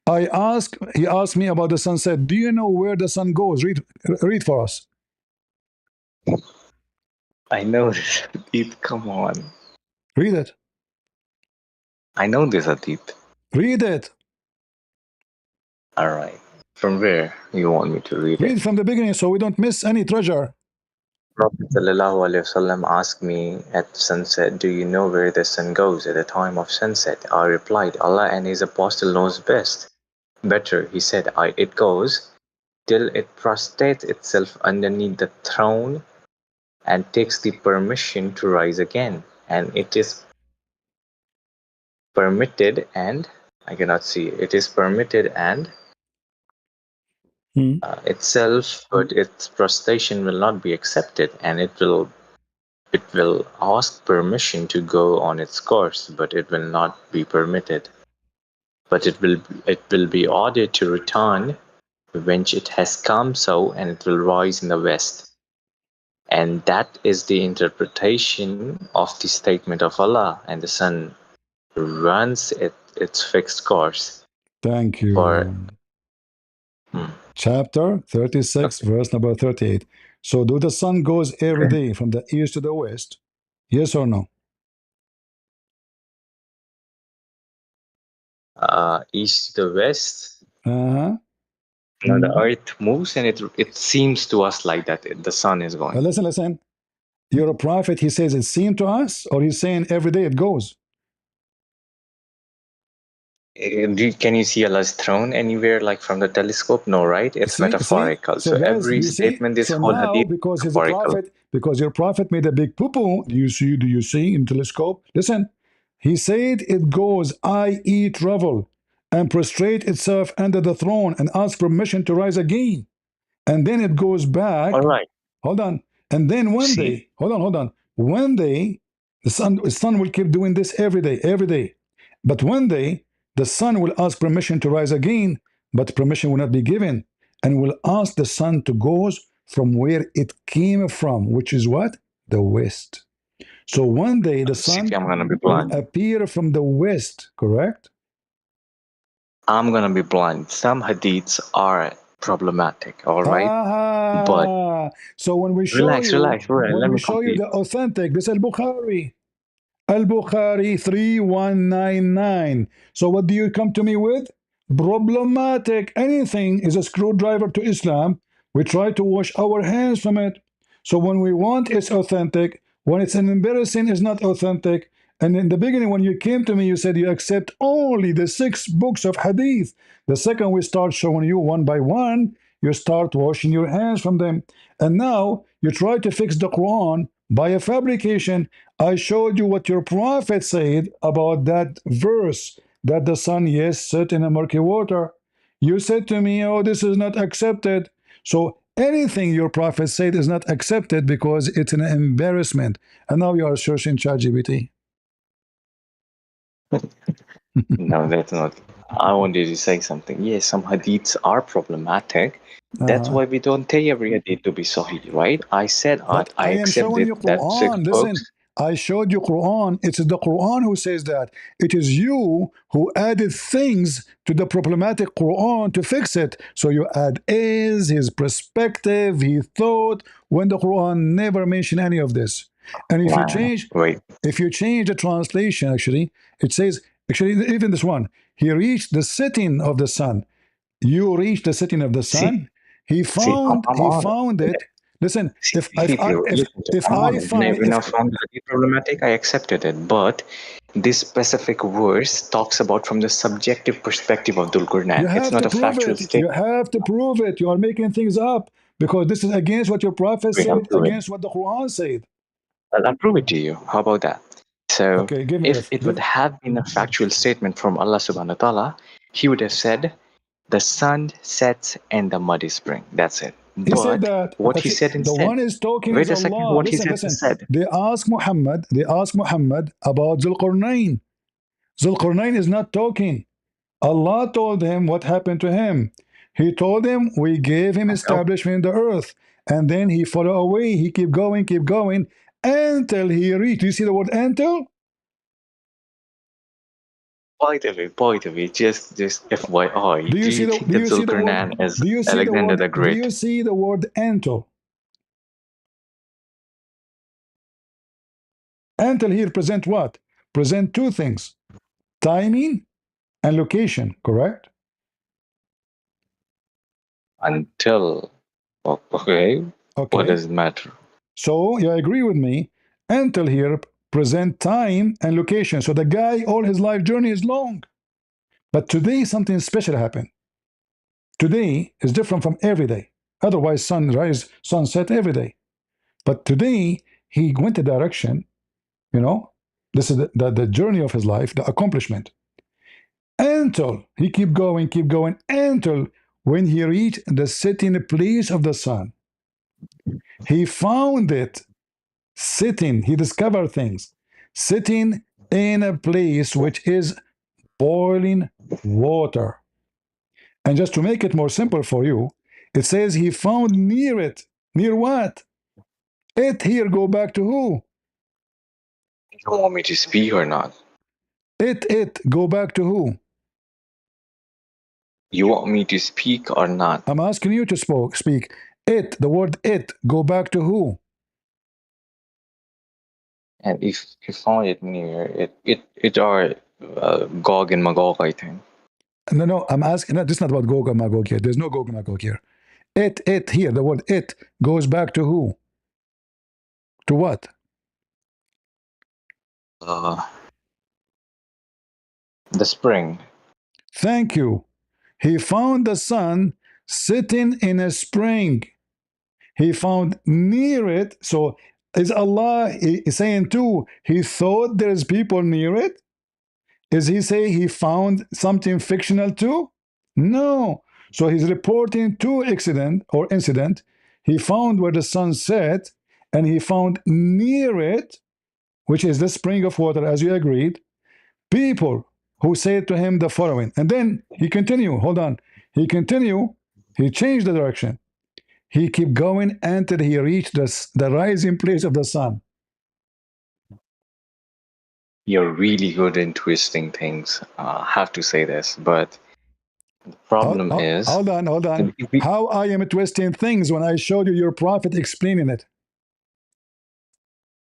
He asked me about the sunset. Do you know where the sun goes? Read for us. I know this, Adit. Come on. Read it. I know this, Adit. Read it. All right. From where you want me to read it? Read from the beginning so we don't miss any treasure. Prophet ﷺ asked me at sunset, "Do you know where the sun goes at the time of sunset?" I replied, "Allah and His Apostle knows best. Better," he said, "it goes till it prostrates itself underneath the throne and takes the permission to rise again. And it is permitted and I cannot see. It is permitted and itself, but its prostration will not be accepted, and it will ask permission to go on its course, but it will not be permitted. But it will be ordered to return whence it has come, so and it will rise in the west. And that is the interpretation of the statement of Allah, and the sun runs its fixed course. Thank you. For Chapter 36, okay. verse number 38. So, do the sun goes every day from the east to the west? Yes or no? East to the west. Uh-huh. Now the earth moves, and it seems to us like that the sun is going. Listen. You're a prophet. He says it seemed to us, or he's saying every day it goes? Can you see Allah's throne anywhere, like from the telescope? No, right? It's metaphorical. So, So guys, every you see. statement, this So whole now, hadith, because is he's a metaphorical. prophet, because your prophet made a big poo-poo. Do you see in telescope? Listen, he said it goes, i.e., travel, and prostrate itself under the throne and ask permission to rise again, and then it goes back. All right. Hold on, and then one day, hold on. One day, the sun will keep doing this every day. But one day, the sun will ask permission to rise again, but permission will not be given, and will ask the sun to go from where it came from, which is what? The west. So one day the sun I'm gonna be will blunt. appear from the west, correct? I'm gonna be blunt. Some hadiths are problematic. All right. But So when we show relax. when Let we me show you complete. the authentic, this is Al-Bukhari. Al-Bukhari 3199. So what do you come to me with? Problematic. Anything is a screwdriver to Islam. We try to wash our hands from it. So when we want, it's authentic. When it's an embarrassing, it's not authentic. And in the beginning, when you came to me, you said you accept only the 6 books of hadith. The second we start showing you one by one, you start washing your hands from them. And now you try to fix the Quran by a fabrication. I showed you what your prophet said about that verse that the sun, yes, set in a murky water. You said to me, oh, this is not accepted. So anything your prophet said is not accepted because it's an embarrassment. And now you are searching ChatGPT. No, that's not. I wanted to say something. Yes, some hadiths are problematic. That's why we don't take every hadith to be sahih, right? I said But I I am showing accepted you that 6 Quran. books. Listen, I showed you Quran. It's the Quran who says that. It is you who added things to the problematic Quran to fix it. So you add his perspective, he thought, when the Quran never mentioned any of this. And if you change, Wait. if you change the translation, actually, it says, actually, even this one, he reached the setting of the sun. You reached the setting of the sun. He found it. Listen, if I find When if I found the hadith problematic, I accepted it. But this specific verse talks about from the subjective perspective of Dhul you Qurnan. It's have not to a prove factual it, you statement. have to prove it. You are making things up because this is against what your prophet Wait, I'm said, proving. against what the Quran said. I'll prove it to you. How about that? So, Okay, give me if this. it would have been a factual statement from Allah subhanahu wa ta'ala, He would have said, the sun sets and the mud is spring. That's it. He said But that. what He Actually, said the instead, one is talking is wait a second, Allah. what He said Listen. instead. They asked Muhammad about Zulqarnain. Zulqarnain is not talking. Allah told him what happened to him. He told him, we gave him establishment in the earth. And then he followed away. He keep going, until he reached. You see the word until? By the way, just FYI, Do you do see you the think do that you see the word Zulkarnain is do you see the Alexander word the do you Great? see the word antle? Antle here present what? Present two things: timing and location, correct? Until, okay, what Okay. does it matter? So you agree with me? Until here present time and location. So the guy, all his life journey is long. But today something special happened. Today is different from every day. Otherwise, sunrise, sunset every day. But today he went a direction, you know. This is the journey of his life, the accomplishment. Until he keep going, until when he reached the setting place of the sun. He found it sitting, he discovered things, sitting in a place which is boiling water. And just to make it more simple for you, it says he found near it. Near what? It here go back to who? You don't want me to speak or not? It go back to who? You want me to speak or not? I'm asking you to speak. It, the word it, go back to who? And if you found it near, it are Gog and Magog, I think. No, I'm asking. No, this is not about Gog and Magog here. There's no Gog and Magog here. It here, the word it goes back to who? To what? Uh, the spring. Thank you. He found the sun sitting in a spring. He found near it. So is Allah saying too, he thought there's people near it? Is he saying he found something fictional too? No. So he's reporting two incident. He found where the sun set, and he found near it, which is the spring of water, as you agreed, people who said to him the following. And then he continued, hold on. He continued, he changed the direction. He kept going until he reached the rising place of the sun. You're really good in twisting things. I have to say this, but the problem is, Hold on, hold on. How I am twisting things when I showed you your prophet explaining it?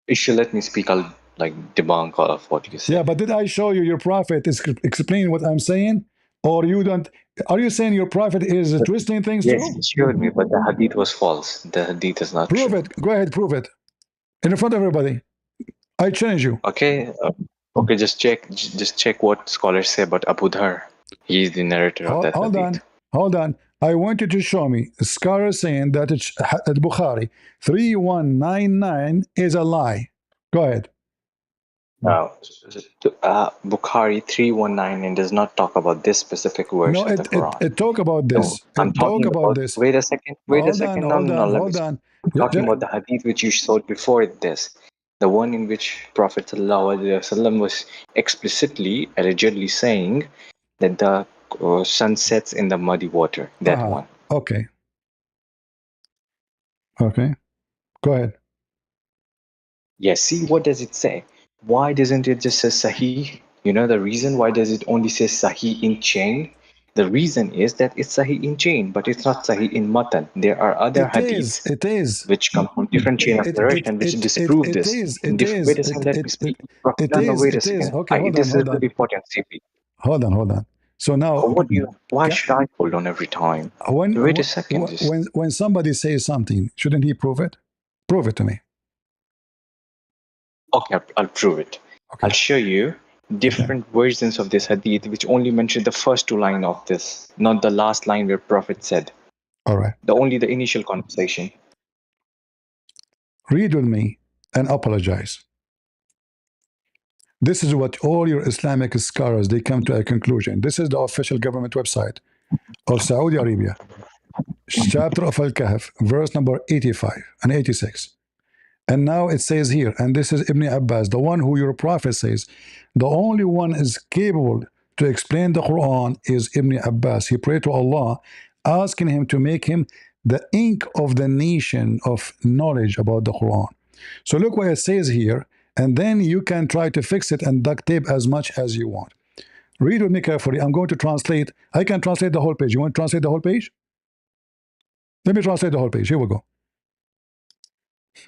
if you let me speak, I'll like debunk all of what you say. Yeah, but did I show you your prophet is explaining what I'm saying? Or you don't? Are you saying your prophet is twisting things Yes, too? you showed me, but the hadith was false. The hadith is not Prove true. it. Go ahead, prove it. In front of everybody. I challenge you. Okay, okay, just check what scholars say about Abu Dhar. He is the narrator of that Hold hadith. on. Hold on. I want you to show me a scholar saying that Bukhari 3199 is a lie. Go ahead. Now, Bukhari 319 does not talk about this specific verse No, of the Quran. it talk about No, this. I'm It talk talking about about. this. Wait a second. Wait a second. No, no, no. Let me Hold speak. on. I'm talking about the hadith which you showed before this, the one in which Prophet ﷺ was explicitly, allegedly saying that the sun sets in the muddy water. That one. Okay. Okay. Go ahead. Yes. See, what does it say? Why doesn't it just say Sahih? You know the reason why does it only say Sahih in chain? The reason is that it's Sahih in chain, but it's not Sahih in matan. There are other hadiths It is. which come from different chain of narration which disprove this. Wait a second, let me speak. No, no, wait a It is. second. Okay, This is very important, CP. Hold on. So now, Why should I hold on every time? when Wait a second. when somebody says something, shouldn't he prove it? Prove it to me. Okay, I'll prove it. Okay. I'll show you different versions of this hadith which only mention the first two lines of this, not the last line where Prophet said. All right. Only the initial conversation. Read with me and apologize. This is what all your Islamic scholars, they come to a conclusion. This is the official government website of Saudi Arabia. Chapter of Al-Kahf, verse number 85 and 86. And now it says here, and this is Ibn Abbas, the one who your prophet says, the only one is capable to explain the Quran is Ibn Abbas. He prayed to Allah, asking him to make him the ink of the nation of knowledge about the Quran. So look what it says here, and then you can try to fix it and duct tape as much as you want. Read with me carefully. I'm going to translate. I can translate the whole page. You want to translate the whole page? Let me translate the whole page. Here we go.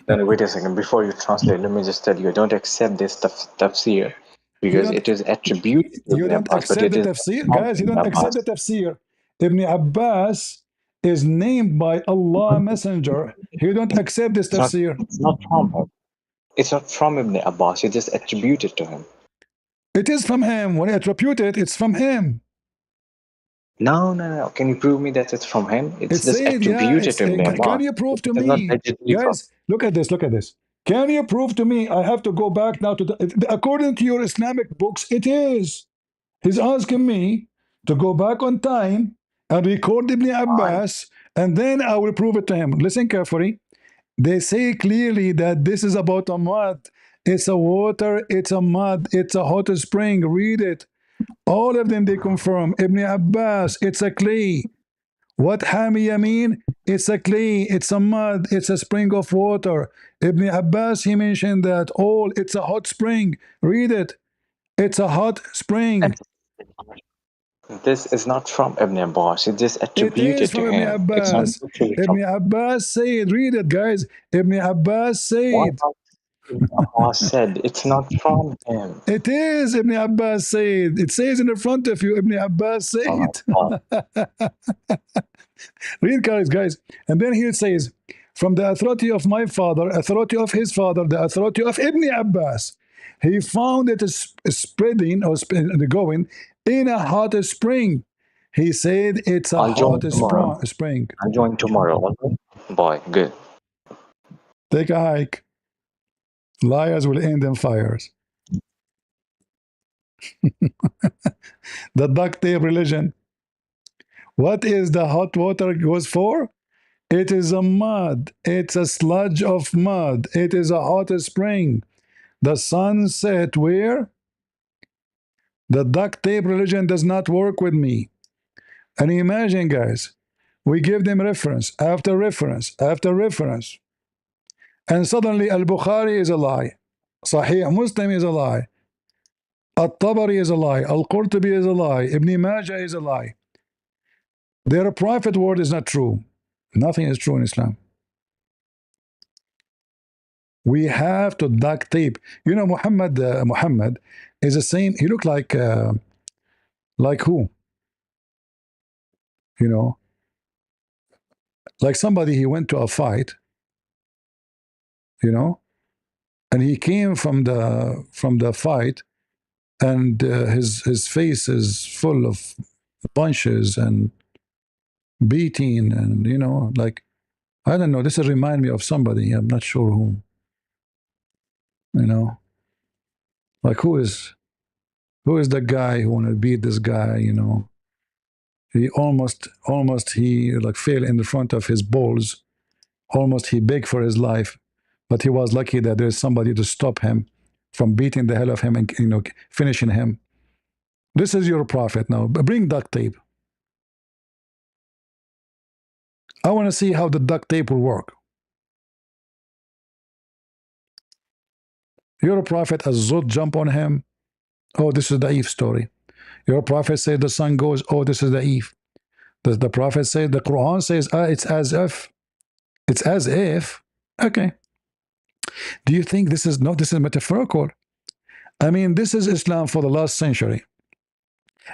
Then wait a second. Before you translate, let me just tell you, don't accept this tafsir because it is attributed to You Ibn don't Abbas, but accept it the is tafsir, not guys. You Ibn don't accept Abbas. the tafsir. Ibn Abbas is named by Allah Messenger. You don't accept this tafsir. It's not from him. It's not from Ibn Abbas. It is attributed to him. It is from him. When I attribute it, it's from him. No. Can you prove me that it's from him? It's It's just said, yeah. attributed to Ibn Can Abbas. you prove to It is not me, allegedly from. guys? Look at this. Look at this. Can you prove to me? I have to go back now to according to your Islamic books. It is. He's asking me to go back on time and record Ibn Abbas, and then I will prove it to him. Listen carefully. They say clearly that this is about a mud. It's a water, it's a mud, it's a hot spring. Read it. All of them they confirm. Ibn Abbas, it's a clay. What Hamiya mean? It's a clay, it's a mud, it's a spring of water. Ibn Abbas, he mentioned that all, it's a hot spring. Read it. It's a hot spring. This is not from Ibn Abbas. It is It is attributed to from Ibn him. It's not Abbas. actually from. Ibn Abbas said, read it, guys. Ibn Abbas What said, Ibn Abbas said, it's not from him. it is Ibn Abbas said. It says in the front of you, Ibn Abbas Oh my said. God. Read, guys. And then here it says, from the authority of my father, authority of his father, the authority of Ibn Abbas, he found it is spreading or going in a hot spring. He said it's a I'll join hot tomorrow. spring. I'll join tomorrow. Okay? Boy, good. Take a hike. Liars will end in fires. The duct tape religion. What is the hot water goes for? It is a mud. It's a sludge of mud. It is a hot spring. The sun set where? The duct tape religion does not work with me. And imagine, guys, we give them reference after reference after reference. And suddenly Al-Bukhari is a lie. Sahih Muslim is a lie. At-Tabari is a lie. Al-Qurtubi is a lie. Ibn Majah is a lie. Their prophet word is not true. Nothing is true in Islam. We have to duct tape. You know, Muhammad is the same. He looked like who? You know, like somebody he went to a fight. You know, and he came from the fight, and his face is full of bunches and beating, and you know, like I don't know. This will remind me of somebody. I'm not sure who. You know, like who is the guy who want to beat this guy? You know, he almost he like fell in the front of his balls. Almost he begged for his life, but he was lucky that there's somebody to stop him from beating the hell of him and, you know, finishing him. This is your prophet now. Bring duct tape. I want to see how the duct tape will work. Your prophet, as Zod jump on him. Oh, this is the Eve story. Your prophet said the sun goes. Oh, this is the Eve. The prophet said, the Quran says, it's as if. It's as if. Okay. Do you think this is no? This is metaphorical. I mean, this is Islam for the last century,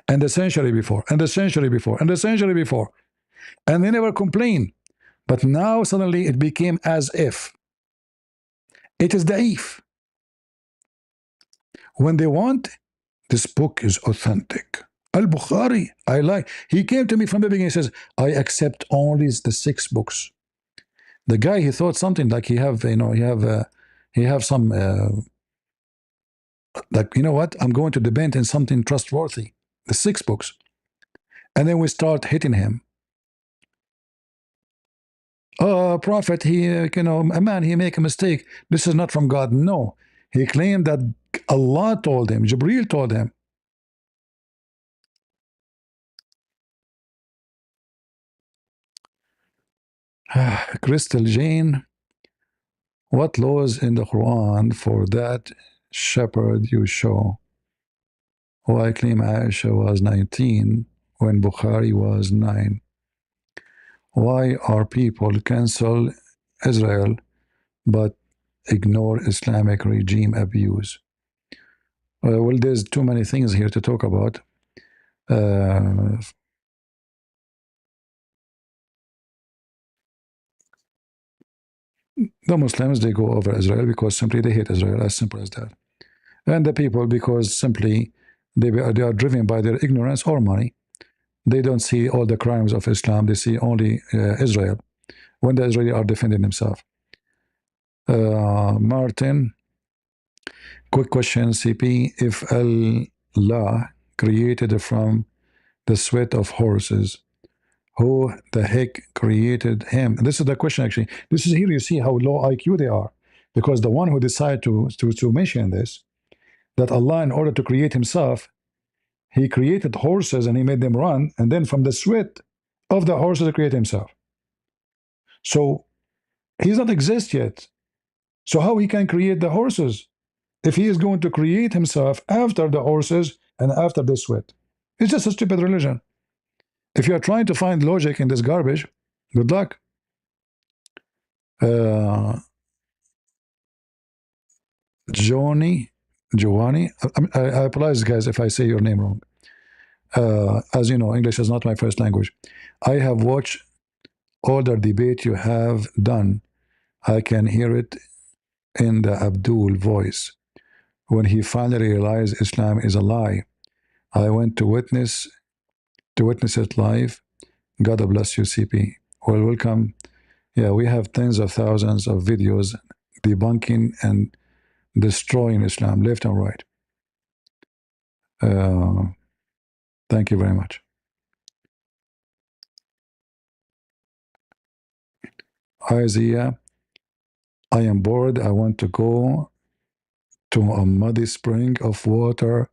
and the century before, and the century before, and the century before, and they never complain. But now suddenly it became as if. It is daif. When they want, this book is authentic. Al-Bukhari, I like. He came to me from the beginning. He says, I accept only the 6 books. The guy, he thought something like he have, you know, he have some, like, you know what? I'm going to depend on something trustworthy. The 6 books. And then we start hitting him. Oh, prophet, he, you know, a man, he make a mistake. This is not from God. No. He claimed that Allah told him, Jibreel told him. Crystal Jane, what laws in the Quran for that shepherd you show? Why claim Aisha was 19 when Bukhari was 9? Why are people cancel Israel but ignore Islamic regime abuse? Well, there's too many things here to talk about. The Muslims, they go over Israel because simply they hate Israel, as simple as that. And the people, because simply they are driven by their ignorance or money. They don't see all the crimes of Islam. They see only Israel when the Israelis are defending themselves. Martin, quick question, CP. If Allah created from the sweat of horses, who the heck created him? This is the question, actually. This is here you see how low IQ they are. Because the one who decided to mention this, that Allah, in order to create himself, he created horses and he made them run, and then from the sweat of the horses, he created himself. So he's not exist yet. So how he can create the horses if he is going to create himself after the horses and after the sweat? It's just a stupid religion. If you are trying to find logic in this garbage, good luck. Giovanni, I apologize, guys, if I say your name wrong. As you know, English is not my first language. I have watched all the debate you have done. I can hear it in the Abdul voice. When he finally realized Islam is a lie, I went to witness it live. God bless you, CP. Well, welcome. Yeah, we have tens of thousands of videos debunking and destroying Islam left and right. Thank you very much. Isaiah, I am bored. I want to go to a muddy spring of water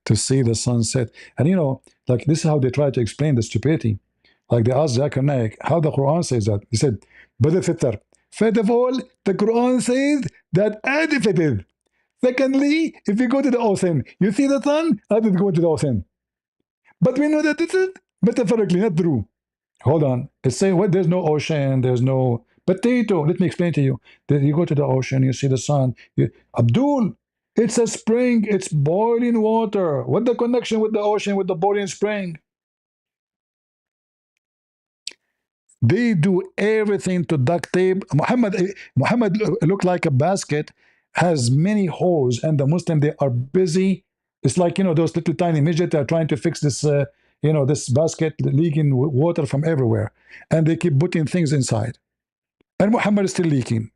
to see the sunset. And you know, like this is how they try to explain the stupidity. Like they asked Zakir Naik how the Quran says that. He said, "Bada fitar." First of all, the Quran says that edifited. Secondly, if you go to the ocean, you see the sun, I did go to the ocean. But we know that this is metaphorically not true. Hold on. It's saying what? There's no ocean. There's no potato. Let me explain to you. You go to the ocean, you see the sun. Abdul, it's a spring. It's boiling water. What the connection with the ocean with the boiling spring? They do everything to duct tape. Muhammad looked like a basket, has many holes, and the Muslim, they are busy. It's like, you know, those little tiny midgets are trying to fix this, this basket leaking water from everywhere, and they keep putting things inside. And Muhammad is still leaking.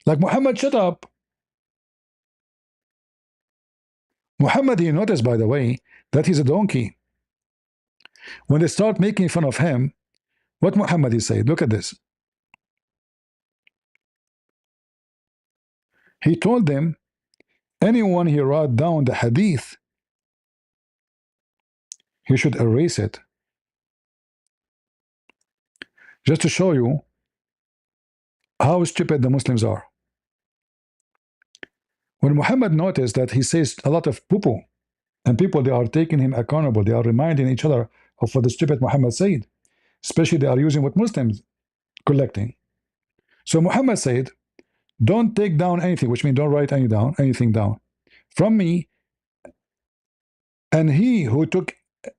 Like, Muhammad, shut up. Muhammad, he noticed, by the way, that he's a donkey. When they start making fun of him, what Muhammad he said? Look at this. He told them, anyone he wrote down the hadith, he should erase it. Just to show you how stupid the Muslims are. When Muhammad noticed that he says a lot of poo-poo, and people, they are taking him accountable, they are reminding each other of what the stupid Muhammad said, especially they are using what Muslims collecting. So Muhammad said, don't take down anything, which means don't write anything down from me, and he who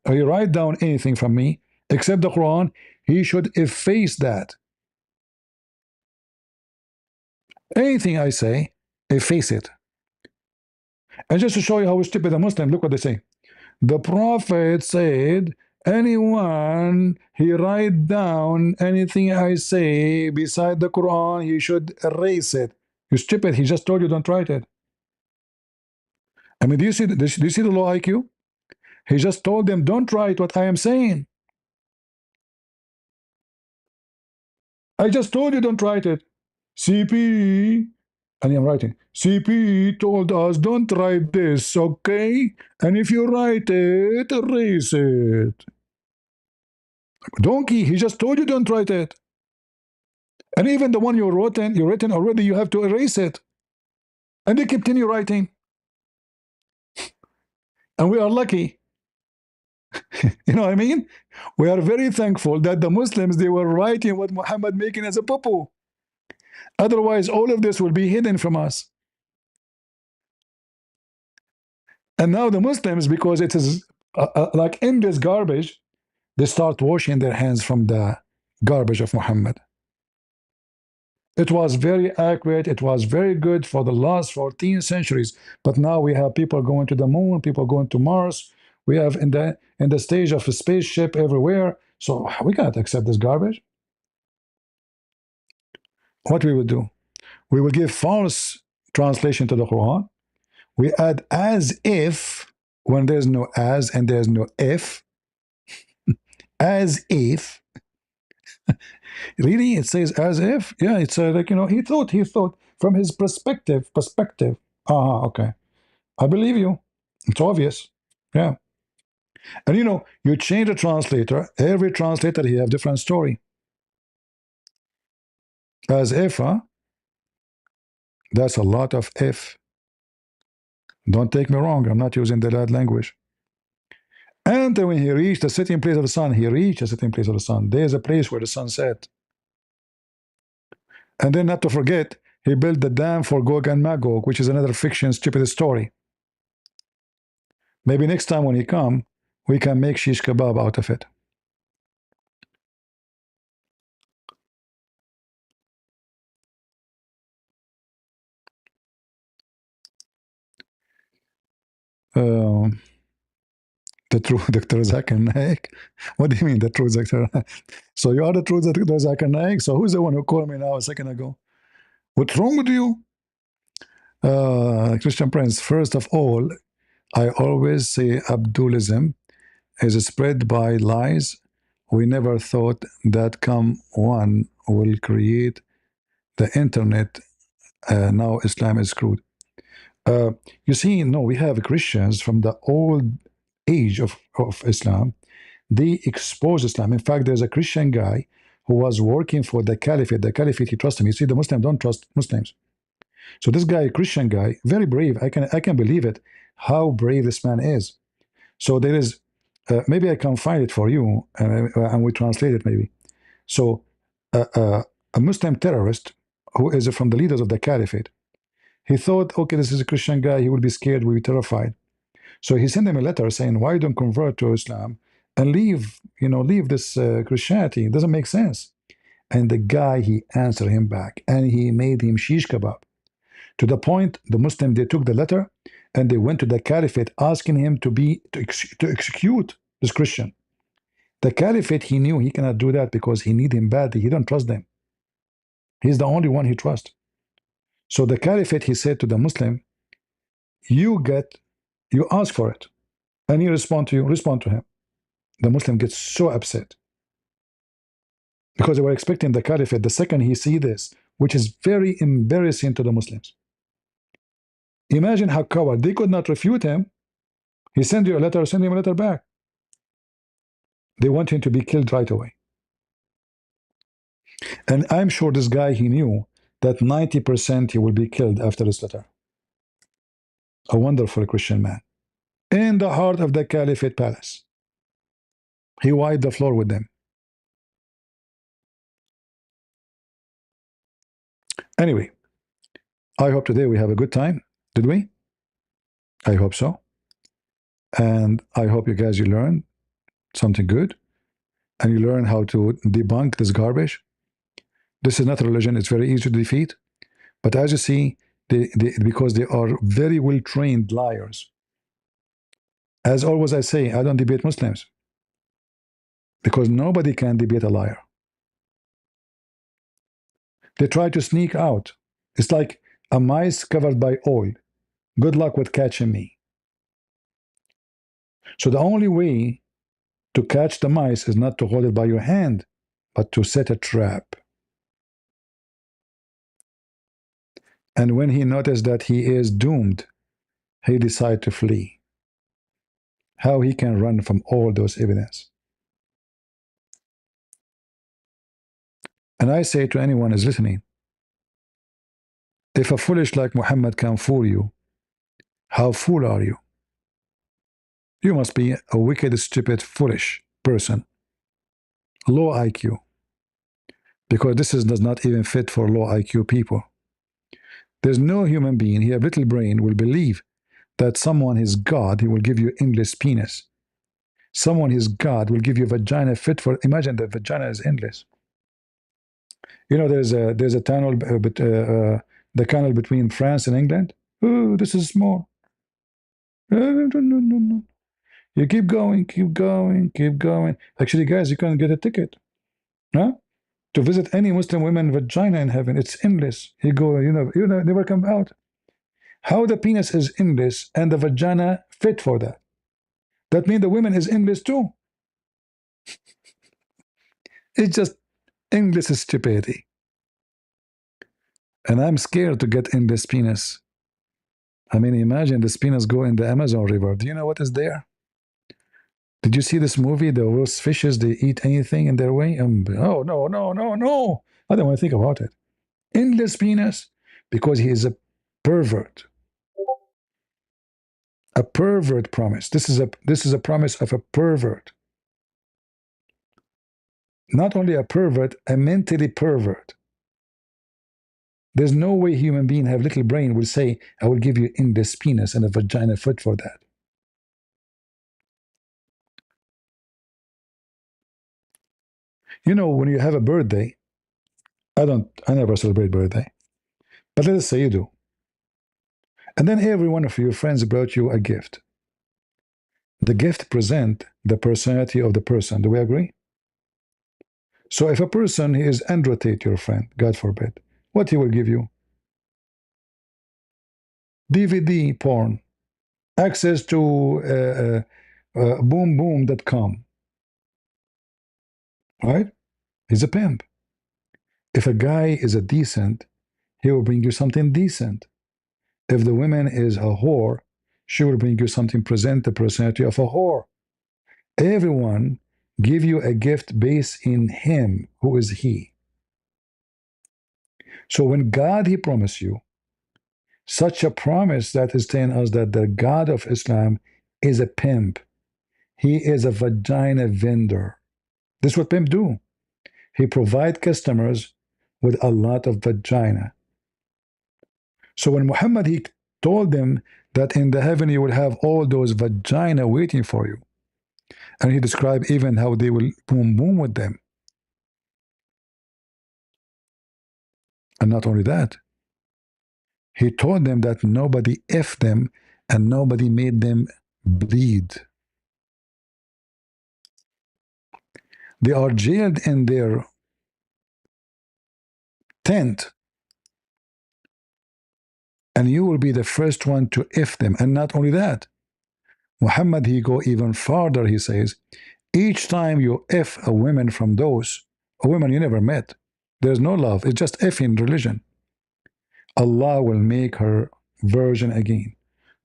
write down anything from me except the Quran, he should efface that. Anything I say, efface it. And just to show you how stupid a Muslim, look what they say. The Prophet said, anyone he write down anything I say beside the Quran, he should erase it. You stupid, he just told you don't write it. I mean, do you see the low IQ? He just told them, don't write what I am saying. I just told you don't write it. CP, and I'm writing, CP told us don't write this, okay? And if you write it, erase it. Donkey, he just told you don't write it. And even the one you're written already, you have to erase it. And they continue writing. And we are lucky. You know what I mean? We are very thankful that the Muslims, they were writing what Muhammad making as a poo-poo. Otherwise, all of this will be hidden from us. And now the Muslims, because it is like in this garbage, they start washing their hands from the garbage of Muhammad. It was very accurate. It was very good for the last 14 centuries. But now we have people going to the moon, people going to Mars. We have in the stage of a spaceship everywhere. So we cannot accept this garbage. What we would do? We will give false translation to the Quran. We add as if when there's no as and there's no if. As if. Really, it says as if. Yeah, it's like, you know, he thought from his perspective. Okay. I believe you. It's obvious. Yeah. And you know, you change the translator. Every translator, he have different story. As if, huh? That's a lot of if. Don't take me wrong. I'm not using the bad language. And when he reached the sitting place of the sun, he reached the sitting place of the sun. There's a place where the sun set. And then, not to forget, he built the dam for Gog and Magog, which is another fiction, stupid story. Maybe next time when he come, we can make shish kebab out of it. Um, the true Dr. Zakir Naik. What do you mean, the true Dr. Naik? So you are the true Dr. Zakir Naik? So who's the one who called me now a second ago? What's wrong with you? Christian Prince, first of all, I always say Abdulism is spread by lies. We never thought that come one will create the internet. Now Islam is screwed. You see, no, we have Christians from the old age of Islam. They expose Islam. In fact, there's a Christian guy who was working for the Caliphate. The Caliphate, he trusts him. You see, the Muslims don't trust Muslims. So this guy, Christian guy, very brave. I can believe it. How brave this man is. So there is, maybe I can find it for you, and we translate it maybe. So a Muslim terrorist who is from the leaders of the Caliphate, he thought, okay, this is a Christian guy. He will be scared. Will be terrified. So he sent him a letter saying, why don't convert to Islam and leave, leave this Christianity? It doesn't make sense. And the guy, he answered him back, and he made him shish kebab. To the point, the Muslim, they took the letter and they went to the Caliphate asking him to execute this Christian. The Caliphate, he knew he cannot do that because he need him badly. He don't trust them. He's the only one he trusts. So the Caliphate, he said to the Muslim, you ask for it. And he respond to him. The Muslim gets so upset because they were expecting the Caliphate. The second he see this, which is very embarrassing to the Muslims. Imagine how coward. They could not refute him. He sent you a letter, send him a letter back. They want him to be killed right away. And I'm sure this guy, he knew that 90% he will be killed after this letter. A wonderful Christian man. In the heart of the Caliphate palace. He wiped the floor with them. Anyway, I hope today we have a good time. Did we? I hope so. And I hope you guys, you learn something good. And you learn how to debunk this garbage. This is not a religion. It's very easy to defeat. But as you see, because they are very well-trained liars. As always I say, I don't debate Muslims. Because nobody can debate a liar. They try to sneak out. It's like a mice covered by oil. Good luck with catching me. So the only way to catch the mice is not to hold it by your hand, but to set a trap. And when he noticed that he is doomed, he decided to flee. How he can run from all those evidence? And I say to anyone who is listening, if a foolish like Muhammad can fool you, how fool are you? You must be a wicked, stupid, foolish person. Low IQ. Because this does not even fit for low IQ people. There's no human being, he have little brain, will believe that someone is God, he will give you endless penis. Someone is God will give you vagina fit for, imagine that vagina is endless. You know, there's a tunnel, the canal between France and England. Oh, this is small. No, no, no, no, no. You keep going, keep going, keep going. Actually, guys, you can get a ticket, huh? To visit any Muslim woman vagina in heaven. It's endless. You go, you never come out. How the penis is endless and the vagina fit for that? That means the woman is endless too. It's just endless stupidity. And I'm scared to get endless penis. I mean, imagine this penis go in the Amazon River. Do you know what is there? Did you see this movie? Those fishes, they eat anything in their way? Oh, no, no, no, no. I don't want to think about it. Endless penis because he is a pervert. A pervert promise. This is a promise of a pervert. Not only a pervert, a mentally pervert. There's no way human being have little brain will say, I will give you endless penis and a vagina fit for that. You know, when you have a birthday, I never celebrate birthday, but let us say you do. And then every one of your friends brought you a gift. The gift present the personality of the person. Do we agree? So if a person he is Andrew Tate, your friend, God forbid, what he will give you? DVD porn, access to boomboom.com, right? He's a pimp. If a guy is a decent, he will bring you something decent. If the woman is a whore, she will bring you something, present the personality of a whore. Everyone give you a gift based in him. Who is he? So when God, he promised you such a promise that is telling us that the God of Islam is a pimp. He is a vagina vendor. This is what pimp do. He provide customers with a lot of vagina. So when Muhammad, he told them that in the heaven you will have all those vagina waiting for you. And he described even how they will boom boom with them. And not only that, he told them that nobody effed them and nobody made them bleed. They are jailed in their tent, and you will be the first one to F them. And not only that, Muhammad, he go even farther. He says, each time you F a woman from those, a woman you never met, there's no love. It's just F in religion. Allah will make her virgin again,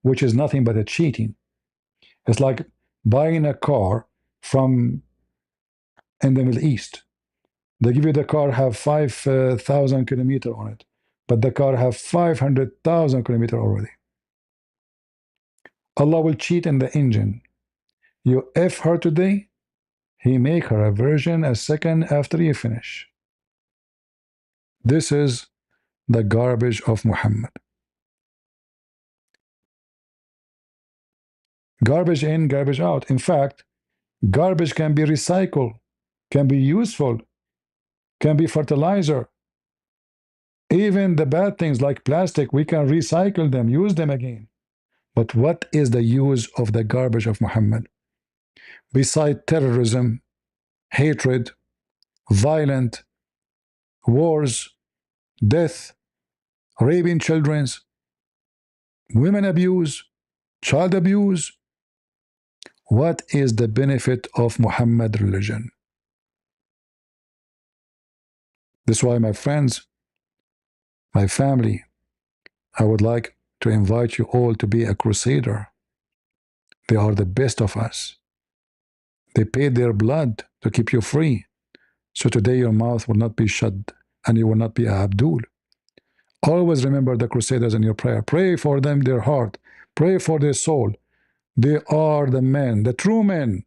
which is nothing but a cheating. It's like buying a car from in the Middle East. They give you the car have 5,000 kilometers on it, but the car have 500,000 kilometers already. Allah will cheat in the engine. You F her today, he make her a virgin a second after you finish. This is the garbage of Muhammad. Garbage in, garbage out. In fact, garbage can be recycled, can be useful, can be fertilizer. Even the bad things like plastic, we can recycle them, use them again. But what is the use of the garbage of Muhammad? Beside terrorism, hatred, violent, wars, death, raping children, women abuse, child abuse. What is the benefit of Muhammad religion? This is why, my friends, my family, I would like to invite you all to be a crusader. They are the best of us. They paid their blood to keep you free. So today your mouth will not be shut and you will not be a Abdul. Always remember the crusaders in your prayer. Pray for them, their heart. Pray for their soul. They are the men, the true men,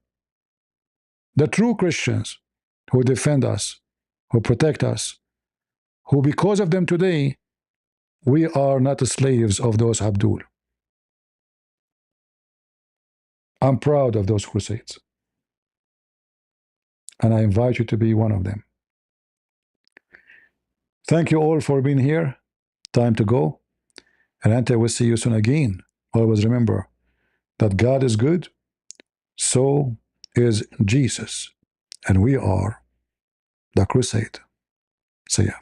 the true Christians who defend us, who protect us, who because of them today, we are not slaves of those Abdul. I'm proud of those crusades. And I invite you to be one of them. Thank you all for being here. Time to go. And until we see you soon again, always remember that God is good, so is Jesus. And we are the crusade. See ya.